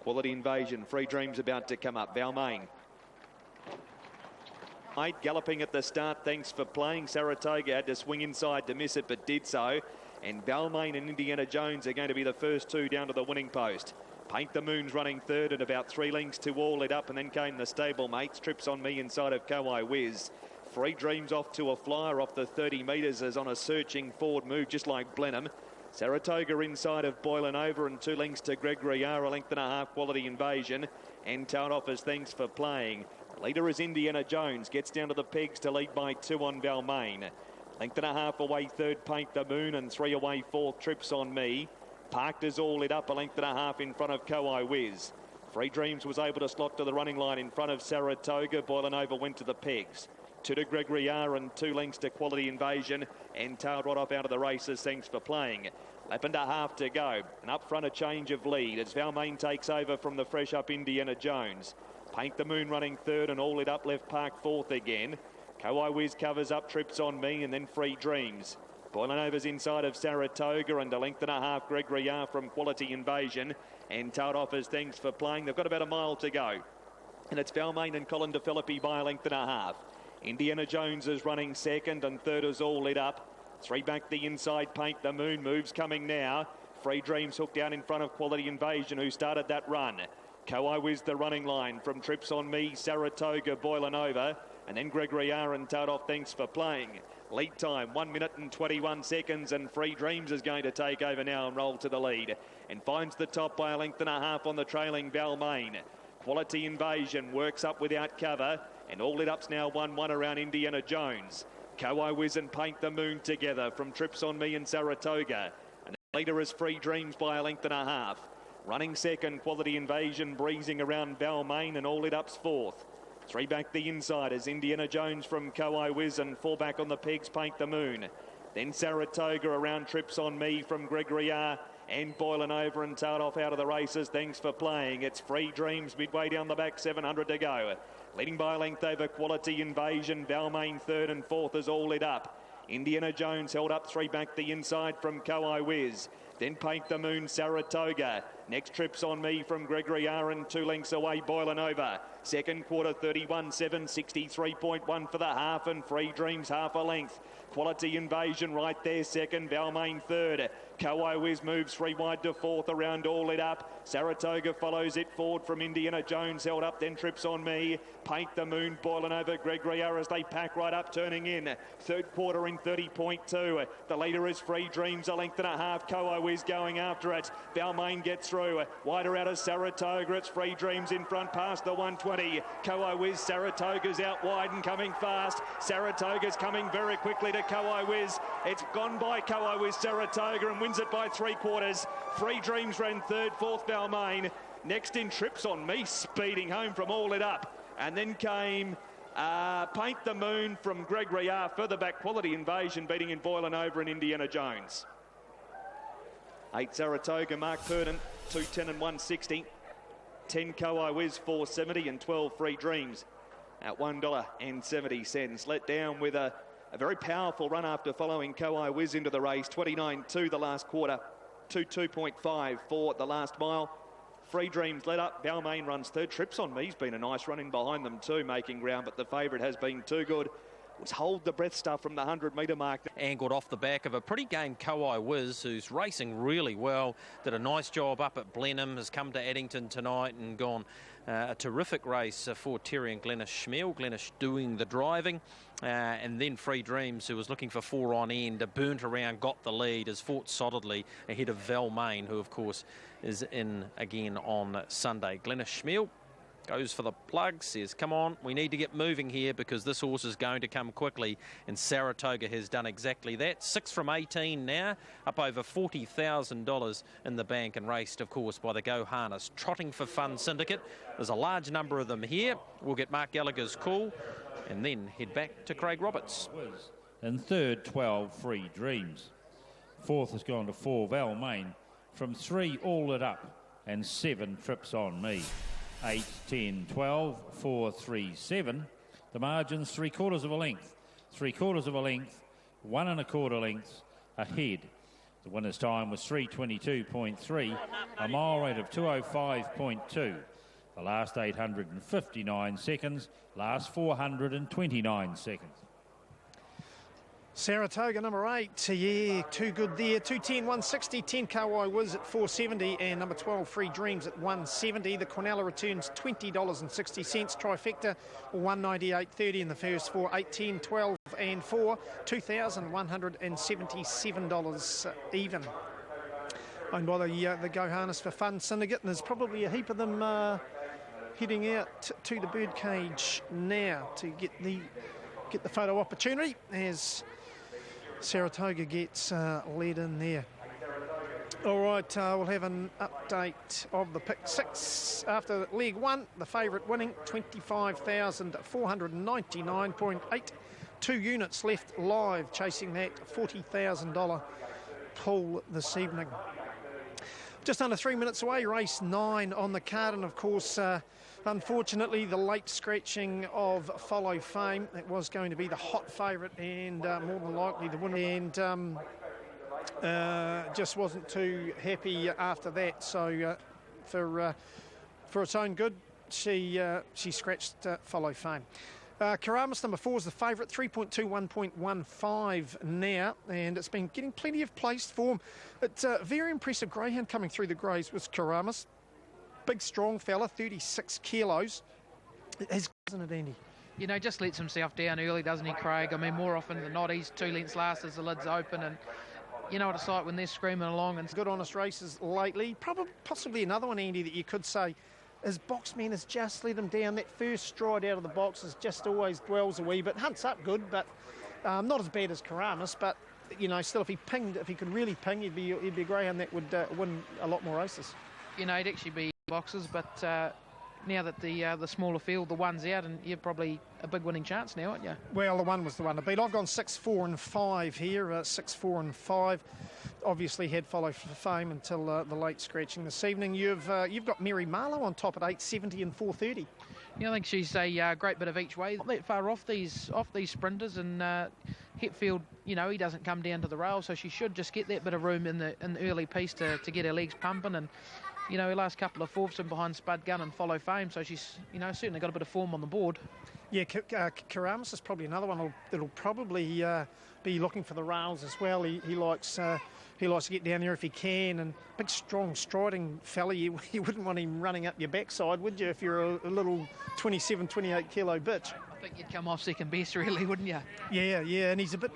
Speaker 10: Quality Invasion. Free Dreams about to come up. Balmain. 8 galloping at the start, thanks for playing. Saratoga had to swing inside to miss it, but did so. And Balmain and Indiana Jones are going to be the first 2 down to the winning post. Paint the Moon's running third at about 3 lengths to All It Up, and then came the stablemates. Trips on Me inside of Ko-I Wiz. Free Dreams off to a flyer off the 30 metres as on a searching forward move, just like Blenheim. Saratoga inside of Boiling Over and 2 lengths to Gregory R, a length and a half Quality Invasion. And Town offers thanks for playing. Leader is Indiana Jones, gets down to the pegs to lead by 2 on Balmain. Length and a half away third, Paint the Moon, and 3 away fourth, Trips on Me. Parked is All Lit Up, a length and a half in front of Ko-I Wiz. Free Dreams was able to slot to the running line in front of Saratoga. Boiling Over went to the pegs. 2 to Gregory R and 2 lengths to Quality Invasion, and tailed right off out of the races. Thanks for playing. Lap and a half to go, and up front a change of lead as Balmain takes over from the fresh up Indiana Jones. Paint the Moon running third and All It Up left park fourth again. Ko-I Wiz covers up Trips on Me and then Free Dreams. Boiling Over's inside of Saratoga and a length and a half Gregory R from Quality Invasion. And tailed off as thanks for playing. They've got about a mile to go. And it's Balmain and Colin DeFilippi by a length and a half. Indiana Jones is running second and third is All Lit Up. 3 back the inside, Paint the Moon. Moves coming now. Free Dreams hooked down in front of Quality Invasion, who started that run. Ko-I Wiz the running line from Trips on Me, Saratoga, Boiling Over, and then Gregory R and tailed off thanks for playing. Lead time 1 minute and 21 seconds, and Free Dreams is going to take over now and roll to the lead and finds the top by a length and a half on the trailing Balmain. Quality Invasion works up without cover, and All Lit Up's now 1-1 around Indiana Jones. Ko-I Wiz and Paint the Moon together from Trips on Me and Saratoga, and the leader is Free Dreams by a length and a half. Running second, Quality Invasion, breezing around Balmain, and All Lit Up's fourth. 3 back the inside is Indiana Jones from Ko-I Wiz, and 4 back on the pegs, Paint the Moon. Then Saratoga around Trips on Me from Gregory R and Boiling Over, and tailed off out of the races. Thanks for playing. It's Free Dreams midway down the back, 700 to go. Leading by a length over Quality Invasion. Balmain third and fourth is All Lit Up. Indiana Jones held up 3 back the inside from Ko-I Wiz. Then Paint the Moon, Saratoga. Next Trips on Me from Gregory Aaron, 2 lengths away, Boiling Over. Second quarter, 31.7, 63.1 for the half, and Free Dreams half a length. Quality Invasion right there, second. Balmain third. Kauai Wiz moves 3 wide to fourth, around All Lit Up. Saratoga follows it forward from Indiana Jones, held up, then Trips on Me. Paint the Moon, Boiling Over, Gregory Aaron as they pack right up, turning in. Third quarter in 30.2. The leader is Free Dreams, a length and a half. Kauai Wiz going after it. Balmain gets through. Wider out of Saratoga, it's Free Dreams in front past the 120. Kauai Wiz, Saratoga's out wide and coming fast. Saratoga's coming very quickly to Kauai Wiz. It's gone by Kauai Wiz, Saratoga, and wins it by 3/4. Free Dreams ran third, fourth Balmain. Next in Trips on Me, speeding home from All Lit Up. And then came Paint the Moon from Gregory R. Further back, Quality Invasion beating in Boiling Over and Indiana Jones. 8 Saratoga, Mark Purdon, 210 and 160. 10 Kauai Wiz, 470, and 12 Free Dreams at $1.70. Let down with a very powerful run after following Kauai Wiz into the race. 29.2 the last quarter, 2.5 for the last mile. Free Dreams let up. Balmain runs third. Trips on Me's been a nice run in behind them too, making ground, but the favourite has been too good. Was hold the breath stuff from the 100-metre mark.
Speaker 9: Angled off the back of a pretty game Kauai Wiz, who's racing really well. Did a nice job up at Blenheim, has come to Addington tonight and gone a terrific race for Terry and Glenys Schmeel. Glenys doing the driving. And then Free Dreams, who was looking for 4 on end, burnt around, got the lead, has fought solidly ahead of Balmain, who of course is in again on Sunday. Glenys Schmeel goes for the plug, says, come on, we need to get moving here because this horse is going to come quickly, and Saratoga has done exactly that. 6 from 18 now, up over $40,000 in the bank, and raced, of course, by the Go Harness Trotting for Fun Syndicate. There's a large number of them here. We'll get Mark Gallagher's call and then head back to Craig Roberts.
Speaker 12: In third, 12 Free Dreams. Fourth has gone to 4 Balmain. From 3 All Lit Up and 7 Trips on Me. 8, 10, 12, 4, 3, 7. The margin's 3/4 of a length. 3/4 of a length, 1 1/4 lengths ahead. The winner's time was 3:22.3, a mile rate of 2:05.2. The last 859 seconds, last 429 seconds.
Speaker 1: Saratoga, number 8, yeah, too good there. 210, 160, 10 Kauai Wiz at 470, and number 12, Free Dreams at 170. The Quinella returns $20.60. Trifecta, 198.30 in the first 4, 8, 10, 12, and 4, $2,177 even. Owned by the Go Harness for Fun Syndicate, and there's probably a heap of them heading out to the birdcage now to get the photo opportunity as Saratoga gets led in there. All right, we'll have an update of the pick 6 after leg 1. The favourite winning, 25,499.8. 2 units left live, chasing that $40,000 pool this evening. Just under 3 minutes away, race 9 on the card, and of course, unfortunately, the late scratching of Follow Fame. It was going to be the hot favourite and more than likely the winner, and just wasn't too happy after that. So for its own good, she scratched Follow Fame. Karamas, number 4, is the favourite, 3.21.15 now, and it's been getting plenty of placed form. It's a very impressive greyhound coming through the greys with Karamas. Big, strong fella, 36 kilos. Isn't it, Andy?
Speaker 2: You know, just lets himself down early, doesn't he, Craig? I mean, more often than not, he's 2 lengths last as the lid's open, and you know what it's like when they're screaming along. And good, honest races lately. Possibly another one, Andy, that you could say his boxman has just let him down. That first stride out of the box is just always dwells a wee bit. Hunts up good, but not as bad as Karamas. But you know, still, if he could really ping, he'd be a greyhound that would win a lot more races. You know, he'd actually be boxes, but now that the smaller field, the one's out, and you're probably a big winning chance now, aren't you?
Speaker 1: Well, the one was the one to beat. I've gone 6, 4, and 5 here. 6, 4, and 5. Obviously had Follow Fame until the late scratching this evening. You've got Mary Marlowe on top at 8.70 and 4.30.
Speaker 2: Yeah, I think she's a great bit of each way. Not that far off these sprinters, and Hetfield, you know, he doesn't come down to the rail, so she should just get that bit of room in the early piece to get her legs pumping. And you know, her last couple of fourths in behind Spud Gun and Follow Fame, so she's, you know, certainly got a bit of form on the board.
Speaker 1: Yeah, Karamas is probably another one that'll probably be looking for the rails as well. He likes to get down there if he can, and big, strong, striding fella. You wouldn't want him running up your backside, would you, if you're a little 27, 28 kilo bitch?
Speaker 2: I think you'd come off second best, really, wouldn't you?
Speaker 1: Yeah, and he is a bit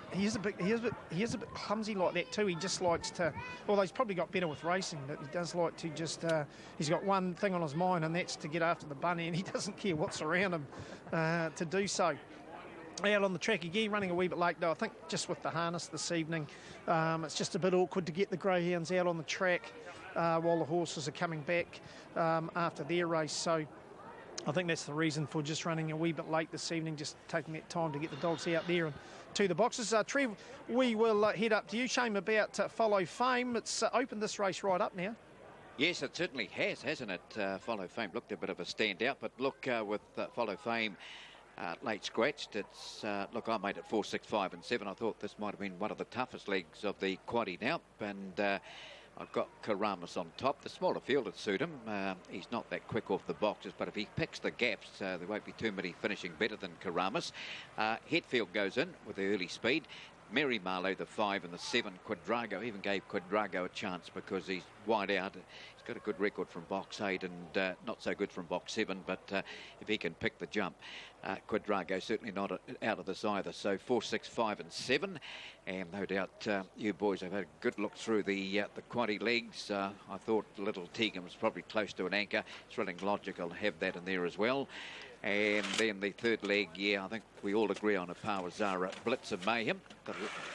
Speaker 1: clumsy like that too. He just likes to, although he's probably got better with racing, but he does like to just, he's got one thing on his mind, and that's to get after the bunny, and he doesn't care what's around him to do so. Out on the track again, running a wee bit late though. I think just with the harness this evening, it's just a bit awkward to get the greyhounds out on the track while the horses are coming back after their race. So I think that's the reason for just running a wee bit late this evening, just taking that time to get the dogs out there and to the boxes. Trev, we will head up to you. Shame about Follow Fame. It's opened this race right up now.
Speaker 3: Yes, it certainly has, hasn't it? Follow Fame looked a bit of a standout, but look, with Follow Fame late scratched, it's look, I made it 4, 6, 5 and 7. I thought this might have been one of the toughest legs of the quaddie now, and I've got Karamas on top. The smaller field would suit him. He's not that quick off the boxes, but if he picks the gaps, there won't be too many finishing better than Karamas. Hetfield goes in with the early speed. Mary Marlowe, the 5 and the 7. Quadrago, even gave Quadrago a chance because he's wide out. He's got a good record from box 8 and not so good from box 7, but if he can pick the jump, Quadrago certainly not out of this either. So 4, 6, 5 and 7, and no doubt you boys have had a good look through the quaddie legs. I thought Little Tegan was probably close to an anchor. Thrilling Logical have that in there as well. And then the third leg, yeah, I think we all agree on a par with Zara, Blitz and Mayhem. The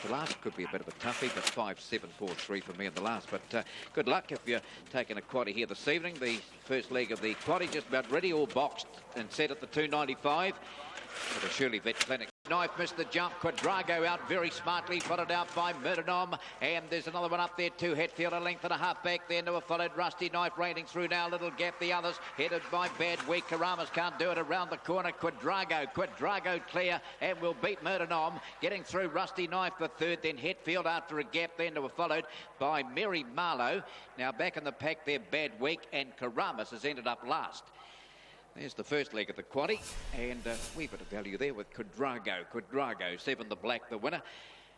Speaker 3: last could be a bit of a toughie, but 5, 7, 4, 3 for me in the last. But good luck if you're taking a quaddie here this evening. The first leg of the quaddie just about ready, all boxed and set at the 295 for the Shirley Vet Clinic. Knife missed the jump. Quadrago out very smartly, followed out by Murdenom. And there's another one up there too. Hetfield a length and a half back there. Noah followed Rusty Knife raining through now. Little gap. The others headed by Bad Week. Karamas can't do it around the corner. Quadrago clear and will beat Murdenom. Getting through Rusty Knife the third. Then Hetfield after a gap. Then Noah followed by Mary Marlowe. Now back in the pack there, Bad Week, and Karamas has ended up last. There's the first leg of the quaddie, and a wee bit of value there with Quadrago, 7 the black, the winner.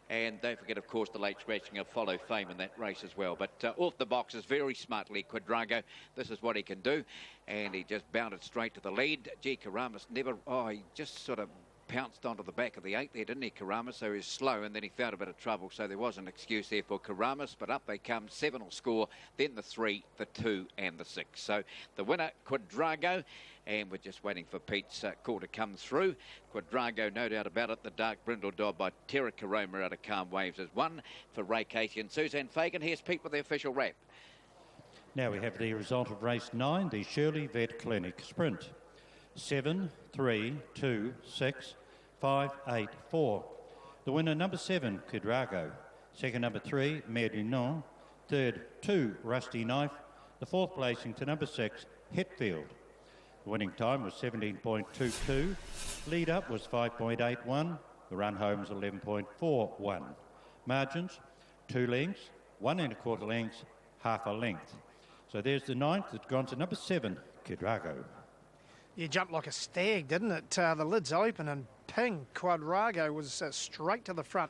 Speaker 3: And don't forget, of course, the late scratching of Follow Fame in that race as well. But off the boxes very smartly, Quadrago. This is what he can do. And he just bounded straight to the lead. Gee, Karamas never... Oh, he just sort of pounced onto the back of the 8 there, didn't he, Karamas? So he was slow, and then he found a bit of trouble. So there was an excuse there for Karamas, but up they come. 7 will score, then the 3, the 2, and the 6. So the winner, Quadrago, and we're just waiting for Pete's call to come through. Quadrago, no doubt about it. The Dark Brindle Dog by Terra Karoma out of Calm Waves is 1 for Ray Casey and Suzanne Fagan. Here's Pete with the official wrap.
Speaker 12: Now we have the result of race 9, the Shirley Vet Clinic Sprint. 7, 3, 2, 6, 5, 8, 4. The winner, number 7, Quadrago. Second, number 3, Maiden. Third, 2, Rusty Knife. The fourth placing to number 6, Hetfield. The winning time was 17.22. Lead up was 5.81. The run home was 11.41. Margins, 2 lengths, 1 1/4 lengths, half a length. So there's the 9th. It's gone to number 7, Quadrago.
Speaker 1: You jumped like a stag, didn't it? The lid's open and ping, Quadrago was straight to the front.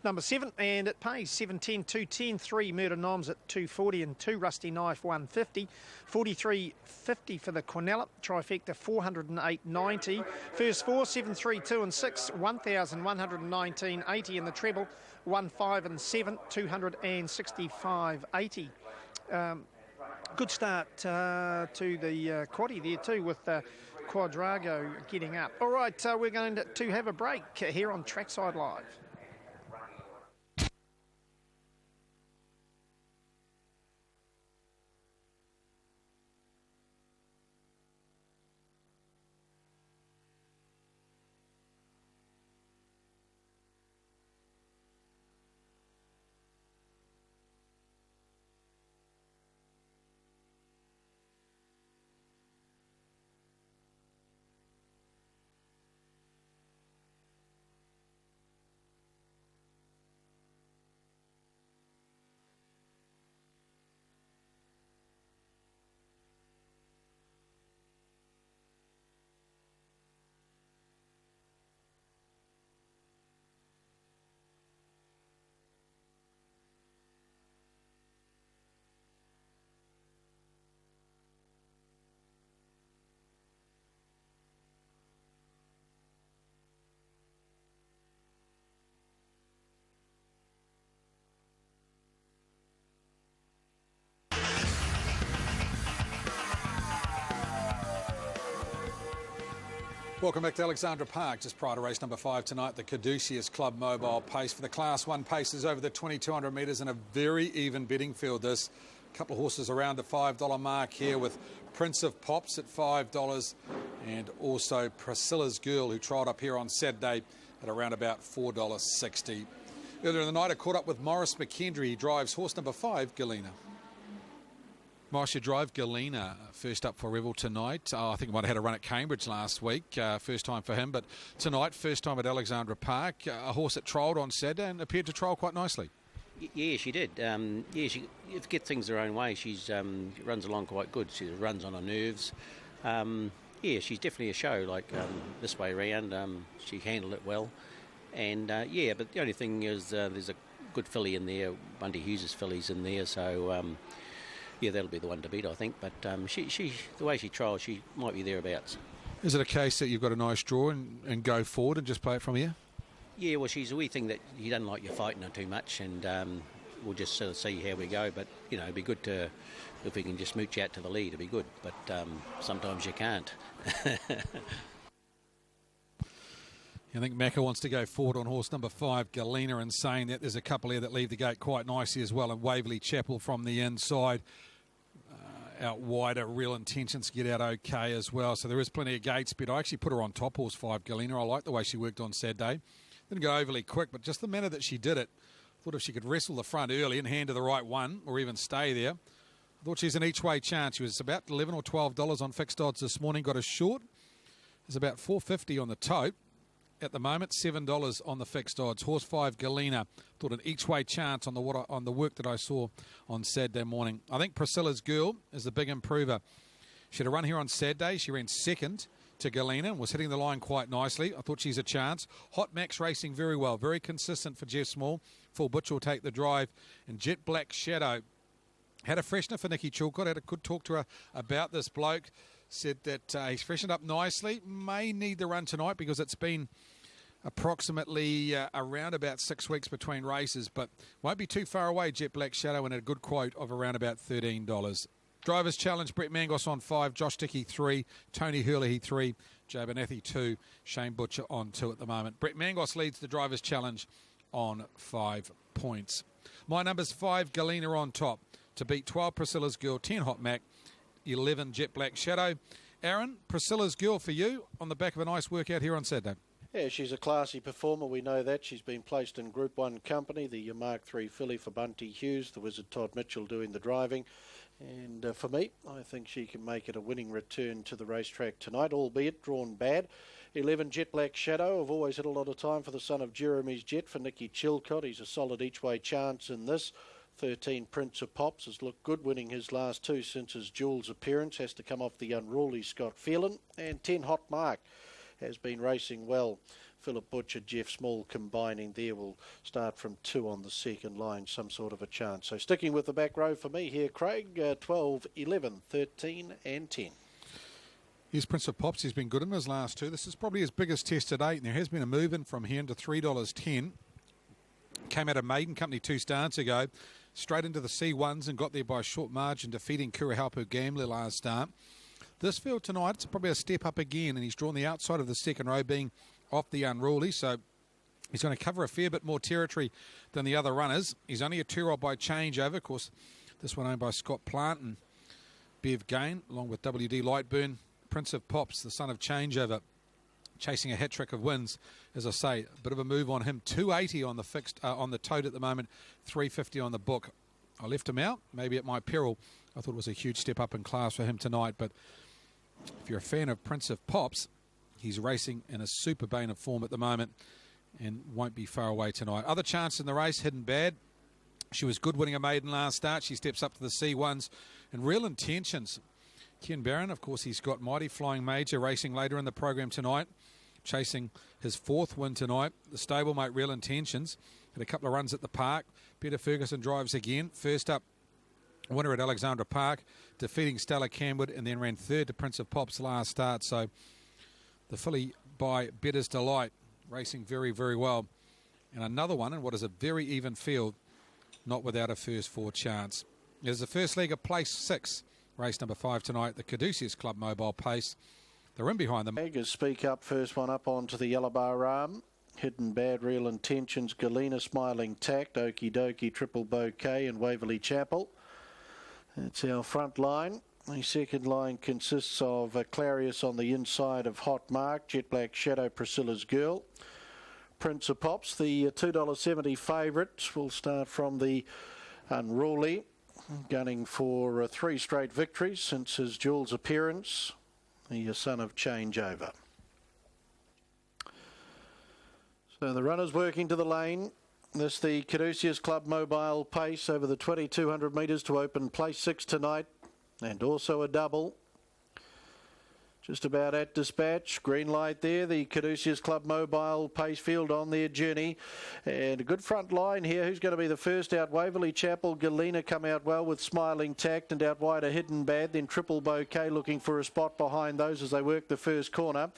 Speaker 1: Number 7, and it pays 7.10, 2.10, 3 Murder Noms at 2.40 and 2 Rusty Knife 1.50, 43.50 for the Quinella trifecta 408.90. First 4, 7, 3, 2 and 6 1,119.80 in the treble 1, 5 and 7 265.80. Good start to the quaddie there too with Quadrago getting up. All right, we're going to have a break here on Trackside Live.
Speaker 4: Welcome back to Alexandra Park. Just prior to race number 5 tonight, the Caduceus Club Mobile Pace for the Class 1 paces over the 2,200 metres in a very even betting field. There's a couple of horses around the $5 mark here with Prince of Pops at $5 and also Priscilla's Girl, who trialled up here on Saturday at around about $4.60. Earlier in the night, I caught up with Maurice McKendry. He drives horse number 5, Galena. Maurice, you drive Galena first up for Revel tonight. I think he might have had a run at Cambridge last week, first time for him, but tonight, first time at Alexandra Park. A horse that trialled on Saturday and appeared to trial quite nicely.
Speaker 16: Yeah, she did. She gets things her own way. She's runs along quite good. She runs on her nerves. She's definitely a show. Like this way around, she handled it well. And but the only thing is there's a good filly in there. Bundy Hughes' filly's in there, so that'll be the one to beat, I think. But she the way she trials, she might be thereabouts.
Speaker 4: Is it a case that you've got a nice draw and go forward and just play it from here?
Speaker 16: Yeah, well, she's a wee thing that you don't like you fighting her too much, and we'll just sort of see how we go. But, it'd be good if we can just mooch out to the lead, it'd be good. But sometimes you can't.
Speaker 4: I think Macca wants to go forward on horse number 5, Galena, and saying that there's a couple here that leave the gate quite nicely as well, and Waverley Chapel from the inside. Out wider, Real Intentions get out okay as well. So there is plenty of gate speed. I actually put her on top, horse 5, Galena. I like the way she worked on Saturday. Didn't go overly quick, but just the manner that she did it. Thought if she could wrestle the front early and hand to the right one, or even stay there, I thought she's an each-way chance. She was about $11 or $12 on fixed odds this morning. Got a short. There's about $4.50 on the tote. At the moment, $7 on the fixed odds. Horse 5, Galena, thought an each-way chance on the work that I saw on Saturday morning. I think Priscilla's Girl is the big improver. She had a run here on Saturday. She ran second to Galena and was hitting the line quite nicely. I thought she's a chance. Hot Max racing very well, very consistent for Jeff Small. Full Butch will take the drive. And Jet Black Shadow had a freshener for Nikki Chilcott. Had a good talk to her about this bloke. Said that he's freshened up nicely. May need the run tonight because it's been approximately around about 6 weeks between races, but won't be too far away, Jet Black Shadow, and a good quote of around about $13. Drivers Challenge, Brett Mangos on 5, Josh Dickey 3, Tony Hurley 3, Joe Benathi 2, Shane Butcher on 2 at the moment. Brett Mangos leads the Drivers Challenge on 5 points. My number's 5, Galena on top. To beat 12, Priscilla's Girl, 10, Hot Mac, 11, Jet Black Shadow. Aaron, Priscilla's Girl for you on the back of a nice workout here on Saturday.
Speaker 6: Yeah, she's a classy performer, we know that. She's been placed in Group 1 company, the Mark III filly for Bunty Hughes, the Wizard Todd Mitchell doing the driving. And for me, I think she can make it a winning return to the racetrack tonight, albeit drawn bad. 11, Jet Black Shadow. I've always had a lot of time for the son of Jeremy's Jet, for Nicky Chilcott. He's a solid each-way chance in this. 13, Prince of Pops, has looked good, winning his last 2 since his Jules appearance. Has to come off the unruly Scott Phelan. And 10, Hot Mark, has been racing well. Philip Butcher, Jeff Small combining there, will start from 2 on the second line, some sort of a chance. So sticking with the back row for me here, Craig, 12, 11, 13 and 10.
Speaker 4: Here's Prince of Pops. He's been good in his last 2. This is probably his biggest test to date, and there has been a move in from here to $3.10. Came out of Maiden Company 2 starts ago, straight into the C1s and got there by a short margin, defeating Kurihalpu Gambler last start. This field tonight, it's probably a step up again, and he's drawn the outside of the second row, being off the unruly, so he's going to cover a fair bit more territory than the other runners. He's only a 2-year-old by changeover. Of course, this one owned by Scott Plant and Bev Gain, along with WD Lightburn. Prince of Pops, the son of changeover, chasing a hat-trick of wins. As I say, a bit of a move on him. 280 on the fixed on the tote at the moment, 350 on the book. I left him out, maybe at my peril. I thought it was a huge step up in class for him tonight, but if you're a fan of Prince of Pops, he's racing in a super vein of form at the moment and won't be far away tonight. Other chance in the race, Hidden Bad. She was good winning a maiden last start. She steps up to the C1s. And Real Intentions. Ken Barron, of course, he's got Mighty Flying Major racing later in the program tonight, chasing his 4th win tonight. The stablemate Real Intentions had a couple of runs at the park. Peter Ferguson drives again. First up, winner at Alexandra Park, defeating Stella Camwood, and then ran 3rd to Prince of Pops last start. So the filly by Better's Delight, racing very, very well. And another one in what is a very even field, not without a first 4 chance. It is the first leg of place 6, race number 5 tonight, the Caduceus Club Mobile Pace. They're in behind them.
Speaker 6: Tigers Speak Up, first one up onto the yellow bar arm. Hidden Bad, Real Intentions, Galena, Smiling Tact, Okie Dokie, Triple Bouquet and Waverley Chapel. That's our front line. The second line consists of Clarius on the inside of Hot Mark, Jet Black Shadow, Priscilla's Girl. Prince of Pops, the $2.70 favourite, will start from the Unruly, gunning for 3 straight victories since his duel's appearance, the son of Changeover. So the runners working to the lane. This the Caduceus Club Mobile Pace over the 2,200 metres to open place 6 tonight, and also a double. Just about at dispatch, green light there, the Caduceus Club Mobile Pace field on their journey. And a good front line here. Who's going to be the first out? Waverley Chapel, Galena come out well with Smiling Tact, and out wide a Hidden Bad. Then Triple Bouquet looking for a spot behind those as they work the first corner.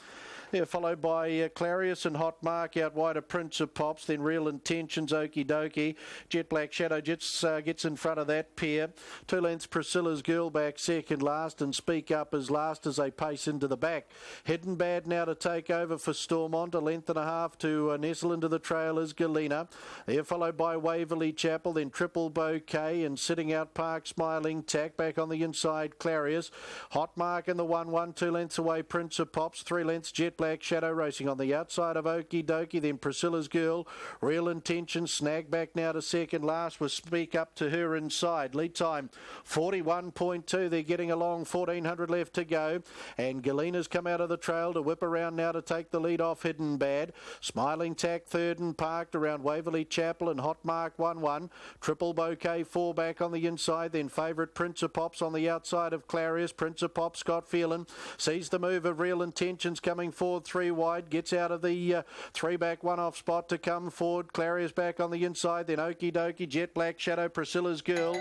Speaker 6: They're followed by Clarius and Hot Mark, out wide a Prince of Pops, then Real Intentions, Okie Dokie. Jet Black Shadow gets in front of that pair. 2 lengths Priscilla's Girl back second last, and Speak Up is last as they pace into the back. Hidden Bad now to take over for Stormont, a length and a half to nestle into the trail is Galena. They're followed by Waverley Chapel, then Triple Bouquet, and sitting out Park Smiling Tack. Back on the inside Clarius. Hot Mark in the 1-1, 2 lengths away Prince of Pops, 3 lengths Jet Black Shadow racing on the outside of Okie Dokie, then Priscilla's Girl. Real Intention snag back now to second last with Speak Up to her inside. Lead time 41.2. They're getting along, 1,400 left to go, and Galena's come out of the trail to whip around now to take the lead off Hidden Bad. Smiling Tack third and parked around Waverley Chapel, and Hot Mark 1-1. Triple Bouquet 4 back on the inside, then favourite Prince of Pops on the outside of Clarius. Prince of Pops got feeling, sees the move of Real Intentions coming forward 3 wide, gets out of the 3 back 1 off spot to come forward. Clarius back on the inside, then Okie Dokie, Jet Black Shadow, Priscilla's Girl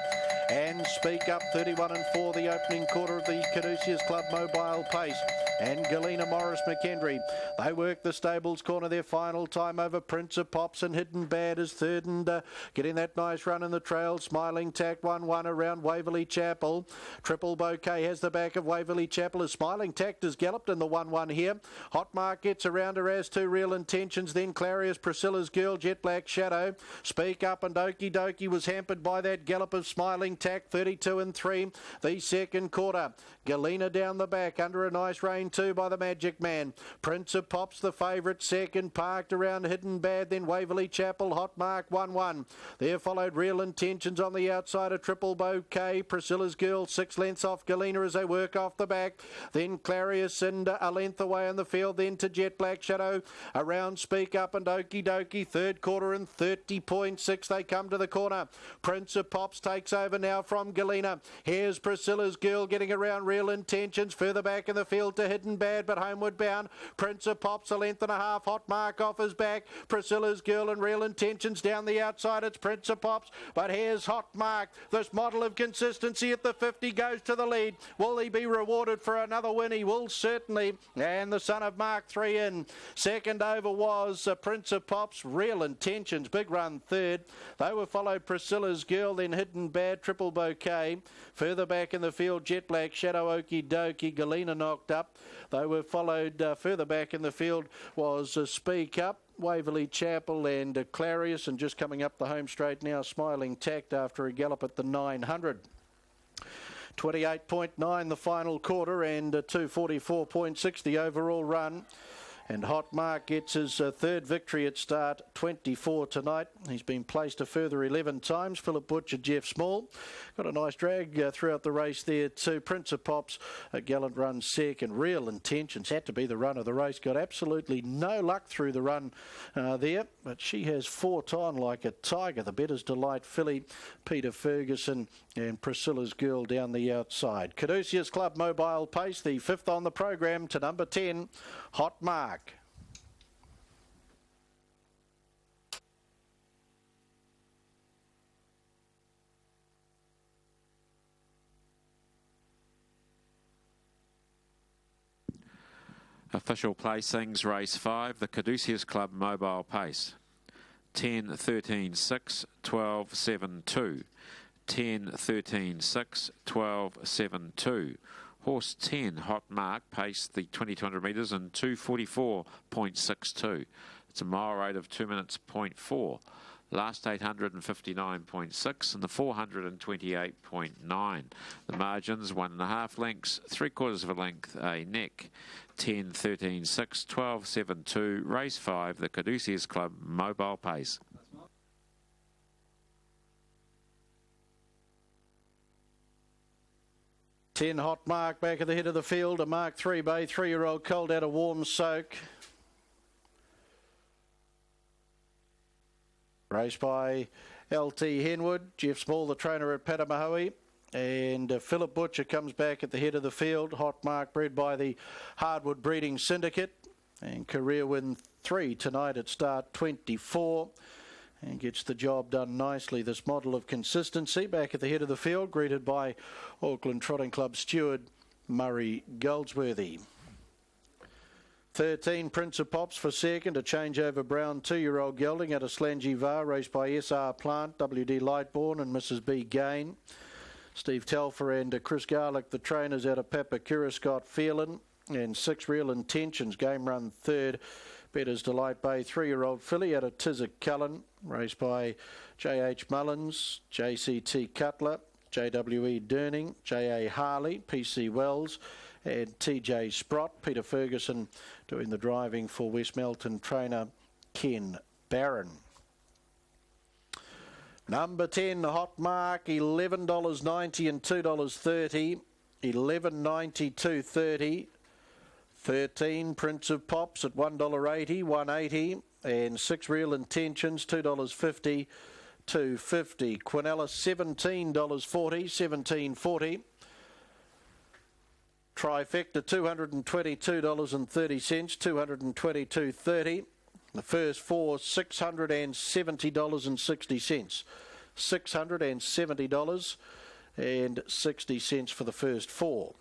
Speaker 6: and Speak Up. 31 and 4 the opening quarter of the Caduceus Club Mobile Pace. And Galena Morris McKendry, they work the stables corner their final time over Prince of Pops, and Hidden Bad is third and getting that nice run in the trail. Smiling Tack 1-1 around Waverley Chapel. Triple Bouquet has the back of Waverley Chapel as Smiling Tack has galloped in the 1-1 here. Hot Mark gets around her as to Real Intentions, then Clarius, Priscilla's Girl, Jet Black Shadow. Speak Up and Okie Dokie was hampered by that gallop of Smiling Tack. 32 and 3 the second quarter. Galena down the back under a nice rein 2 by the Magic Man. Prince of Pops the favourite second, parked around Hidden Bad, then Waverley Chapel. Hot Mark 1-1. There followed Real Intentions on the outside of Triple Bouquet. Priscilla's Girl 6 lengths off Galena as they work off the back. Then Clarius and a length away in the field, then to Jet Black Shadow around Speak Up and Okie Dokie. Third quarter and 30.6 they come to the corner. Prince of Pops takes over now from Galena. Here's Priscilla's Girl getting around Real Intentions, further back in the field to Hidden Bad but homeward bound. Prince of Pops a length and a half. Hot Mark off his back. Priscilla's Girl and Real Intentions down the outside. It's Prince of Pops, but here's Hot Mark. This model of consistency at the 50 goes to the lead. Will he be rewarded for another win? He will certainly. And the son of Mark 3 in. Second over was Prince of Pops. Real Intentions, big run third. They were followed Priscilla's Girl, then Hidden Bad, Triple Bouquet. Further back in the field, Jet Black Shadow, Okie Dokie. Galena knocked up. They were followed further back in the field was Speak Up, Waverley Chapel and Clarius, and just coming up the home straight now, Smiling Tact after a gallop at the 900. 28.9 the final quarter and 244.6 the overall run. And Hot Mark gets his third victory at start 24 tonight. He's been placed a further 11 times. Philip Butcher, Jeff Small. Got a nice drag throughout the race there too. Prince of Pops, a gallant run second. Real Intentions had to be the run of the race. Got absolutely no luck through the run there. But she has fought on like a tiger. The Better's Delight filly, Peter Ferguson and Priscilla's Girl down the outside. Caduceus Club Mobile Pace, the 5th on the program to number 10, Hot Mark.
Speaker 7: Official placings, race 5, the Caduceus Club Mobile Pace. 10, 13, 6, 12, 7, 2. 10, 13, 6, 12, 7, 2. Horse 10, Hot Mark, paced the 2200 metres in 2:44.62. It's a mile rate of 2 minutes, 0.4. Last 859.6 and the 428.9. The margins 1.5 lengths, 3/4 of a length a neck. 10, 13, 6, 12, 7, 2. Race 5, the Caduceus Club mobile pace.
Speaker 6: Hot Mark back at the head of the field. A Mark 3 Bay, 3-year-old colt out of warm soak. Raced by LT Henwood. Jeff Small, the trainer at Patamahoe. And Philip Butcher comes back at the head of the field. Hot Mark bred by the Hardwood Breeding Syndicate. And career win 3 tonight at start 24. And gets the job done nicely. This model of consistency back at the head of the field, greeted by Auckland Trotting Club steward Murray Goldsworthy. 13, Prince of Pops for second. A changeover brown 2-year-old gelding out of Slangivar, raced by SR Plant, WD Lightborn and Mrs. B Gain. Steve Telfer and Chris Garlick, the trainers out of Papakura, Scott Phelan. And 6, Real Intentions, game run third. Better's Delight Bay, 3-year-old filly out of Tizzick Cullen, raced by J.H. Mullins, J.C.T. Cutler, J.W.E. Durning, J.A. Harley, P.C. Wells and T.J. Sprott. Peter Ferguson doing the driving for West Melton trainer Ken Barron. Number 10, Hot Mark, $11.90 and $2.30, $11.90, $2.30. 13, Prince of Pops at $1.80, $1.80, and 6, Real Intentions, $2.50, $2.50. Quinella, $17.40, $17.40. Trifecta, $222.30, $222.30. The first 4, $670.60, $670.60 for the first 4.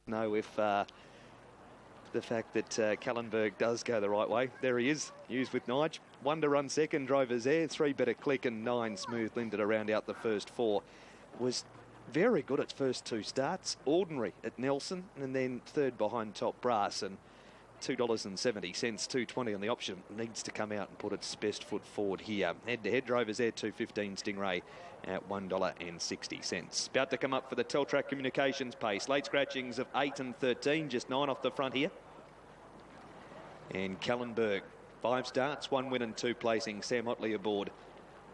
Speaker 10: Know if the fact that Kallenberg does go the right way. There he is, used with Nige. 1 to run second, Drovers there. 3 Better Click and 9 Smooth Linda to round out the first 4. Was very good at first 2 starts. Ordinary at Nelson and then third behind Top Brass. And $2.70, $2.20 on the option. Needs to come out and put its best foot forward here. Head-to-head Drovers there, 2.15 Stingray at $1.60. About to come up for the Teltrack Communications pace. Late scratchings of 8 and 13, just 9 off the front here. And Kallenberg, 5 starts, 1 win and 2 placing. Sam Otley aboard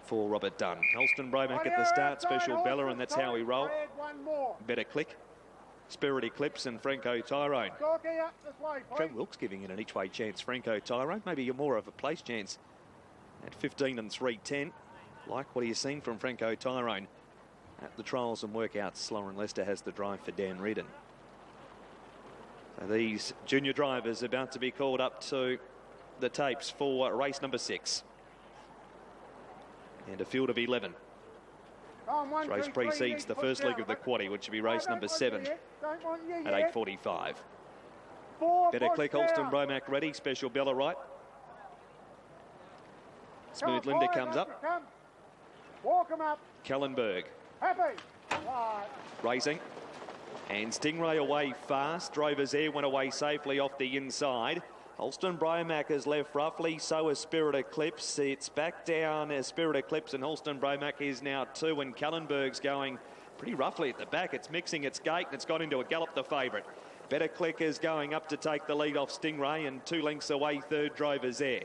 Speaker 10: for Robert Dunn. Dalton Bromac at the start, special Bella, and that's how we roll. Better Click. Spirit Eclipse and Franco Tyrone. Trev Wilkes giving it an each-way chance. Franco Tyrone, maybe more of a place chance at 15 and 3.10. Like what you've seen from Franco Tyrone. at the trials and workouts. Lauren Lester has the drive for Dan Redden. So these junior drivers about to be called up to the tapes for race number 6. And a field of 11. This race precedes the first leg of the quaddie, which will be race number 7 at 8:45. Better Click, Holston Bromac ready. Special Bella right. Smooth Linda comes up.
Speaker 11: Walk him up.
Speaker 10: Kellenberg
Speaker 11: Happy.
Speaker 10: racing. And Stingray away fast. Drover's Air went away safely off the inside. Holston Bromac has left roughly, so has Spirit Eclipse. It's back down as Spirit Eclipse, and Holston Bromac is now 2, and Kellenberg's going pretty roughly at the back. It's mixing its gait, and it's got into a gallop, the favourite. Better Click is going up to take the lead off Stingray, and 2 lengths away, third Drover's Air.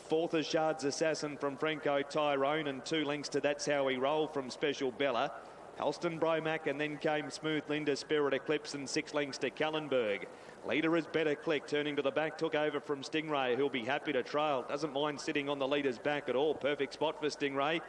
Speaker 10: Fourth is Shard's Assassin from Franco Tyrone, and 2 lengths to That's How We Roll from Special Bella. Holston Bromac, and then came Smooth Linda, Spirit Eclipse, and 6 lengths to Kellenberg. Leader is Better Click, turning to the back, took over from Stingray, who'll be happy to trail. Doesn't mind sitting on the leader's back at all. Perfect spot for Stingray.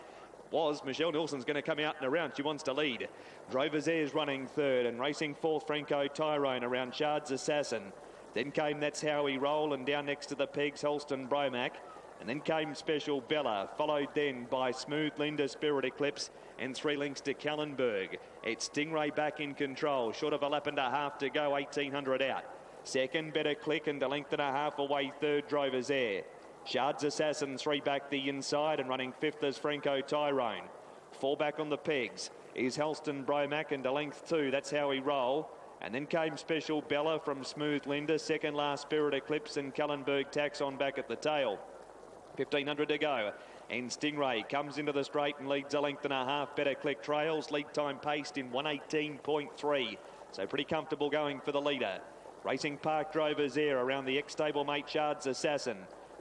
Speaker 10: Michelle Nilsson's going to come out and around. She wants to lead. Drover's Air's running third, and racing fourth, Franco Tyrone around Shard's Assassin. Then came That's How We Roll, and down next to the pegs, Holston Bromac. And then came Special Bella, followed then by Smooth Linda, Spirit Eclipse, and 3 lengths to Kellenberg. It's Stingray back in control, short of a lap and a half to go, 1800 out. Second, Better Click, and a length and a half away, third, Drover's Air. Shard's Assassin, 3 back the inside, and running fifth is Franco Tyrone. 4 back on the pegs is Holston Bromac, and a length 2, That's How We Roll. And then came Special Bella from Smooth Linda, second last Spirit Eclipse, and Kellenberg tacks on back at the tail. 1500 to go, and Stingray comes into the straight and leads a length and a half. Better Click trails, lead time paced in 1:18.3, so pretty comfortable going for the leader. Racing Park Drover's Air around the ex-stablemate Shard's Assassin.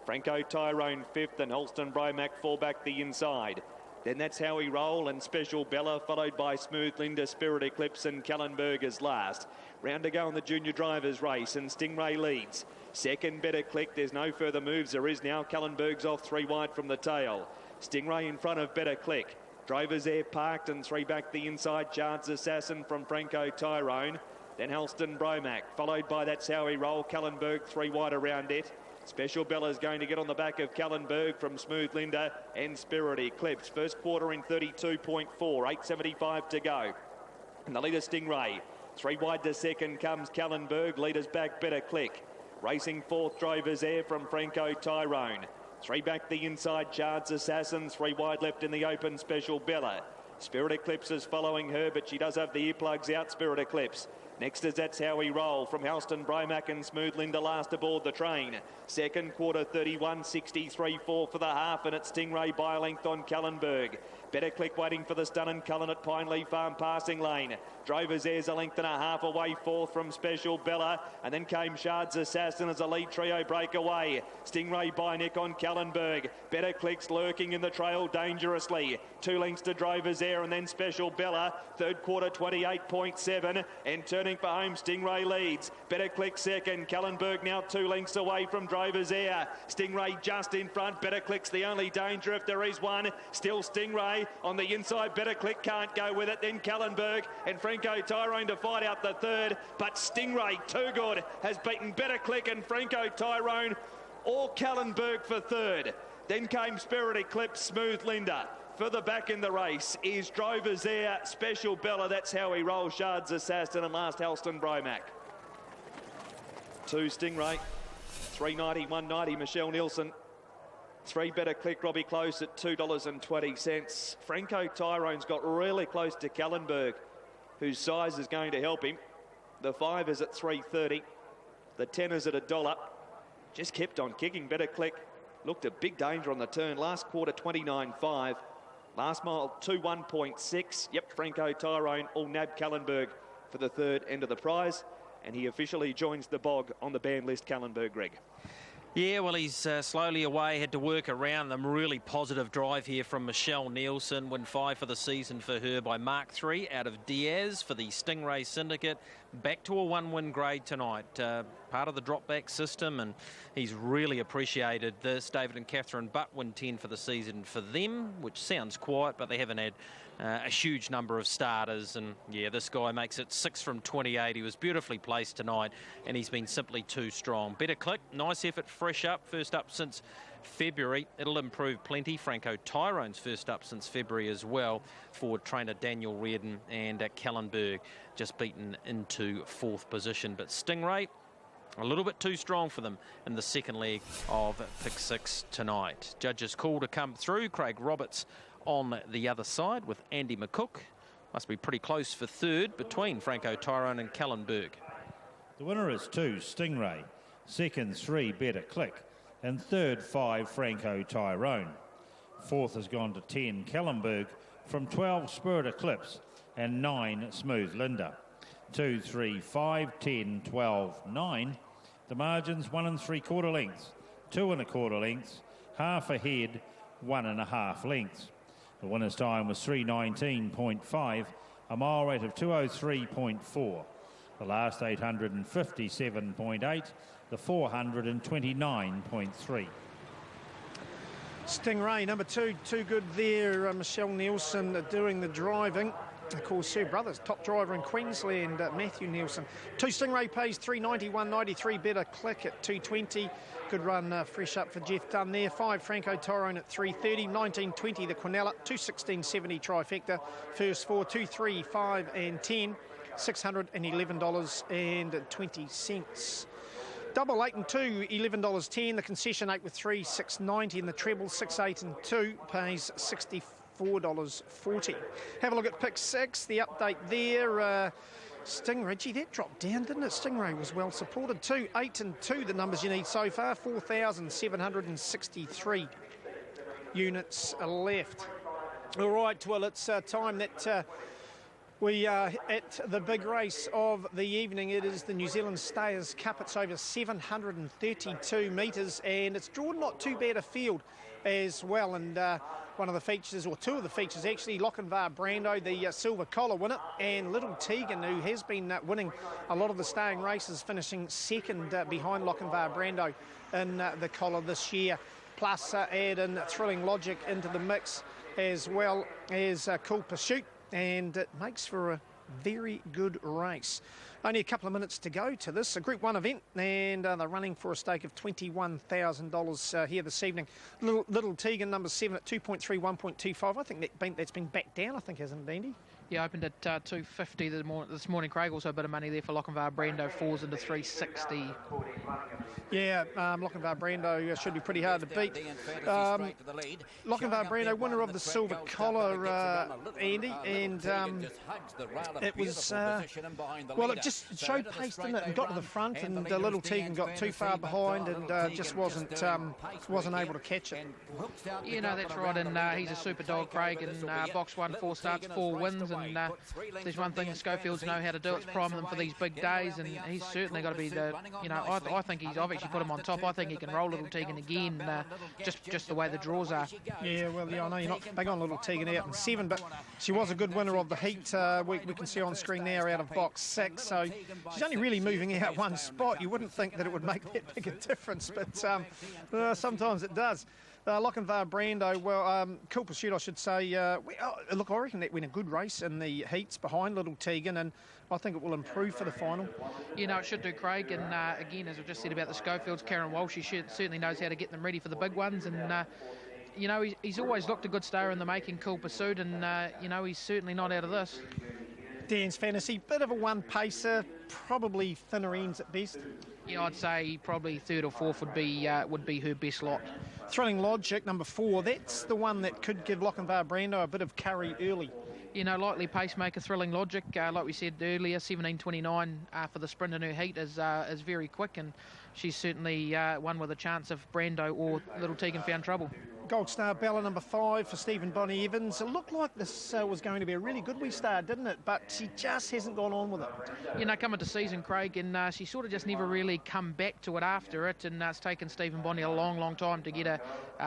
Speaker 10: Franco Tyrone fifth, and Holston Bromac 4 back the inside. Then That's How We Roll, and Special Bella, followed by Smooth Linda, Spirit Eclipse, and Kellenberg is last. Round to go in the junior drivers race, and Stingray leads. Second, Better Click. There's no further moves. There is now. Kellenberg's off 3 wide from the tail. Stingray in front of Better Click. Drover's Air parked, and 3 back the inside. Shard's Assassin from Franco Tyrone. Then Holston Bromac, followed by That's How We Roll. Kellenberg 3 wide around it. Special Bella's going to get on the back of Kellenberg from Smooth Linda and Spirit Eclipse. First quarter in 32.4, 8:75 to go. And the leader Stingray. 3 wide to second comes Kellenberg. Leaders back, Better Click. Racing fourth, Drover's Air from Franco Tyrone. 3 back the inside, Shard's Assassin. 3 wide left in the open, Special Bella. Spirit Eclipse is following her, but she does have the earplugs out, Spirit Eclipse. Next is That's How We Roll from Holston Bromac, and Smooth Linda last aboard the train. Second quarter 31.63.4 for the half, and it's Stingray by a length on Kellenberg. Better Click waiting for the stun and Cullen at Pineleaf Farm passing lane. Drover's Air's a length and a half away, fourth from Special Bella, and then came Shard's Assassin as a lead trio breakaway. Stingray by neck on Kellenberg. Better Click's lurking in the trail dangerously. 2 lengths to Drover's Air, and then Special Bella. Third quarter 28.7, and turning for home, Stingray leads. Better Click second. Kellenberg now 2 lengths away from Drover's Air. Stingray just in front. Better Click's the only danger if there is one. Still Stingray on the inside. Better Click can't go with it. Then Kellenberg and Franco Tyrone to fight out the third. But Stingray, too good, has beaten Better Click and Franco Tyrone, or Kellenberg for third. Then came Spirit Eclipse, Smooth Linda. Further back in the race is Drover's Air, Special Bella, That's How We Roll, Shard's Assassin, and last Holston Bromac. 2 Stingray, 3.90, 1.90 Michelle Nilsson. 3 Better Click, Robbie Close at $2.20. Franco Tyrone's got really close to Kellenberg, whose size is going to help him. The 5 is at $3.30. The 10 is at $1. Just kept on kicking. Better Click looked a big danger on the turn. Last quarter 29.5. Last mile 2.1.6. Yep, Franco Tyrone all nabbed Kellenberg for the third end of the prize, and he officially joins the bog on the ban list, Kellenberg, Greg.
Speaker 9: Yeah, well, he's slowly away, had to work around them. Really positive drive here from Michelle Nielsen. Win 5 for the season for her by Mark 3 out of Diaz for the Stingray Syndicate. back to a 1-win grade tonight, part of the drop-back system, and he's really appreciated this. David and Catherine Butt win 10 for the season for them, which sounds quiet, but they haven't had a huge number of starters, and yeah, this guy makes it 6 from 28. He was beautifully placed tonight, and he's been simply too strong. Better Click, nice effort, fresh up, first up since February. It'll improve plenty. Franco Tyrone's first up since February as well. Forward trainer Daniel Reardon and Kellenberg just beaten into 4th position. But Stingray, a little bit too strong for them in the second leg of pick 6 tonight. Judges call to come through. Craig Roberts on the other side with Andy McCook. Must be pretty close for third between Franco Tyrone and Kellenberg.
Speaker 12: The winner is 2, Stingray. Second, 3, Better Click. And third, 5, Franco Tyrone. Fourth has gone to 10, Kellenberg. From 12, Spirit Eclipse. And 9, Smooth Linda. 2, 3, 5, 10, 12, 9. The margins 1 3/4 lengths, 2 1/4 lengths, half a head, 1 1/2 lengths. The winner's time was 3:19.5, a mile rate of 2:03.4. The last 857.8, the 429.3.
Speaker 1: Stingray, number 2, too good there. Michelle Nielsen doing the driving. Of course, her brother's top driver in Queensland, Matthew Nielsen. 2 Stingray pays 391.93. Better Click at 220. Good run, fresh up for Jeff Dunn there. 5 Franco Tyrone at 330. 19.20 the Quinella. 216.70 trifecta. First 4, 2, 3, 5 and 10. $611.20. Double 8 and 2, $11.10. The concession 8 with 3, $6.90, and the treble 6, 8 and 2 pays $64.40. Have a look at pick 6. The update there. Stingray, gee, that dropped down, didn't it? Stingray was well supported. 2, 8 and 2, the numbers you need so far. 4,763 units left. All right, well, it's time that we are at the big race of the evening. It is the New Zealand Stayers Cup. It's over 732 metres, and it's drawn not too bad a field as well. And one of the features, or two of the features actually, Lochinvar Brando, the silver collar winner, and Little Tegan, who has been winning a lot of the staying races, finishing second behind Lochinvar Brando in the collar this year. Plus add in Thrilling Logic into the mix, as well as Cool Pursuit, and it makes for a very good race. Only a couple of minutes to go to this, a Group 1 event, and they're running for a stake of $21,000 here this evening. Little Tegan, number 7 at 2.3, 1.25. I think that's been back down, I think, hasn't it, Andy?
Speaker 2: Yeah, opened at 250 this morning, Craig. Also a bit of money there for Lochinvar Brando, falls into 360.
Speaker 1: Yeah, Lochinvar Brando should be pretty hard to beat. Lochinvar Brando, winner of the silver collar, Andy, and it was, well, it just showed pace, didn't it, and got to the front, and Little Tegan got too far behind and just wasn't able to catch it.
Speaker 2: Yeah, no, that's right, and he's a super dog, Craig, and box 1, 4 starts, 4 wins, and there's one thing the Schofields know how to do, it's prime them for these big days, and he's certainly got to be the, I think I've actually put him on top. I think he can roll Little Tegan again, just the way the draws are.
Speaker 1: Yeah, well, yeah, I know you're not big on Little Tegan out in 7, but she was a good winner of the heat. We can see on screen there out of box 6, so she's only really moving out one spot. You wouldn't think that it would make that big a difference, but sometimes it does. Lochinvar Brando, well, Cool Pursuit, I should say. Look, I reckon that went a good race in the heats behind Little Tegan, and I think it will improve for the final.
Speaker 2: You know, it should do, Craig, and again, as I've just said about the Schofields, Karen Walsh, she certainly knows how to get them ready for the big ones, and he's always looked a good star in the making, Cool Pursuit, and he's certainly not out of this.
Speaker 1: Dan's Fantasy, bit of a one-pacer, probably thinner ends at best.
Speaker 2: Yeah, I'd say probably third or fourth would be her best lot.
Speaker 1: Thrilling Logic, number 4, that's the one that could give Lochinvar Brando a bit of curry early.
Speaker 2: Likely pacemaker, Thrilling Logic, like we said earlier, 17.29 for the sprint in her heat is very quick, and she's certainly one with a chance if Brando or Little Tegan found trouble.
Speaker 1: Gold Star Bella number 5 for Stephen Bonnie Evans. It looked like this was going to be a really good wee start, didn't it? But she just hasn't gone on with it.
Speaker 2: You know, coming to season, Craig, and she sort of just never really come back to it after it, and it's taken Stephen Bonnie a long time to get her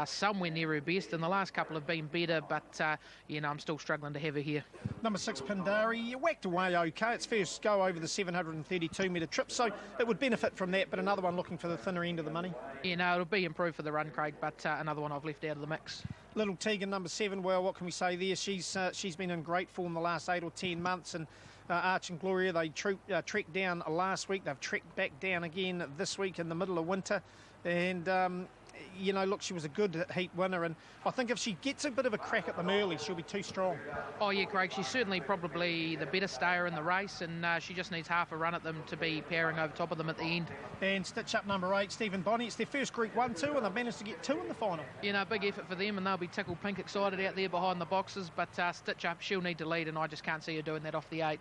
Speaker 2: somewhere near her best, and the last couple have been better, but, you know, I'm still struggling to have her here.
Speaker 1: Number 6, Pindari, whacked away okay. It's first go over the 732-metre trip, so it would benefit from that, but another one looking for the thinner end of the money.
Speaker 2: You know, it'll be improved for the run, Craig, but another one I've left out of the mix.
Speaker 1: Little Tegan, number 7, well, what can we say there? She's been in great form the last 8 or 10 months, and Arch and Gloria, they trekked down last week. They've trekked back down again this week in the middle of winter, and you know, look, she was a good heat winner, and I think if she gets a bit of a crack at them early, she'll be too strong.
Speaker 2: Oh yeah, Craig, she's certainly probably the better stayer in the race, and she just needs half a run at them to be powering over top of them at the end.
Speaker 1: And Stitch Up number 8, Stephen Bonnie, it's their first Group 1 too, and they've managed to get 2 in the final.
Speaker 2: You know, big effort for them, and they'll be tickled pink excited out there behind the boxes, but Stitch Up, she'll need to lead, and I just can't see her doing that off the 8.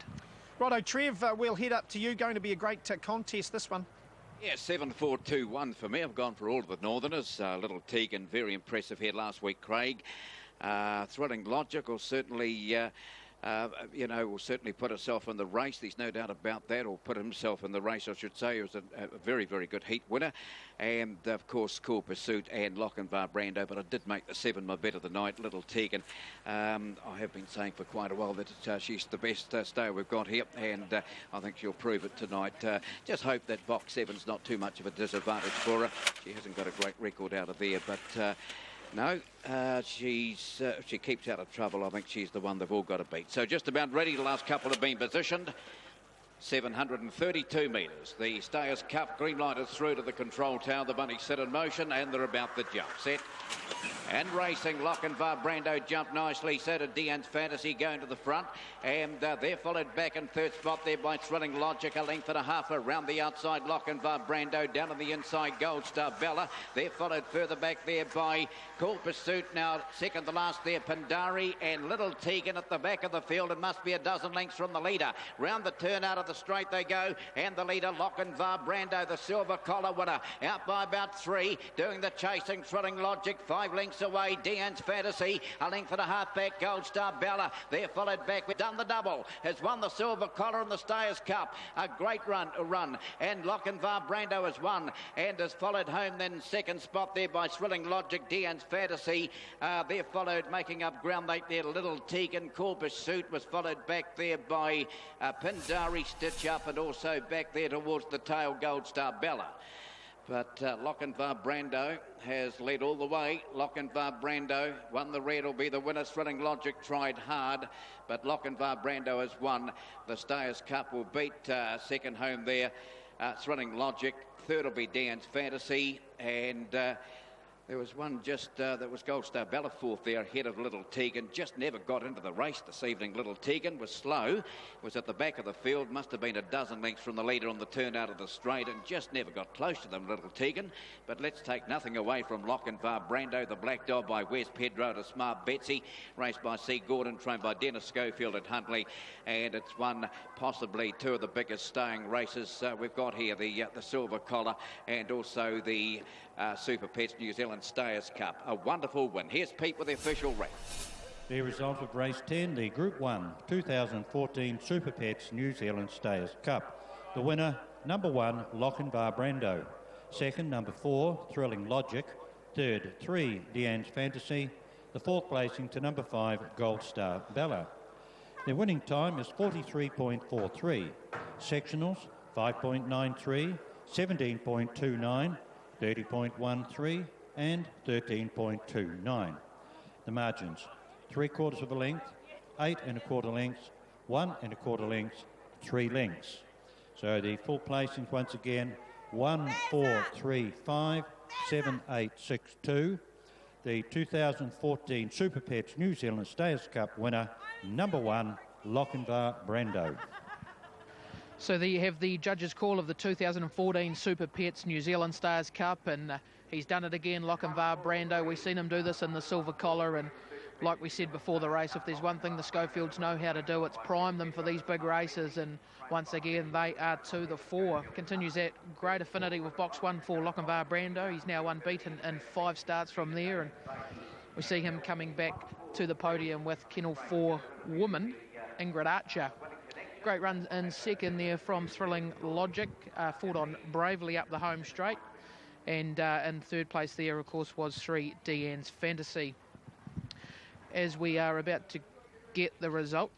Speaker 1: Righto, Trev, we'll head up to you. Going to be a great contest, this one.
Speaker 3: Yeah, 7-4-2-1 for me. I've gone for all of the Northerners. Little Tegan, very impressive here last week, Craig. Thrilling Logic will certainly, you know, will certainly put herself in the race. There's no doubt about that, or put himself in the race, I should say. It was a very, very good heat winner. And, of course, Cool Pursuit and Lochinvar Brando. But I did make the 7 my bet of the night, Little Tegan. I have been saying for quite a while that she's the best stayer we've got here. And I think she'll prove it tonight. Just hope that box 7's not too much of a disadvantage for her. She hasn't got a great record out of there. But... no, she keeps out of trouble. I think she's the one they've all got to beat. So just about ready. The last couple have been positioned. 732 metres. The Stayers Cup green light is through to the control tower. The bunnies sit in motion and they're about to jump. Set and racing. Lochinvar Brando jumped nicely. So did Deanne's Fantasy going to the front. And they're followed back in third spot there by Thrilling Logic. A length and a half around the outside. Lochinvar Brando down on the inside. Gold Star Bella. They're followed further back there by Cool Pursuit. Now second to last there Pindari and Little Tegan at the back of the field. It must be a dozen lengths from the leader. Round the turn out of the straight they go, and the leader Lochinvar Brando, the silver collar winner, out by about 3, doing the chasing. Thrilling Logic 5 lengths away. Deanne's Fantasy a length and a half back. Gold Star Bella, they're followed back. We've done the double, has won the silver collar in the Stayers Cup. A great run, and Lochinvar Brando has won and is followed home then second spot there by Thrilling Logic. Deanne's Fantasy, they're followed making up ground there. Little Tegan. Cool Pursuit was followed back there by Pindari, Stitch Up, and also back there towards the tail Gold Star Bella. But Lochinvar Brando has led all the way. Lochinvar Brando won the red, will be the winner. Thrilling Logic tried hard, but Lochinvar Brando has won. The Stayers Cup will beat second home there, Thrilling Logic. Third will be Deanne's Fantasy, and there was one just that was Gold Star Bella fourth there ahead of Little Tegan. Just never got into the race this evening. Little Tegan was slow, was at the back of the field, must have been a dozen lengths from the leader on the turn out of the straight, and just never got close to them, Little Tegan. But let's take nothing away from Lochinvar Brando, the Black Dog by Wes Pedro to Smart Betsy, raced by C. Gordon, trained by Dennis Schofield at Huntley, and it's won possibly 2 of the biggest staying races we've got here, the Silver Collar and also the Super Pets New Zealand Stayers Cup. A wonderful win. Here's Pete with the official rate.
Speaker 12: The result of race 10, the Group 1 2014 Super Pets New Zealand Stayers Cup. The winner, number 1, Lochinvar Brando. Second, number 4, Thrilling Logic. Third, 3, Deanne's Fantasy. The fourth placing to number 5, Gold Star Bella. Their winning time is 43.43. Sectionals, 5.93, 17.29, 30.13 and 13.29. The margins, 3/4 of a length, 8 1/4 lengths, 1 1/4 lengths, 3 lengths. So the full placings once again, 1, 4, 3, 5, 7, 8, 6, 2. The 2014 Super Pets New Zealand Stayers Cup winner, number 1, Lochinvar Brando.
Speaker 2: So there you have the judges' call of the 2014 Super Pets New Zealand Stayers Cup, and he's done it again, Lochinvar Brando. We've seen him do this in the Silver Collar, and like we said before the race, if there's one thing the Schofields know how to do, it's prime them for these big races, and once again they are to the fore. Continues that great affinity with box 1 for Lochinvar Brando. He's now unbeaten in 5 starts from there, and We see him coming back to the podium with Kennel 4 Woman, Ingrid Archer. Great run in second there from Thrilling Logic, fought on bravely up the home straight. And in third place there, of course, was 3 Deanne's Fantasy. As we are about to get the result,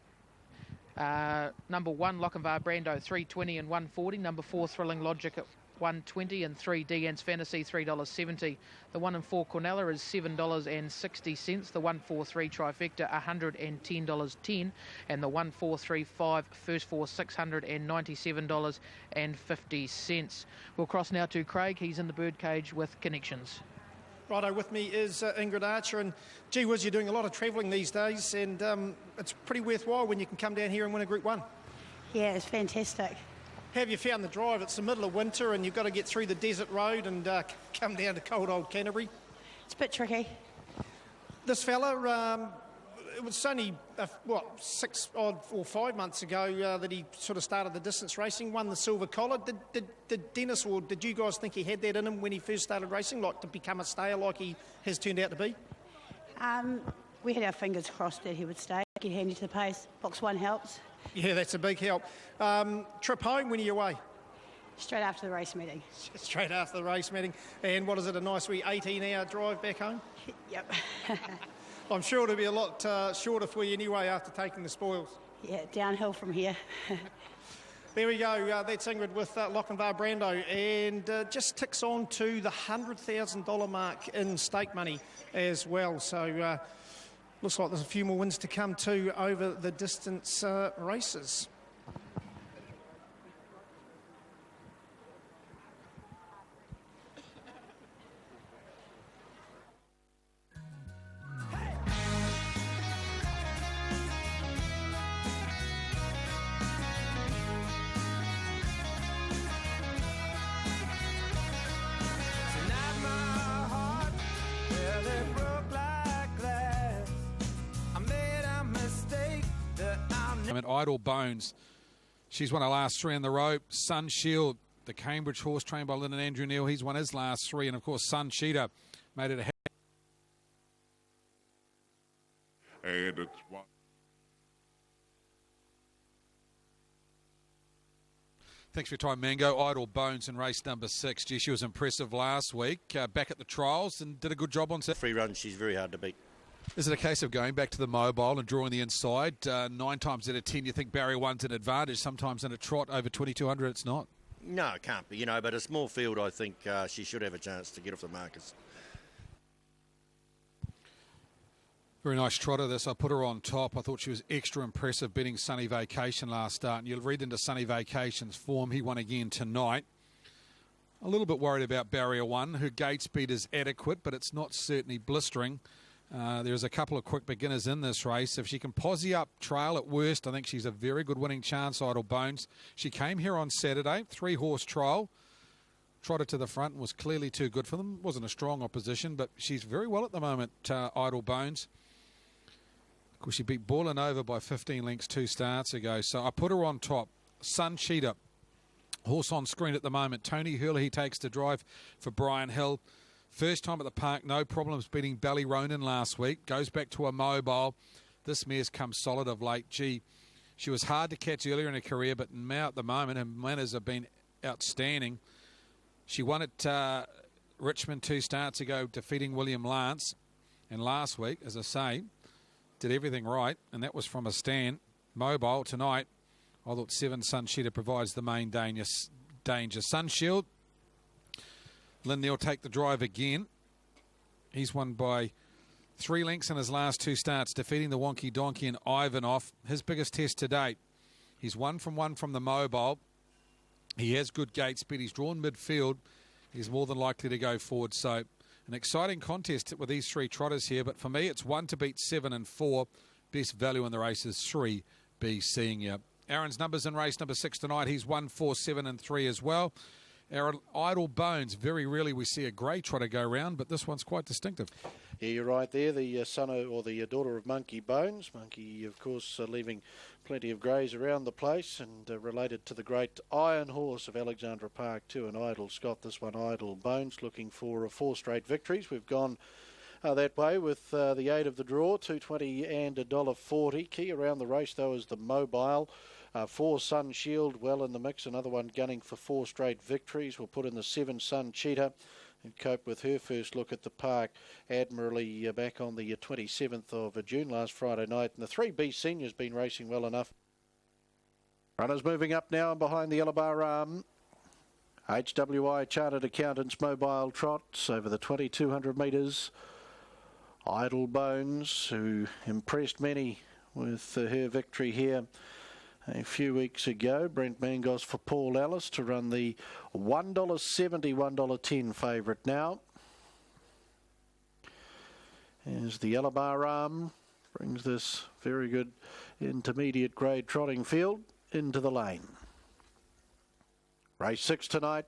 Speaker 2: number 1, Lochinvar Brando, 3.20 and 1.40. Number 4, Thrilling Logic at 1.20 and 3 Deanne's Fantasy, $3.70. The 1 and 4 Cornella is $7.60. The 1-4-3 Trifecta, $110.10. And the 1-4-3-5 First 4, $697.50. We'll cross now to Craig. He's in the birdcage with connections.
Speaker 1: Righto, with me is Ingrid Archer, and gee whiz, you're doing a lot of travelling these days, and it's pretty worthwhile when you can come down here and win a Group 1.
Speaker 17: Yeah, it's fantastic.
Speaker 1: How have you found the drive? It's the middle of winter and you've got to get through the desert road and come down to cold old Canterbury.
Speaker 17: It's a bit tricky.
Speaker 1: This fella, it was only, 6 odd or 5 months ago that he sort of started the distance racing, won the silver collar. Did Dennis or did you guys think he had that in him when he first started racing, like to become a stayer like he has turned out to be?
Speaker 17: We had our fingers crossed that he would stay, get handy to the pace. Box 1 helps.
Speaker 1: Yeah, that's a big help. Trip home, when are you away?
Speaker 17: Straight after the race meeting.
Speaker 1: Straight after the race meeting. And what is it, a nice wee 18-hour drive back home?
Speaker 17: Yep.
Speaker 1: I'm sure it'll be a lot shorter for you anyway after taking the spoils.
Speaker 17: Yeah, downhill from here.
Speaker 1: There we go. That's Ingrid with Lochinvar Brando, and just ticks on to the $100,000 mark in stake money as well. So looks like there's a few more wins to come too over the distance races.
Speaker 4: Idle Bones. She's won her last 3 in the rope. Sun Shield, the Cambridge horse trained by Lyndon Andrew Neal, he's won his last 3. And of course, Sun Cheetah made it a
Speaker 18: and it's one.
Speaker 4: Thanks for your time, Mango. Idle Bones in race number 6. Gee, she was impressive last week. Back at the trials and did a good job on Saturday.
Speaker 19: Free run, she's very hard to beat.
Speaker 4: Is it a case of going back to the mobile and drawing the inside? 9 times out of 10, you think barrier 1's an advantage. Sometimes in a trot over 2,200, it's not.
Speaker 19: No, it can't be. But a small field, I think she should have a chance to get off the markers.
Speaker 4: Very nice trotter this. I put her on top. I thought she was extra impressive beating Sunny Vacation last start. And you'll read into Sunny Vacation's form. He won again tonight. A little bit worried about barrier 1. Her gate speed is adequate, but it's not certainly blistering. There's a couple of quick beginners in this race. If she can posse up trail at worst, I think she's a very good winning chance, Idle Bones. She came here on Saturday, 3-horse trial, trotted to the front and was clearly too good for them. Wasn't a strong opposition, but she's very well at the moment, Idle Bones. Of course, she beat Borland over by 15 lengths 2 starts ago, so I put her on top. Sun Cheetah, horse on screen at the moment. Tony Hurley, he takes the drive for Brian Hill. First time at the park, no problems beating Ballyronan last week. Goes back to a mobile. This mare's come solid of late. Gee, she was hard to catch earlier in her career, but now at the moment, her manners have been outstanding. She won at Richmond 2 starts ago, defeating William Lance. And last week, as I say, did everything right, and that was from a stand. Mobile tonight, I thought 7 Sun Cheetah provides the main danger. Sun Shield, Lynn Neal take the drive again. He's won by 3 lengths in his last 2 starts, defeating the Wonky Donkey and Ivanov. His biggest test to date. He's 1 from the mobile. He has good gate speed. He's drawn midfield. He's more than likely to go forward. So an exciting contest with these 3 trotters here. But for me, it's 1 to beat 7 and 4. Best value in the race is 3. Be seeing you. Aaron's numbers in race number 6 tonight. He's 1, 4, 7 and 3 as well. Aaron, Idle Bones, very rarely we see a grey trotter go round, but this one's quite distinctive.
Speaker 6: Yeah, you're right there. The son or the daughter of Monkey Bones. Monkey, of course, leaving plenty of greys around the place and related to the great Iron Horse of Alexandra Park too. And Idle Scott, this one, Idle Bones, looking for 4 straight victories. We've gone that way with the 8 of the draw, $2.20 and $1.40. Key around the race, though, is the Mobile. 4 Sun Shield well in the mix, another one gunning for 4 straight victories. We'll put in the 7 Sun Cheetah and cope with her first look at the park admirably back on the 27th of June last Friday night. And the 3B Senior's been racing well enough. Runners moving up now and behind the yellow bar arm. HWI Chartered Accountants Mobile Trots over the 2,200 metres. Idle Bones, who impressed many with her victory here a few weeks ago. Brent Mangos for Paul Ellis to run the $1.70, $1.10 favourite now. As the yellow bar arm brings this very good intermediate grade trotting field into the lane. Race 6 tonight.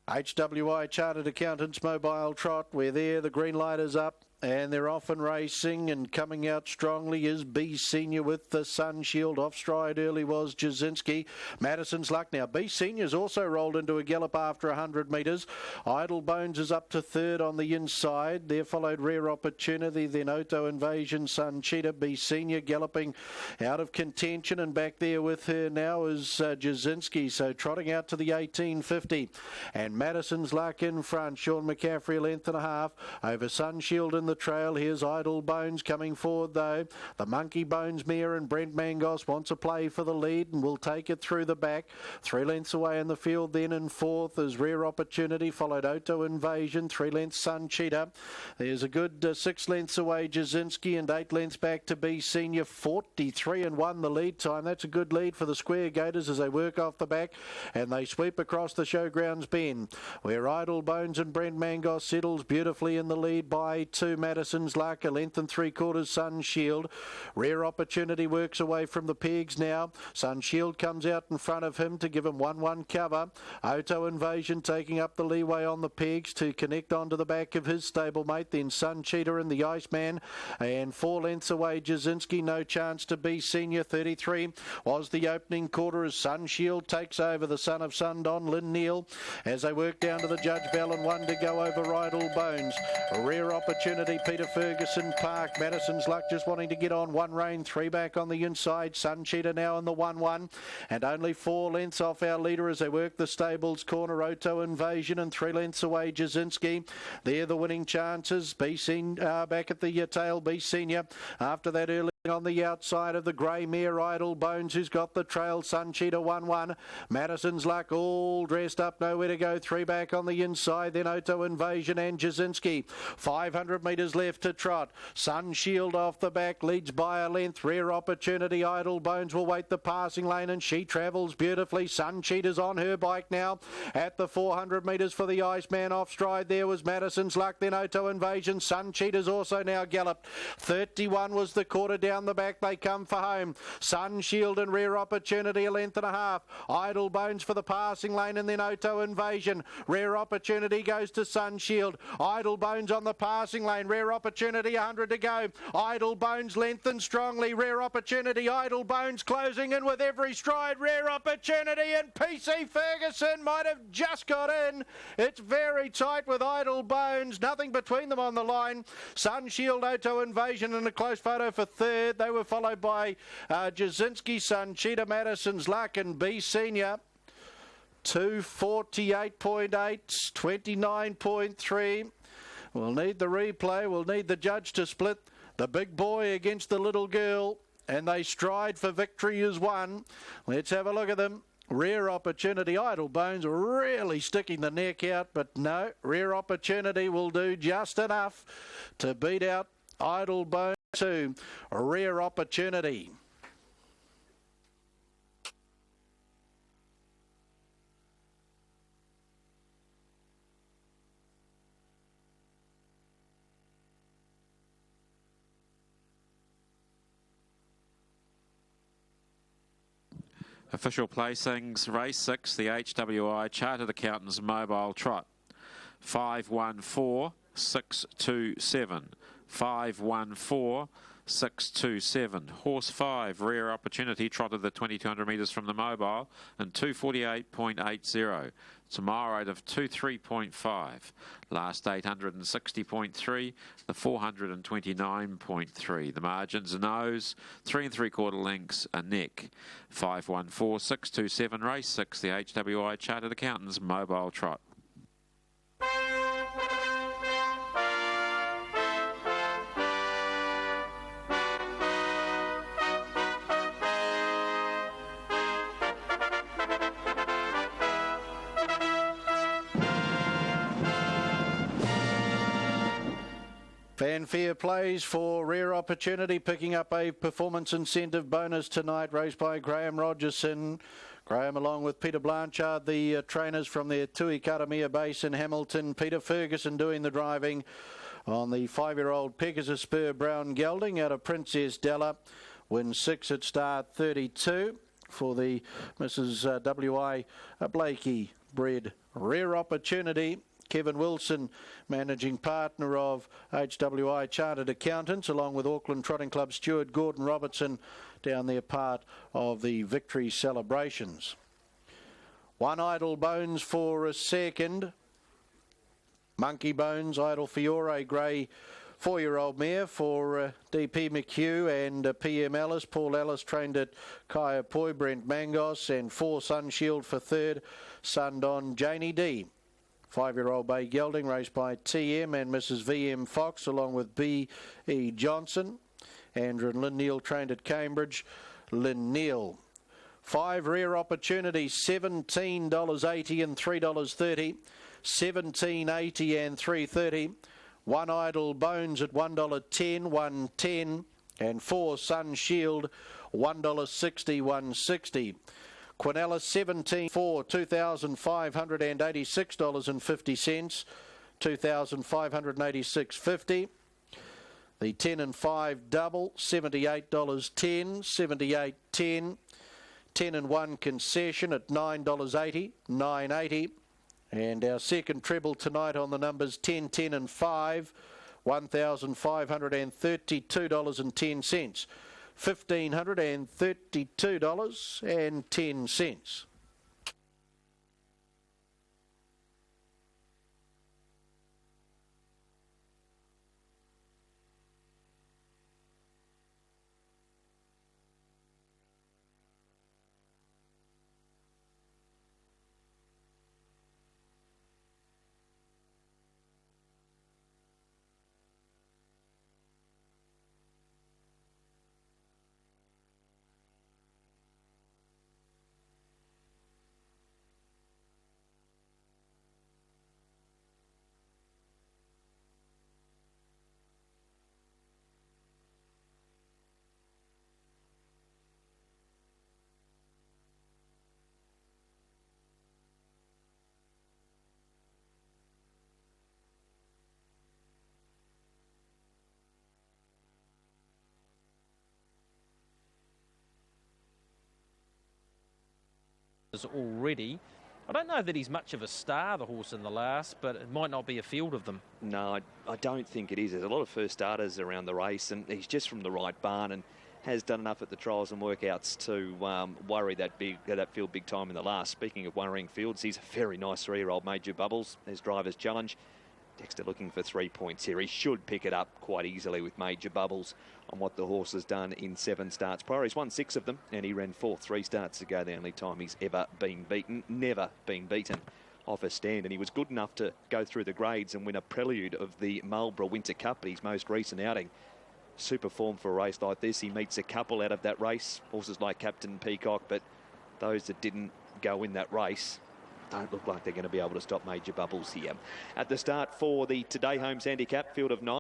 Speaker 6: HWI Chartered Accountants Mobile Trot. We're there, the green light is up. And they're off and racing, and coming out strongly is B Senior with the Sun Shield. Off stride early was Jasinski. Madison's Luck now. B Senior's also rolled into a gallop after 100 metres. Idle Bones is up to third on the inside. There followed Rare Opportunity, then Auto Invasion, Sun Cheetah. B Senior galloping out of contention, and back there with her now is Jasinski. So trotting out to the 1850. And Madison's Luck in front. Sean McCaffrey a length and a half over Sun Shield in the trail. Here's Idle Bones coming forward though. The Monkey Bones mare and Brent Mangos wants a play for the lead and will take it through the back. 3 lengths away in the field then in fourth is Rare Opportunity, followed Auto Invasion. 3 lengths Sun Cheetah. There's a good 6 lengths away Jasinski, and 8 lengths back to B Senior. 43-1 the lead time. That's a good lead for the Square Gators as they work off the back and they sweep across the showgrounds bend, where Idle Bones and Brent Mangos settles beautifully in the lead by 2. Madison's Luck, a length and 3/4 Sun Shield. Rare Opportunity works away from the pegs now. Sun Shield comes out in front of him to give him 1-1 cover. Auto Invasion taking up the leeway on the pegs to connect onto the back of his stablemate. Then Sun Cheetah and the Iceman, and 4 lengths away Jasinski. No chance to be Senior. 33 was the opening quarter as Sun Shield takes over the son of Sundon, Lynn Neal, as they work down to the Judge Bell, and 1 to go over Idle Bones. Rare Opportunity, Peter Ferguson Park. Madison's Luck just wanting to get on 1 rein. 3 back on the inside. Sun Cheetah now in the 1-1, and only 4 lengths off our leader as they work the stables corner. Auto Invasion, and 3 lengths away Jasinski. They're the winning chances. B Senior back at the tail. B Senior after that early on the outside of the grey mare Idle Bones, who's got the trail. Sun Cheetah 1-1. Madison's Luck all dressed up, nowhere to go. 3 back on the inside, then Auto Invasion and Jasinski. 500 metres left to trot. Sun Shield off the back leads by a length. Rare Opportunity, Idle Bones will wait the passing lane, and she travels beautifully. Sun Cheetah's on her bike now at the 400 metres for the Iceman. Off stride there was Madison's Luck, then Auto Invasion. Sun Cheetah's also now galloped. 31 was the quarter down the back. They come for home. Sun Shield and Rare Opportunity a length and a half. Idle Bones for the passing lane, and then Auto Invasion. Rare Opportunity goes to Sun Shield. Idle Bones on the passing lane. Rare Opportunity 100 to go. Idle Bones lengthened strongly. Rare Opportunity. Idle Bones closing in with every stride. Rare Opportunity, and PC Ferguson might have just got in. It's very tight with Idle Bones. Nothing between them on the line. Sun Shield, Auto Invasion in a close photo for third. They were followed by Jasinski, Sun Cheetah, Madison's Luck, and B Senior. 248.8, 29.3. We'll need the replay. We'll need the judge to split the big boy against the little girl, and they stride for victory as one. Let's have a look at them. Rare Opportunity, Idle Bones really sticking the neck out, but no, Rare Opportunity will do just enough to beat out Idle Bones to Rare Opportunity.
Speaker 7: Official placings, race 6, the HWI Chartered Accountants Mobile Trot. 514-627. 514-627. 627. Horse 5, Rare Opportunity, trotted the 2200 metres from the mobile and 248.80. Tomorrow rate of 23.5. Last 860.3. The 429.3. The margins: a nose, 3 3/4 lengths, a neck. 514627 race 6. The HWI Chartered Accountants mobile trot.
Speaker 6: Fanfare plays for Rare Opportunity, picking up a performance incentive bonus tonight, raced by Graham Rogerson. Graham, along with Peter Blanchard, the trainers from their Tui Karamia base in Hamilton. Peter Ferguson doing the driving on the 5-year-old Pegasus Spur Brown Gelding out of Princess Della. Wins 6 at start 32 for the Mrs. W.I. Blakey bred Rare Opportunity. Kevin Wilson, managing partner of HWI Chartered Accountants, along with Auckland Trotting Club steward Gordon Robertson, down there part of the victory celebrations. One Idle Bones for a second. Monkey Bones, Idle Fiore, grey 4-year-old mare for DP McHugh and PM Ellis. Paul Ellis trained at Kaya Poi, Brent Mangos, and 4 Sunshield for third. Sundon Janie D. 5-year-old bay gelding, raced by TM and Mrs. VM Fox, along with B.E. Johnson. Andrew and Lynn Neal trained at Cambridge. Lynn Neal. 5 Rare Opportunities, $17.80 and $3.30. $17.80 and $3.30. 1 Idle Bones at $1.10, $1.10. And 4 Sun Shield, $1.60, $1.60. Quinella 17 for $2,586.50, $2,586.50. The 10 and 5 double, $78.10, $78.10. 10 and 1 concession at $9.80, $9.80. And our second treble tonight on the numbers 10, 10 and 5, $1,532.10. $1,532.10.
Speaker 9: Already. I don't know that he's much of a star, the horse in the last, but it might not be a field of them.
Speaker 10: No, I don't think it is. There's a lot of first starters around the race, and he's just from the right barn and has done enough at the trials and workouts to worry that field big time in the last. Speaking of worrying fields, he's a very nice 3-year-old Major Bubbles. His driver's challenge. Dexter looking for 3 points here. He should pick it up quite easily with Major Bubbles on what the horse has done in 7 starts prior. He's won 6 of them, and he ran 4th 3 starts ago. The only time he's ever been beaten, never been beaten off a stand. And he was good enough to go through the grades and win a prelude of the Marlborough Winter Cup, his most recent outing. Super form for a race like this. He meets a couple out of that race, horses like Captain Peacock, but those that didn't go in that race don't look like they're going to be able to stop Major Bubbles here. At the start for the Today Homes Handicap, field of 9.